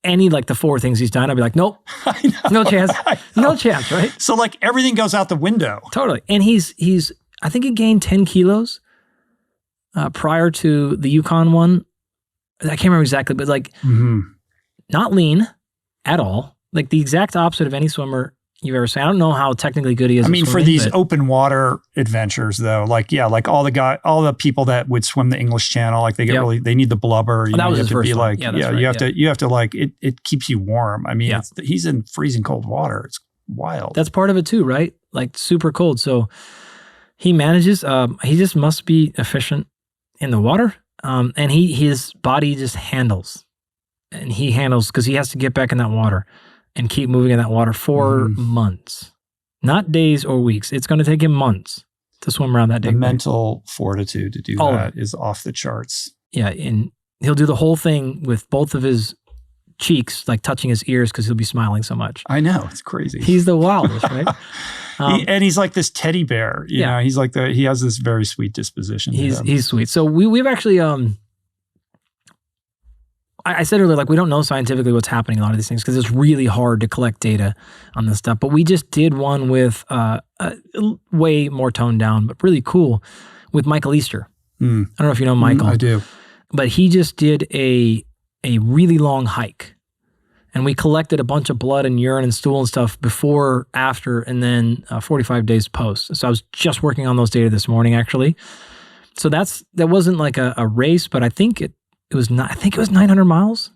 any like the 4 things he's done? I'd be like, nope, no chance, no chance, right? So like everything goes out the window. Totally. And he's I think he gained 10 kilos prior to the Yukon one. I can't remember exactly, but like not lean at all. Like the exact opposite of any swimmer you've ever seen. I don't know how technically good he is. I mean, at swimming, for these open water adventures though, like, like all the people that would swim the English Channel, like they get they need the blubber. That was his first one. Like, you have to like, it keeps you warm. I mean, he's in freezing cold water. It's wild. That's part of it too, right? Like super cold. So he manages, he just must be efficient in the water. And his body just handles. And he handles because he has to get back in that water and keep moving in that water for months, not days or weeks. It's going to take him months to swim around that day. The mental fortitude to do that is off the charts. Yeah, and he'll do the whole thing with both of his cheeks, like touching his ears because he'll be smiling so much. I know, it's crazy. He's the wildest, right? And he's like this teddy bear. You know, he's like he has this very sweet disposition. He's sweet. So we've actually I said earlier, like we don't know scientifically what's happening in a lot of these things because it's really hard to collect data on this stuff. But we just did one with way more toned down, but really cool with Michael Easter. I don't know if you know Michael. I do. But he just did a really long hike. And we collected a bunch of blood and urine and stool and stuff before, after, and then 45 days post. So I was just working on those data this morning, actually. So that wasn't like a race, but I think it was 900 miles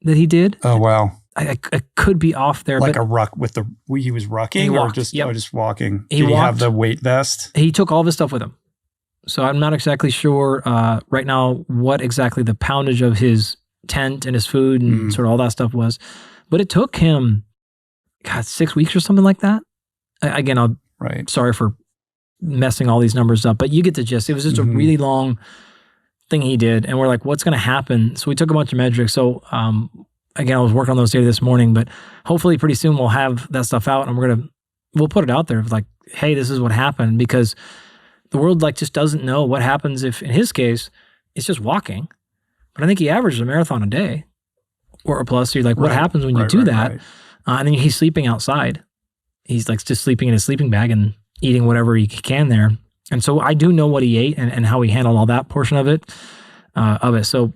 that he did. Oh, wow. I could be off there. Like a ruck he was rucking or just walking? Did he have the weight vest? He took all of his stuff with him. So I'm not exactly sure right now what exactly the poundage of his tent and his food and sort of all that stuff was. But it took him, 6 weeks or something like that. Again, sorry for messing all these numbers up, but you get the gist. It was just a really long thing he did. And we're like, what's going to happen? So we took a bunch of metrics. So again, I was working on those data this morning, but hopefully pretty soon we'll have that stuff out and we'll put it out there like, hey, this is what happened, because the world like just doesn't know what happens if, in his case, it's just walking. But I think he averaged a marathon a day or plus. So you're like, what happens when you do that? And then he's sleeping outside. He's like just sleeping in his sleeping bag and eating whatever he can there. And so I do know what he ate and how he handled all that portion of it. So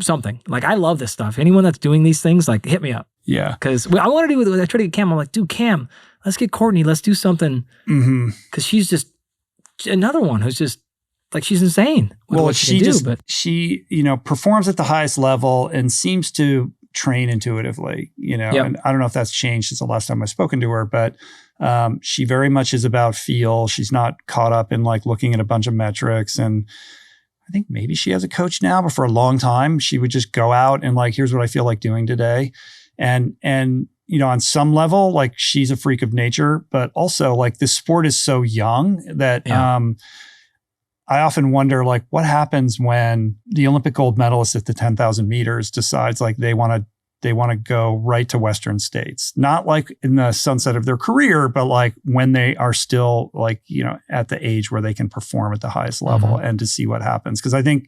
something like, I love this stuff. Anyone that's doing these things, like hit me up. Yeah. Because I want to do I try to get Cam. I'm like, dude, Cam, let's get Courtney. Let's do something. Because she's just another one who's just like, she's insane. Well, she performs at the highest level and seems to train intuitively, and I don't know if that's changed since the last time I've spoken to her, but she very much is about feel. She's not caught up in like looking at a bunch of metrics. And I think maybe she has a coach now, but for a long time, she would just go out and like, here's what I feel like doing today. And on some level, like she's a freak of nature, but also like this sport is so young that I often wonder like what happens when the Olympic gold medalist at the 10,000 meters decides like they want to go right to Western States, not like in the sunset of their career, but like when they are still like, at the age where they can perform at the highest level and to see what happens. Cause I think,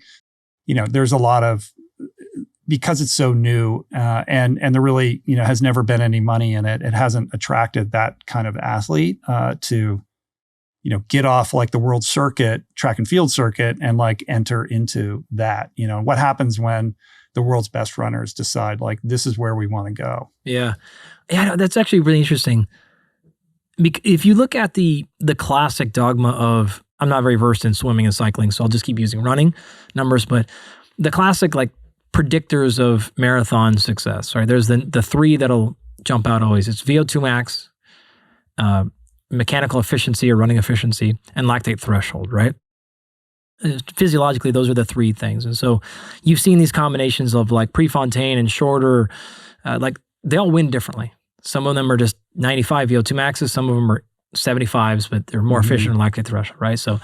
there's a lot of, because it's so new and there really, has never been any money in it. It hasn't attracted that kind of athlete to, get off like the world circuit, track and field circuit and like enter into that, what happens when the world's best runners decide like, this is where we want to go. Yeah. Yeah. That's actually really interesting. If you look at the classic dogma of, I'm not very versed in swimming and cycling, so I'll just keep using running numbers, but the classic like predictors of marathon success, right? There's the three that'll jump out always. It's VO2 max, mechanical efficiency or running efficiency, and lactate threshold, right? physiologically, those are the three things. And so you've seen these combinations of like Prefontaine and shorter, like they all win differently. Some of them are just 95 VO2 maxes. Some of them are 75s, but they're more efficient and lactate threshold, right? So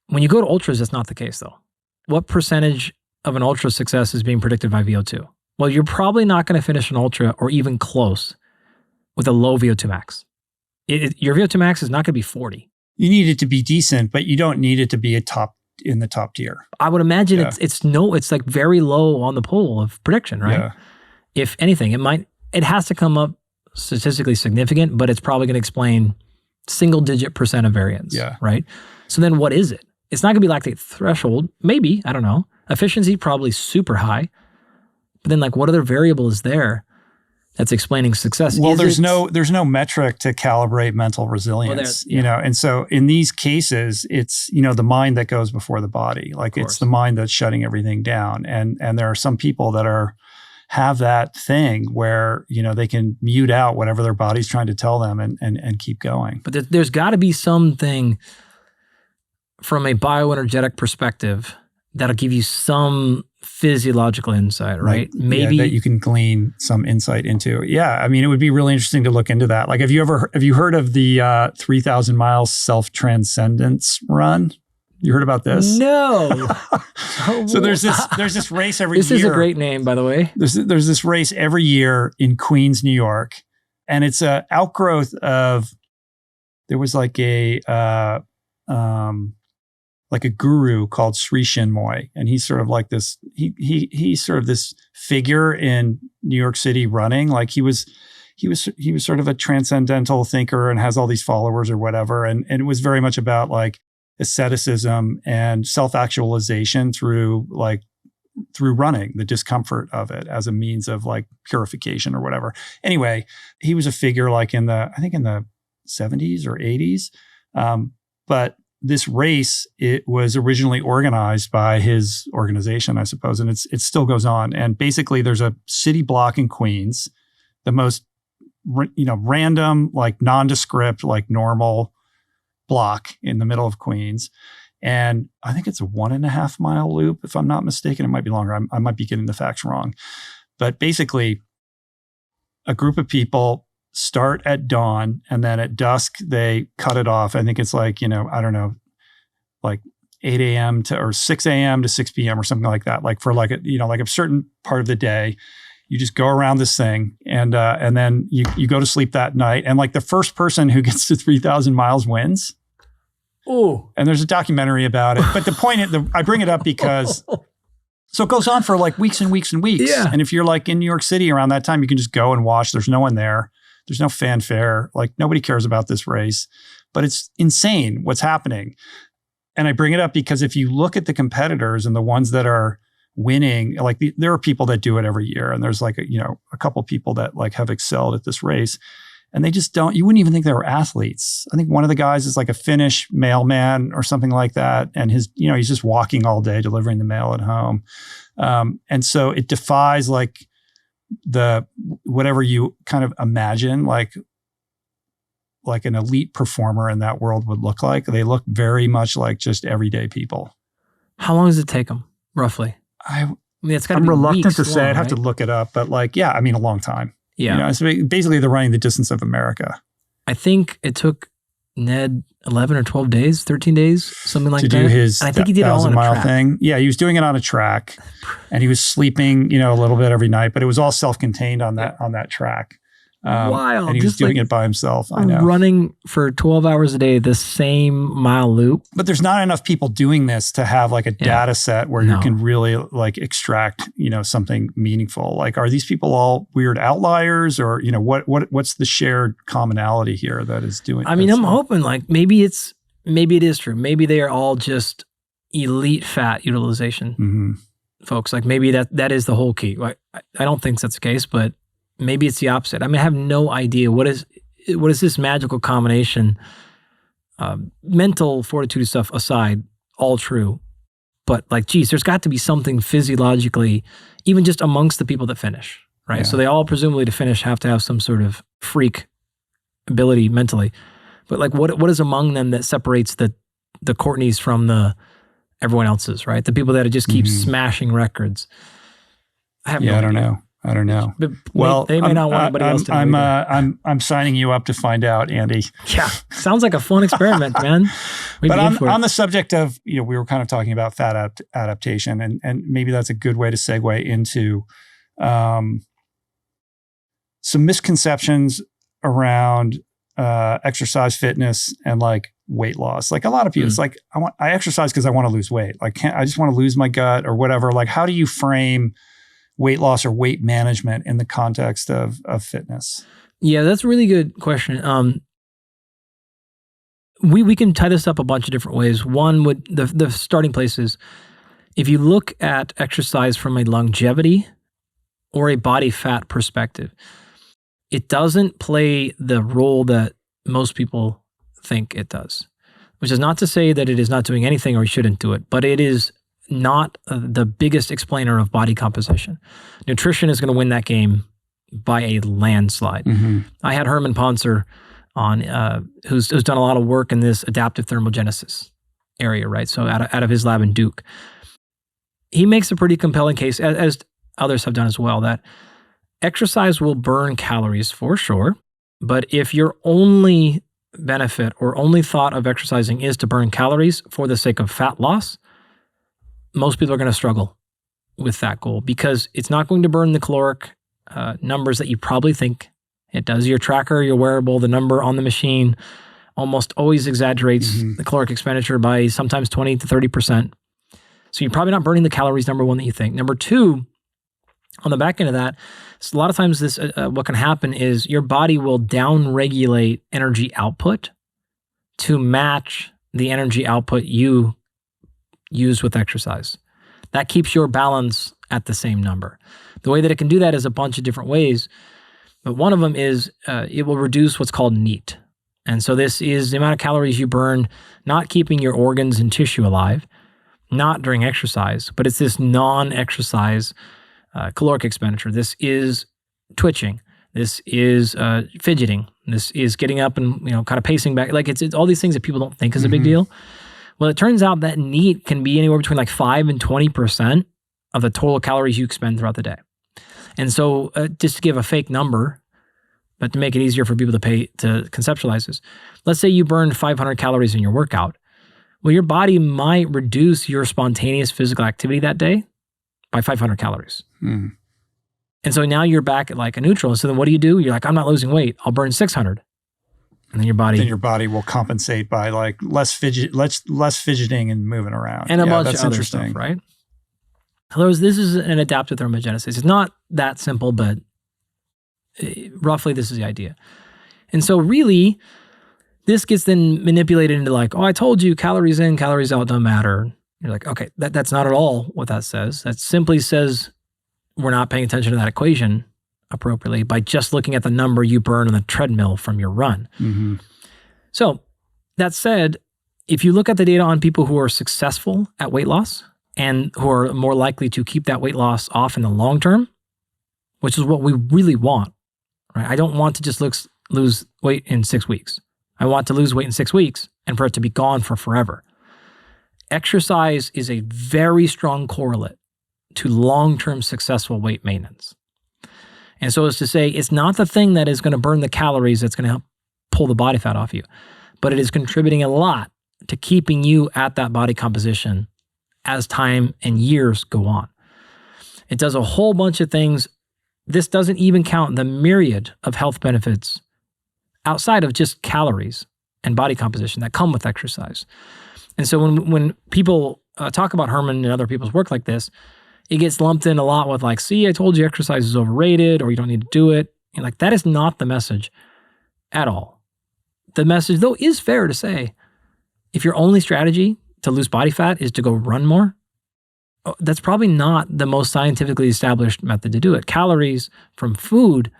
when you go to ultras, that's not the case though. What percentage of an ultra success is being predicted by VO2? Well, you're probably not going to finish an ultra or even close with a low VO2 max. Your VO2 max is not going to be 40. You need it to be decent, but you don't need it to be in the top tier. I would imagine it's like very low on the pole of prediction, right? Yeah. If anything, it has to come up statistically significant, but it's probably going to explain single-digit % of variance, right? So then what is it? It's not going to be lactate threshold. Maybe, I don't know. Efficiency, probably super high. But then like what other variable is there that's explaining success? Well, there's no metric to calibrate mental resilience, you know? And so in these cases, it's, the mind that goes before the body. Like it's the mind that's shutting everything down. And there are some people that have that thing where, they can mute out whatever their body's trying to tell them and keep going. But there's got to be something from a bioenergetic perspective that'll give you some physiological insight, right? Maybe that you can glean some insight into. Yeah, I mean, it would be really interesting to look into that. Like, have you heard of the 3,000 mile self-transcendence run? You heard about this? No. So there's this race every year. This is a great name, by the way. There's this race every year in Queens, New York, and it's a outgrowth of. There was like a guru called Sri Chinmoy, and he's sort of like this. He's sort of this figure in New York City running. Like he was sort of a transcendental thinker and has all these followers or whatever, and it was very much about like asceticism and self-actualization through running, the discomfort of it as a means of like purification or whatever. Anyway, he was a figure like in the 70s or 80s. But this race, it was originally organized by his organization, I suppose, and it still goes on. And basically there's a city block in Queens, the most, random, like nondescript, like normal block in the middle of Queens. And I think it's a 1.5 mile loop, if I'm not mistaken. It might be longer. I might be getting the facts wrong. But basically, a group of people start at dawn, and then at dusk, they cut it off. I think it's like, like 8 a.m. or 6 a.m. to 6 p.m. or something like that. Like for like a certain part of the day, you just go around this thing, and then you go to sleep that night. And like the first person who gets to 3,000 miles wins. Oh, and there's a documentary about it. But the point I bring it up because so it goes on for like weeks and weeks and weeks. Yeah. And if you're like in New York City around that time, you can just go and watch. There's no one there. There's no fanfare. Like nobody cares about this race, but it's insane what's happening. And I bring it up because if you look at the competitors and the ones that are winning, like there are people that do it every year, and there's like a couple people that like have excelled at this race. And they just you wouldn't even think they were athletes. I think one of the guys is like a Finnish mailman or something like that. And he's just walking all day, delivering the mail at home. And so it defies like whatever you kind of imagine, like an elite performer in that world would look like. They look very much like just everyday people. How long does it take them, roughly? I'm reluctant to say. Long, I'd have to look it up, but a long time. Yeah. So basically they're running the distance of America. I think it took Ned 11 or 12 days, 13 days, something like that. To do his I think he did it all on a 1,000-mile track. thing. Yeah, he was doing it on a track, and he was sleeping, a little bit every night, but it was all self-contained on that track. Wild. And he was doing it by himself. I know. Running for 12 hours a day, the same mile loop. But there's not enough people doing this to have like a data set where you can really like extract, something meaningful. Like, are these people all weird outliers, or, what's the shared commonality here that is doing? I mean, I'm hoping like maybe it is true. Maybe they are all just elite fat utilization folks. Like maybe that is the whole key. Like, I don't think that's the case, but maybe it's the opposite. I mean, I have no idea what is this magical combination. Mental fortitude stuff aside, all true. But like, geez, there's got to be something physiologically, even just amongst the people that finish, right? Yeah. So they all presumably to finish have to have some sort of freak ability mentally. But like, what is among them that separates the Courtneys from the everyone else's, right? The people that just keep smashing records. I have no idea. I don't know. But Well, they may not want anybody else to know either. I'm signing you up to find out, Andy. Yeah, sounds like a fun experiment, man. But on the subject of, we were kind of talking about fat adaptation, and maybe that's a good way to segue into some misconceptions around exercise, fitness, and like weight loss. Like a lot of people, it's like I exercise because I want to lose weight. Like I just want to lose my gut or whatever. Like how do you frame weight loss or weight management in the context of fitness? Yeah, that's a really good question. We can tie this up a bunch of different ways. One would the starting place is if you look at exercise from a longevity or a body fat perspective, it doesn't play the role that most people think it does, which is not to say that it is not doing anything or you shouldn't do it, but it is not the biggest explainer of body composition. Nutrition is going to win that game by a landslide. I had Herman Ponzer on, who's done a lot of work in this adaptive thermogenesis area, right? So out of his lab in Duke. He makes a pretty compelling case, as others have done as well, that exercise will burn calories for sure, but if your only benefit or only thought of exercising is to burn calories for the sake of fat loss, most people are going to struggle with that goal because it's not going to burn the caloric numbers that you probably think it does. Your tracker, your wearable, the number on the machine almost always exaggerates the caloric expenditure by sometimes 20 to 30%. So you're probably not burning the calories, number one, that you think. Number two, on the back end of that, so a lot of times this what can happen is your body will down-regulate energy output to match the energy output you use with exercise. That keeps your balance at the same number. The way that it can do that is a bunch of different ways, but one of them is it will reduce what's called NEAT. And so this is the amount of calories you burn, not keeping your organs and tissue alive, not during exercise, but it's this non-exercise caloric expenditure. This is twitching. This is fidgeting. This is getting up and kind of pacing back. Like it's all these things that people don't think is a big deal. Well, it turns out that NEAT can be anywhere between like 5 and 20% of the total calories you expend throughout the day. And so just to give a fake number, but to make it easier for people to conceptualize this, let's say you burn 500 calories in your workout. Well, your body might reduce your spontaneous physical activity that day by 500 calories. And so now you're back at like a neutral. So then what do? You're like, I'm not losing weight. I'll burn 600. And then your body will compensate by like less fidgeting and moving around. And a bunch of other stuff, right? This is an adaptive thermogenesis. It's not that simple, but roughly this is the idea. And so really, this gets then manipulated into like, oh, I told you calories in, calories out don't matter. You're like, okay, that's not at all what that says. That simply says we're not paying attention to that equation appropriately by just looking at the number you burn on the treadmill from your run. So that said, if you look at the data on people who are successful at weight loss and who are more likely to keep that weight loss off in the long term, which is what we really want, right? I don't want to just lose weight in 6 weeks. I want to lose weight in 6 weeks and for it to be gone for forever. Exercise is a very strong correlate to long-term successful weight maintenance. And so as to say, it's not the thing that is going to burn the calories that's going to help pull the body fat off you, but it is contributing a lot to keeping you at that body composition as time and years go on. It does a whole bunch of things. This doesn't even count the myriad of health benefits outside of just calories and body composition that come with exercise. And so when people talk about Herman and other people's work like this, it gets lumped in a lot with like, see, I told you exercise is overrated or you don't need to do it. And like, that is not the message at all. The message, though, is fair to say, if your only strategy to lose body fat is to go run more, that's probably not the most scientifically established method to do it. Calories from food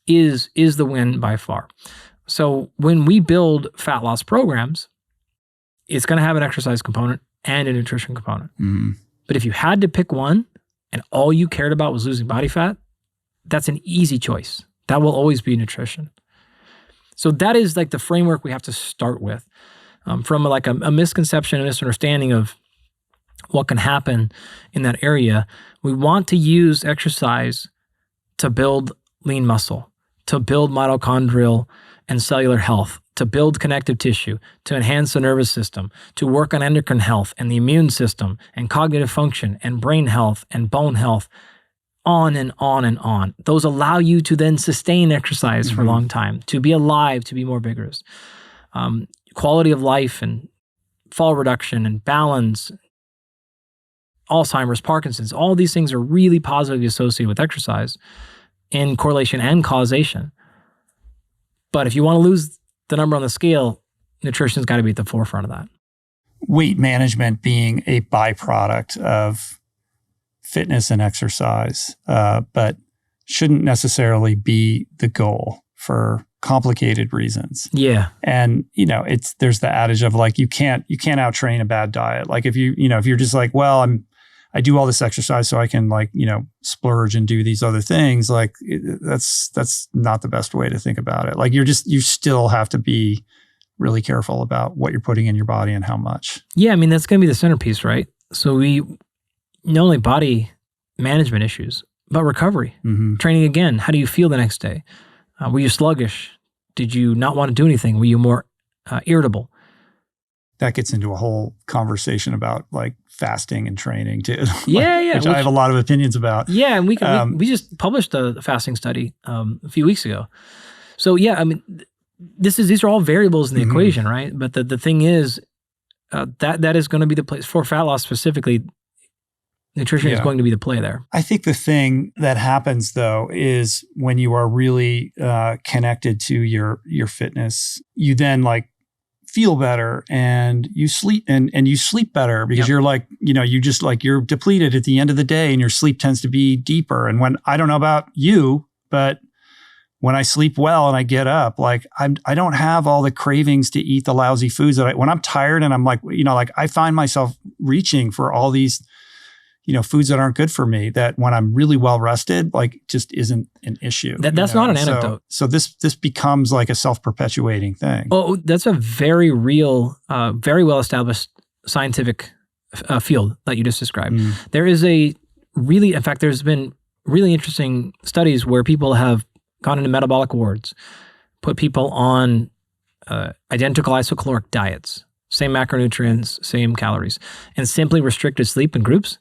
is the win by far. So when we build fat loss programs, it's going to have an exercise component and a nutrition component. But if you had to pick one and all you cared about was losing body fat, that's an easy choice. That will always be nutrition. So that is like the framework we have to start with from like a misconception and misunderstanding of what can happen in that area. We want to use exercise to build lean muscle, to build mitochondrial and cellular health, to build connective tissue, to enhance the nervous system, to work on endocrine health and the immune system and cognitive function and brain health and bone health, on and on and on. Those allow you to then sustain exercise for a long time, to be alive, to be more vigorous. Quality of life and fall reduction and balance, Alzheimer's, Parkinson's, all these things are really positively associated with exercise in correlation and causation. But if you want to lose the number on the scale, nutrition's got to be at the forefront of that. Weight management being a byproduct of fitness and exercise, but shouldn't necessarily be the goal for complicated reasons. Yeah. And, there's the adage of like, you can't out-train a bad diet. Like if you're just like, well, I do all this exercise so I can splurge and do these other things. Like that's not the best way to think about it. Like you still have to be really careful about what you're putting in your body and how much. Yeah. I mean, that's going to be the centerpiece, right? So we not only body management issues, but recovery, training again. How do you feel the next day? Were you sluggish? Did you not want to do anything? Were you more irritable? That gets into a whole conversation about like fasting and training too. Which I have a lot of opinions about. Yeah, and we just published a fasting study a few weeks ago. So yeah, I mean, these are all variables in the equation, right? But the thing is, that is going to be the place for fat loss specifically. Nutrition is going to be the play there. I think the thing that happens though is when you are really connected to your fitness, you then feel better and you sleep and you sleep better because you're you're depleted at the end of the day and your sleep tends to be deeper. And when I don't know about you, but when I sleep well and I get up, I don't have all the cravings to eat the lousy foods when I'm tired and I'm I find myself reaching for all these foods that aren't good for me, that when I'm really well rested, just isn't an issue. That's not an anecdote. So this becomes like a self-perpetuating thing. Oh, that's a very real, very well-established scientific field that you just described. There is in fact, there's been really interesting studies where people have gone into metabolic wards, put people on identical isocaloric diets, same macronutrients, same calories, and simply restricted sleep in groups.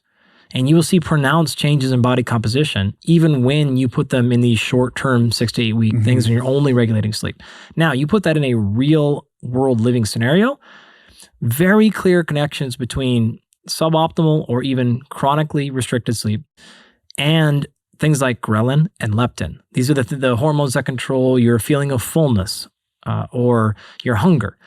And you will see pronounced changes in body composition, even when you put them in these short-term 6 to 8 week things and you're only regulating sleep. Now, you put that in a real world living scenario, very clear connections between suboptimal or even chronically restricted sleep and things like ghrelin and leptin. These are the hormones that control your feeling of fullness or your hunger.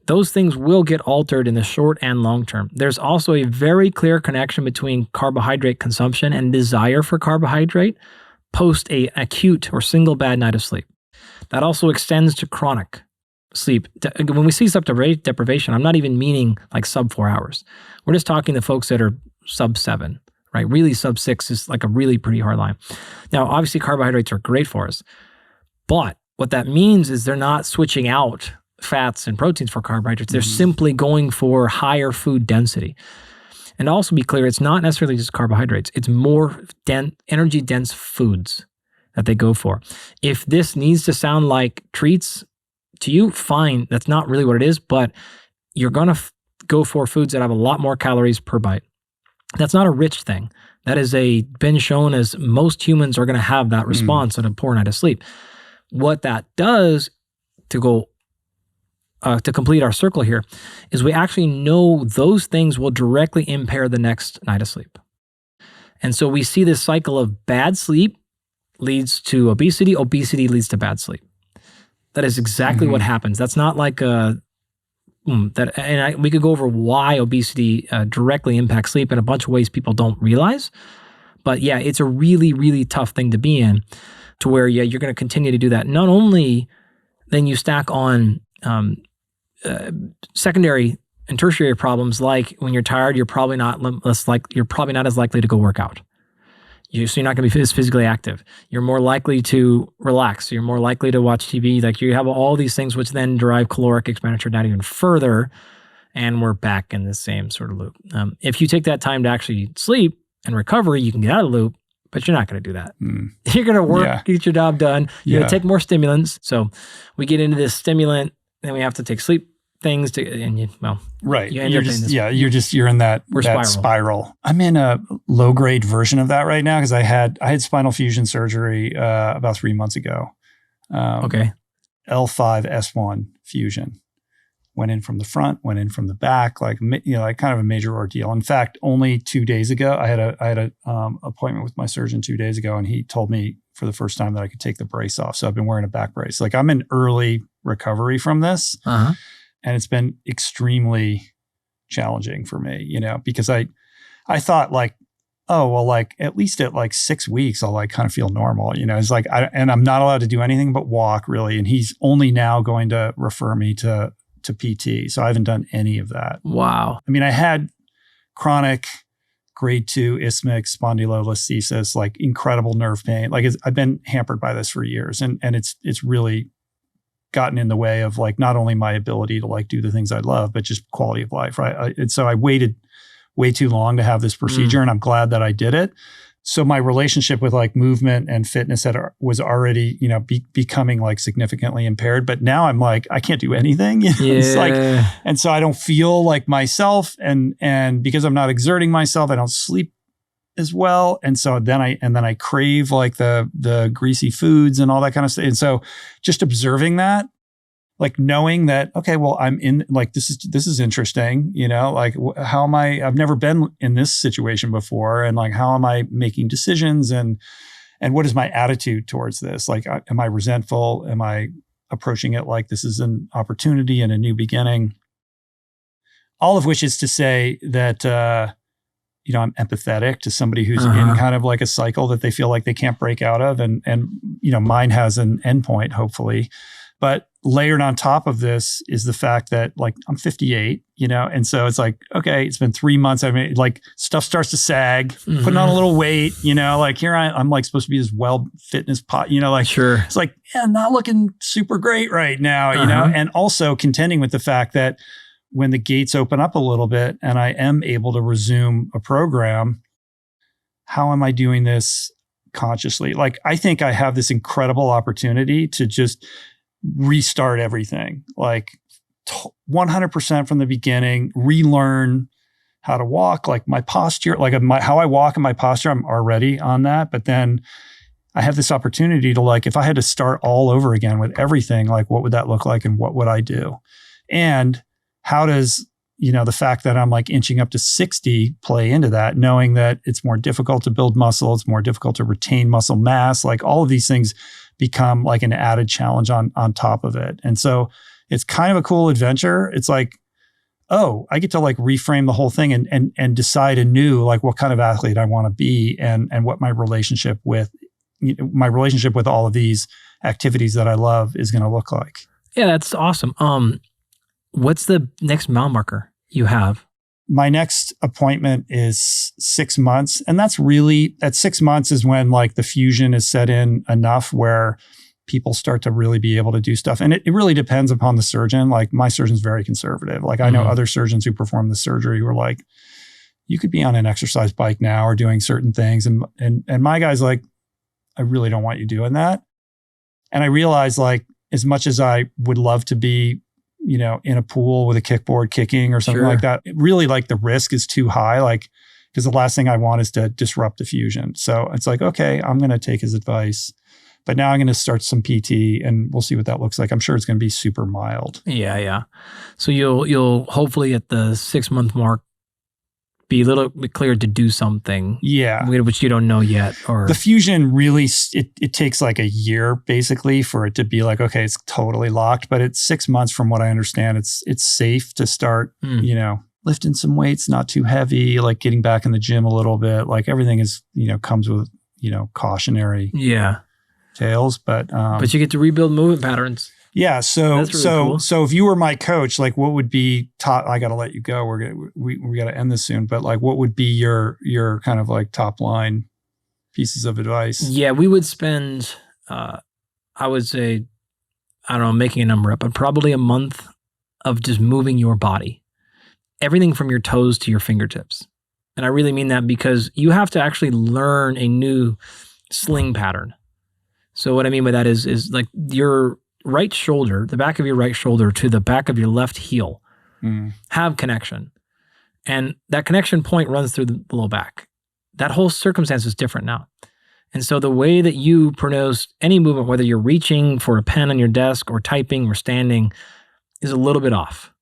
Those things will get altered in the short and long term. There's also a very clear connection between carbohydrate consumption and desire for carbohydrate post an acute or single bad night of sleep. That also extends to chronic sleep. When we see sleep deprivation, I'm not even meaning sub 4 hours. We're just talking the folks that are sub 7, right? Really sub 6 is a really pretty hard line. Now, obviously carbohydrates are great for us, but what that means is they're not switching out fats and proteins for carbohydrates. They're simply going for higher food density. And also be clear, it's not necessarily just carbohydrates. It's more energy-dense foods that they go for. If this needs to sound like treats to you, fine. That's not really what it is, but you're going to go for foods that have a lot more calories per bite. That's not a rich thing. That is been shown as most humans are going to have that response on a poor night of sleep. What that does to complete our circle here is we actually know those things will directly impair the next night of sleep. And so we see this cycle of bad sleep leads to obesity, obesity leads to bad sleep. That is exactly what happens. That's not we could go over why obesity directly impacts sleep in a bunch of ways people don't realize. But yeah, it's a really, really tough thing to be in, to where, you're going to continue to do that. Not only then you stack on secondary and tertiary problems, like when you're tired, you're probably not as likely to go work out. So you're not going to be as physically active. You're more likely to relax. You're more likely to watch TV. You have all these things which then drive caloric expenditure down even further. and we're back in the same sort of loop. If you take that time to actually sleep and recovery, you can get out of the loop, but you're not going to do that. You're going to work, get your job done. You're going to take more stimulants. So we get into this stimulant, then we have to take sleep things to, and right. You You're in that spiral. I'm in a low grade version of that right now because I had spinal fusion surgery about 3 months ago. L5-S1 fusion. Went in from the front, went in from the back, like kind of a major ordeal. In fact, only 2 days ago, I had a appointment with my surgeon 2 days ago, and he told me for the first time that I could take the brace off. So I've been wearing a back brace. Like I'm in early recovery from this, and it's been extremely challenging for me, because I thought like, oh well, like at least at like 6 weeks, I'll like kind of feel normal, It's like and I'm not allowed to do anything but walk really, and he's only now going to refer me to PT. So I haven't done any of that. Wow. I mean, I had chronic grade 2 isthmic spondylolisthesis, like incredible nerve pain. Like I've been hampered by this for years, and it's really gotten in the way of like not only my ability to like do the things I love, but just quality of life. Right. And so I waited way too long to have this procedure, and I'm glad that I did it. So my relationship with like movement and fitness was already, becoming like significantly impaired. But now I'm like, I can't do anything. It's like, and so I don't feel like myself, and because I'm not exerting myself, I don't sleep as well. And so then I crave like the greasy foods and all that kind of stuff. And so just observing that, like knowing that, okay, well, I'm in like, this is interesting, like how am I've never been in this situation before. And like, how am I making decisions and what is my attitude towards this? Like, am I resentful? Am I approaching it like this is an opportunity and a new beginning? All of which is to say that, I'm empathetic to somebody who's in kind of like a cycle that they feel like they can't break out of. And mine has an endpoint, hopefully. But layered on top of this is the fact that like I'm 58, and so it's like, okay, it's been 3 months. I mean, like stuff starts to sag, putting on a little weight, like here I'm like supposed to be this well fitness pot, like sure. It's like, not looking super great right now, and also contending with the fact that when the gates open up a little bit and I am able to resume a program, how am I doing this consciously? Like, I think I have this incredible opportunity to just restart everything, like 100% from the beginning, relearn how to walk, like my posture, like how I walk and my posture, I'm already on that. But then I have this opportunity to like, if I had to start all over again with everything, like what would that look like and what would I do? And how does, the fact that I'm like inching up to 60 play into that, knowing that it's more difficult to build muscle, it's more difficult to retain muscle mass, like all of these things become like an added challenge on top of it. And so it's kind of a cool adventure. It's like, oh, I get to like reframe the whole thing and decide anew, like what kind of athlete I want to be and what my relationship with all of these activities that I love is going to look like. Yeah, that's awesome. What's the next mile marker you have? My next appointment is 6 months. And that's really, at 6 months is when like the fusion is set in enough where people start to really be able to do stuff. And it really depends upon the surgeon. Like my surgeon's very conservative. Like I know other surgeons who perform the surgery who are like, you could be on an exercise bike now or doing certain things. And my guy's like, I really don't want you doing that. And I realized like, as much as I would love to be, in a pool with a kickboard kicking or something like that, it really like the risk is too high. Like, because the last thing I want is to disrupt the fusion. So it's like, okay, I'm going to take his advice, but now I'm going to start some PT and we'll see what that looks like. I'm sure it's going to be super mild. Yeah. So you'll hopefully at the 6 month mark be a little bit clear to do something. Yeah. Which you don't know yet. Or the fusion really, it takes like a year basically for it to be like, okay, it's totally locked, but it's 6 months from what I understand. It's safe to start, lifting some weights, not too heavy, like getting back in the gym a little bit. Like everything is, comes with, cautionary tales, but you get to rebuild movement patterns. Yeah. So, really cool. So if you were my coach, like what would be top, I got to let you go. We got to end this soon, but like, what would be your kind of like top line pieces of advice? Yeah, we would spend, I would say, I don't know, making a number up, but probably a month of just moving your body. everything from your toes to your fingertips. And I really mean that because you have to actually learn a new sling pattern. So what I mean by that is like your right shoulder, the back of your right shoulder to the back of your left heel have connection. And that connection point runs through the low back. That whole circumstance is different now. And so the way that you pronounce any movement, whether you're reaching for a pen on your desk or typing or standing, is a little bit off.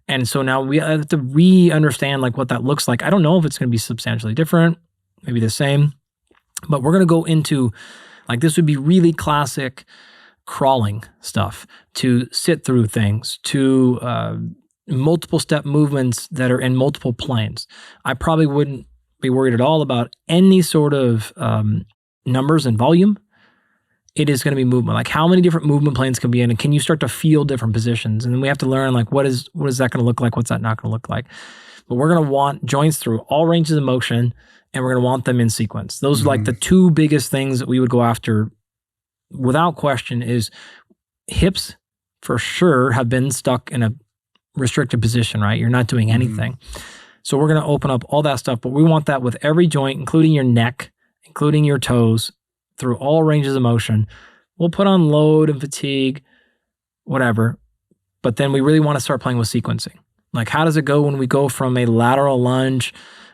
And so now we have to re-understand like what that looks like. I don't know if it's going to be substantially different, maybe the same, but we're going to go into like this would be really classic crawling stuff, to sit through things, to multiple step movements that are in multiple planes. I probably wouldn't be worried at all about any sort of numbers and volume. It is going to be movement. Like how many different movement planes can be in, and can you start to feel different positions? And then we have to learn like what is that going to look like? What's that not going to look like? But we're going to want joints through all ranges of motion, and we're going to want them in sequence. Those are like the two biggest things that we would go after without question. Is hips for sure have been stuck in a restricted position, right? You're not doing anything. So we're going to open up all that stuff, but we want that with every joint, including your neck, including your toes, through all ranges of motion. We'll put on load and fatigue, whatever, but then we really want to start playing with sequencing. Like how does it go when we go from a lateral lunge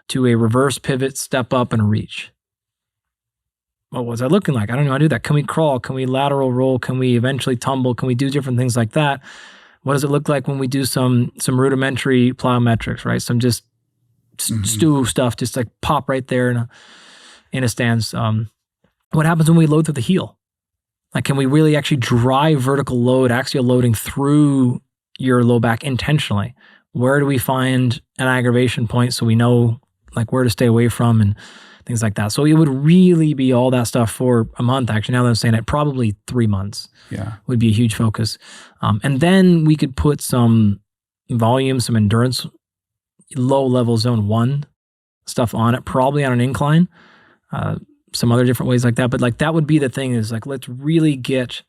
to a reverse pivot, step up, and a reach? What was that looking like? I don't know how to do that. Can we crawl? Can we lateral roll? Can we eventually tumble? Can we do different things like that? What does it look like when we do some rudimentary plyometrics, right? Some just stew stuff, just like pop right there in a stance. What happens when we load through the heel? Like, can we really actually drive vertical load, axial loading through your low back intentionally? Where do we find an aggravation point so we know like where to stay away from and things like that? So it would really be all that stuff for a month. Actually, now that I'm saying it, probably 3 months would be a huge focus. And then we could put some volume, some endurance, low level zone 1 stuff on it, probably on an incline. Some other different ways like that. But like that would be the thing, is like, let's really get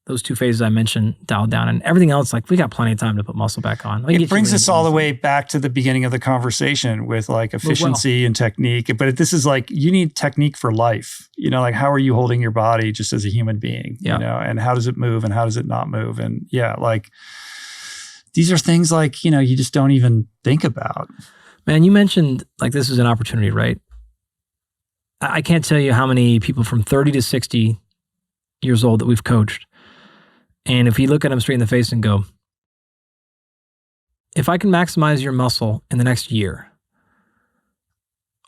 those 2 phases I mentioned dialed down, and everything else, like we got plenty of time to put muscle back on. It brings us all the way back to the beginning of the conversation with like efficiency and technique. But this is like, you need technique for life, like how are you holding your body just as a human being, and how does it move and how does it not move? And like these are things like, you just don't even think about. Man, you mentioned like this is an opportunity, right? I can't tell you how many people from 30 to 60 years old that we've coached. And if you look at them straight in the face and go, if I can maximize your muscle in the next year,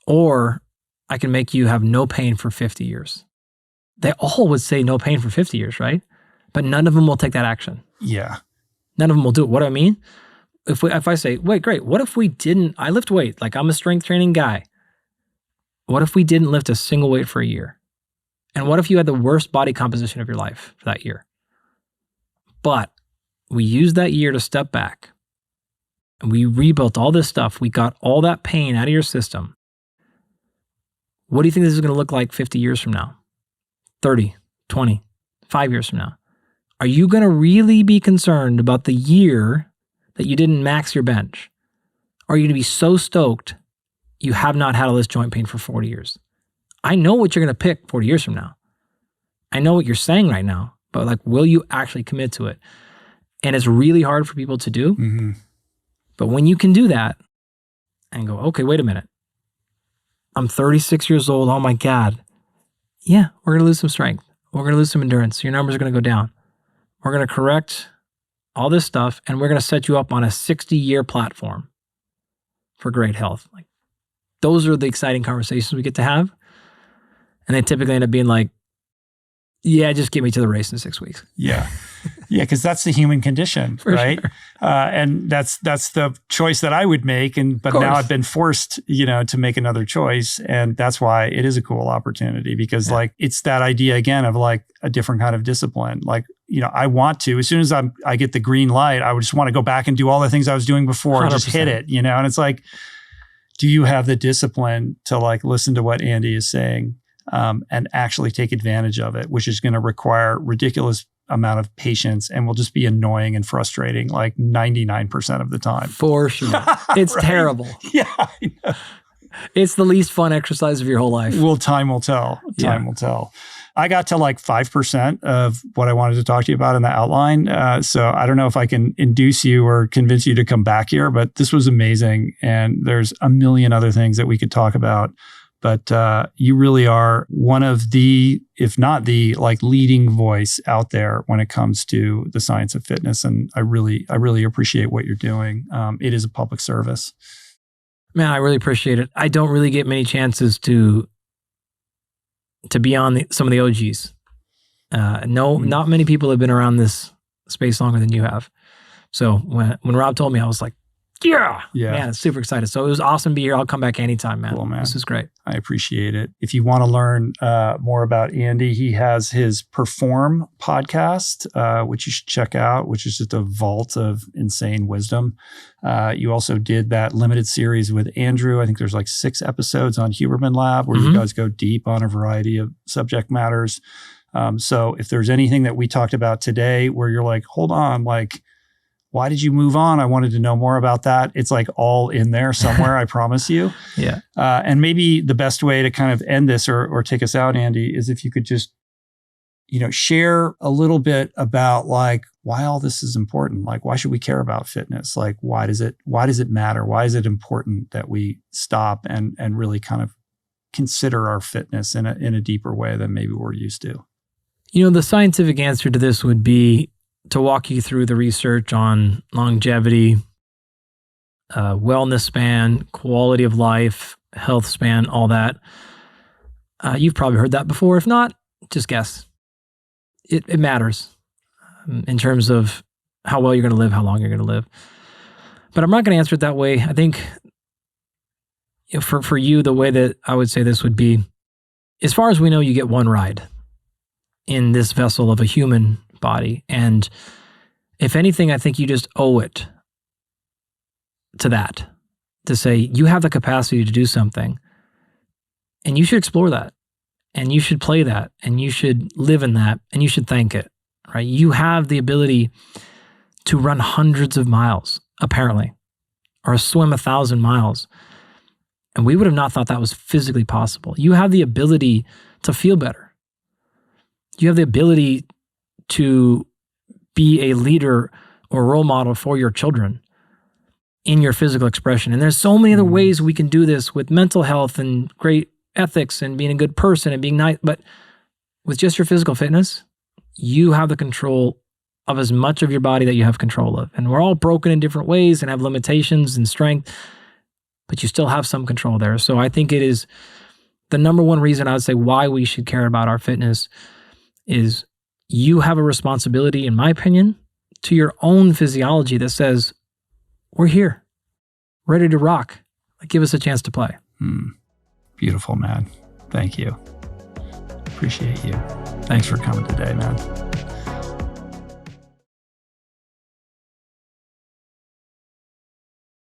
or I can make you have no pain for 50 years. They all would say no pain for 50 years, right? But none of them will take that action. Yeah. None of them will do it. What do I mean? If I say, wait, great. What if we didn't, I lift weight, like I'm a strength training guy. What if we didn't lift a single weight for a year? And what if you had the worst body composition of your life for that year? But we used that year to step back and we rebuilt all this stuff. We got all that pain out of your system. What do you think this is going to look like 50 years from now? 30, 20, 5 years from now? Are you going to really be concerned about the year that you didn't max your bench? Or are you going to be so stoked you have not had all this joint pain for 40 years? I know what you're going to pick 40 years from now. I know what you're saying right now, but like, will you actually commit to it? And it's really hard for people to do. Mm-hmm. But when you can do that and go, okay, wait a minute. I'm 36 years old. Oh my God. Yeah, we're going to lose some strength. We're going to lose some endurance. Your numbers are going to go down. We're going to correct all this stuff and we're going to set you up on a 60-year platform for great health. Like, those are the exciting conversations we get to have. And they typically end up being like, yeah, just get me to the race in 6 weeks. Yeah. Yeah, because that's the human condition, right? Sure. And that's the choice that I would make. But now I've been forced, to make another choice. And that's why it is a cool opportunity, because like, it's that idea again of like a different kind of discipline. Like, I want to, as soon as I get the green light, I would just want to go back and do all the things I was doing before 100%. And just hit it, and it's like, do you have the discipline to like listen to what Andy is saying and actually take advantage of it, which is going to require ridiculous amount of patience and will just be annoying and frustrating like 99% of the time. For sure. It's Right? terrible. Yeah. I know. It's the least fun exercise of your whole life. Well, time will tell. Time will tell. I got to like 5% of what I wanted to talk to you about in the outline. So I don't know if I can induce you or convince you to come back here, but this was amazing. And there's a million other things that we could talk about. But you really are one of the, if not the like leading voice out there when it comes to the science of fitness. And I really appreciate what you're doing. It is a public service. Man, I really appreciate it. I don't really get many chances to be on some of the OGs. Not many people have been around this space longer than you have. So when Rob told me, I was like, yeah, man, I'm super excited. So it was awesome to be here. I'll come back anytime, man. Cool, man. This is great. I appreciate it. If you want to learn more about Andy, he has his Perform podcast, which you should check out, which is just a vault of insane wisdom. You also did that limited series with Andrew. I think there's like 6 episodes on Huberman Lab where you guys go deep on a variety of subject matters. So if there's anything that we talked about today where you're like, hold on, like, why did you move on? I wanted to know more about that. It's like all in there somewhere, I promise you. Yeah. And maybe the best way to kind of end this or take us out, Andy, is if you could just, share a little bit about like why all this is important. Like, why should we care about fitness? Like, why does it matter? Why is it important that we stop and really kind of consider our fitness in a deeper way than maybe we're used to? The scientific answer to this would be to walk you through the research on longevity, wellness span, quality of life, health span, all that. You've probably heard that before. If not, just guess. It matters in terms of how well you're going to live, how long you're going to live. But I'm not going to answer it that way. I think for you, the way that I would say this would be, as far as we know, you get one ride in this vessel of a human body. And if anything, I think you just owe it to that, to say you have the capacity to do something and you should explore that and you should play that and you should live in that and you should thank it, right? You have the ability to run hundreds of miles, apparently, or swim 1,000 miles. And we would have not thought that was physically possible. You have the ability to feel better. You have the ability to be a leader or role model for your children in your physical expression. And there's so many other ways we can do this with mental health and great ethics and being a good person and being nice. But with just your physical fitness, you have the control of as much of your body that you have control of. And we're all broken in different ways and have limitations and strength, but you still have some control there. So I think it is the number one reason I would say why we should care about our fitness is you have a responsibility, in my opinion, to your own physiology that says, we're here, ready to rock. Like, give us a chance to play. Beautiful, man. Thank you. Appreciate you. Thanks for coming today, man.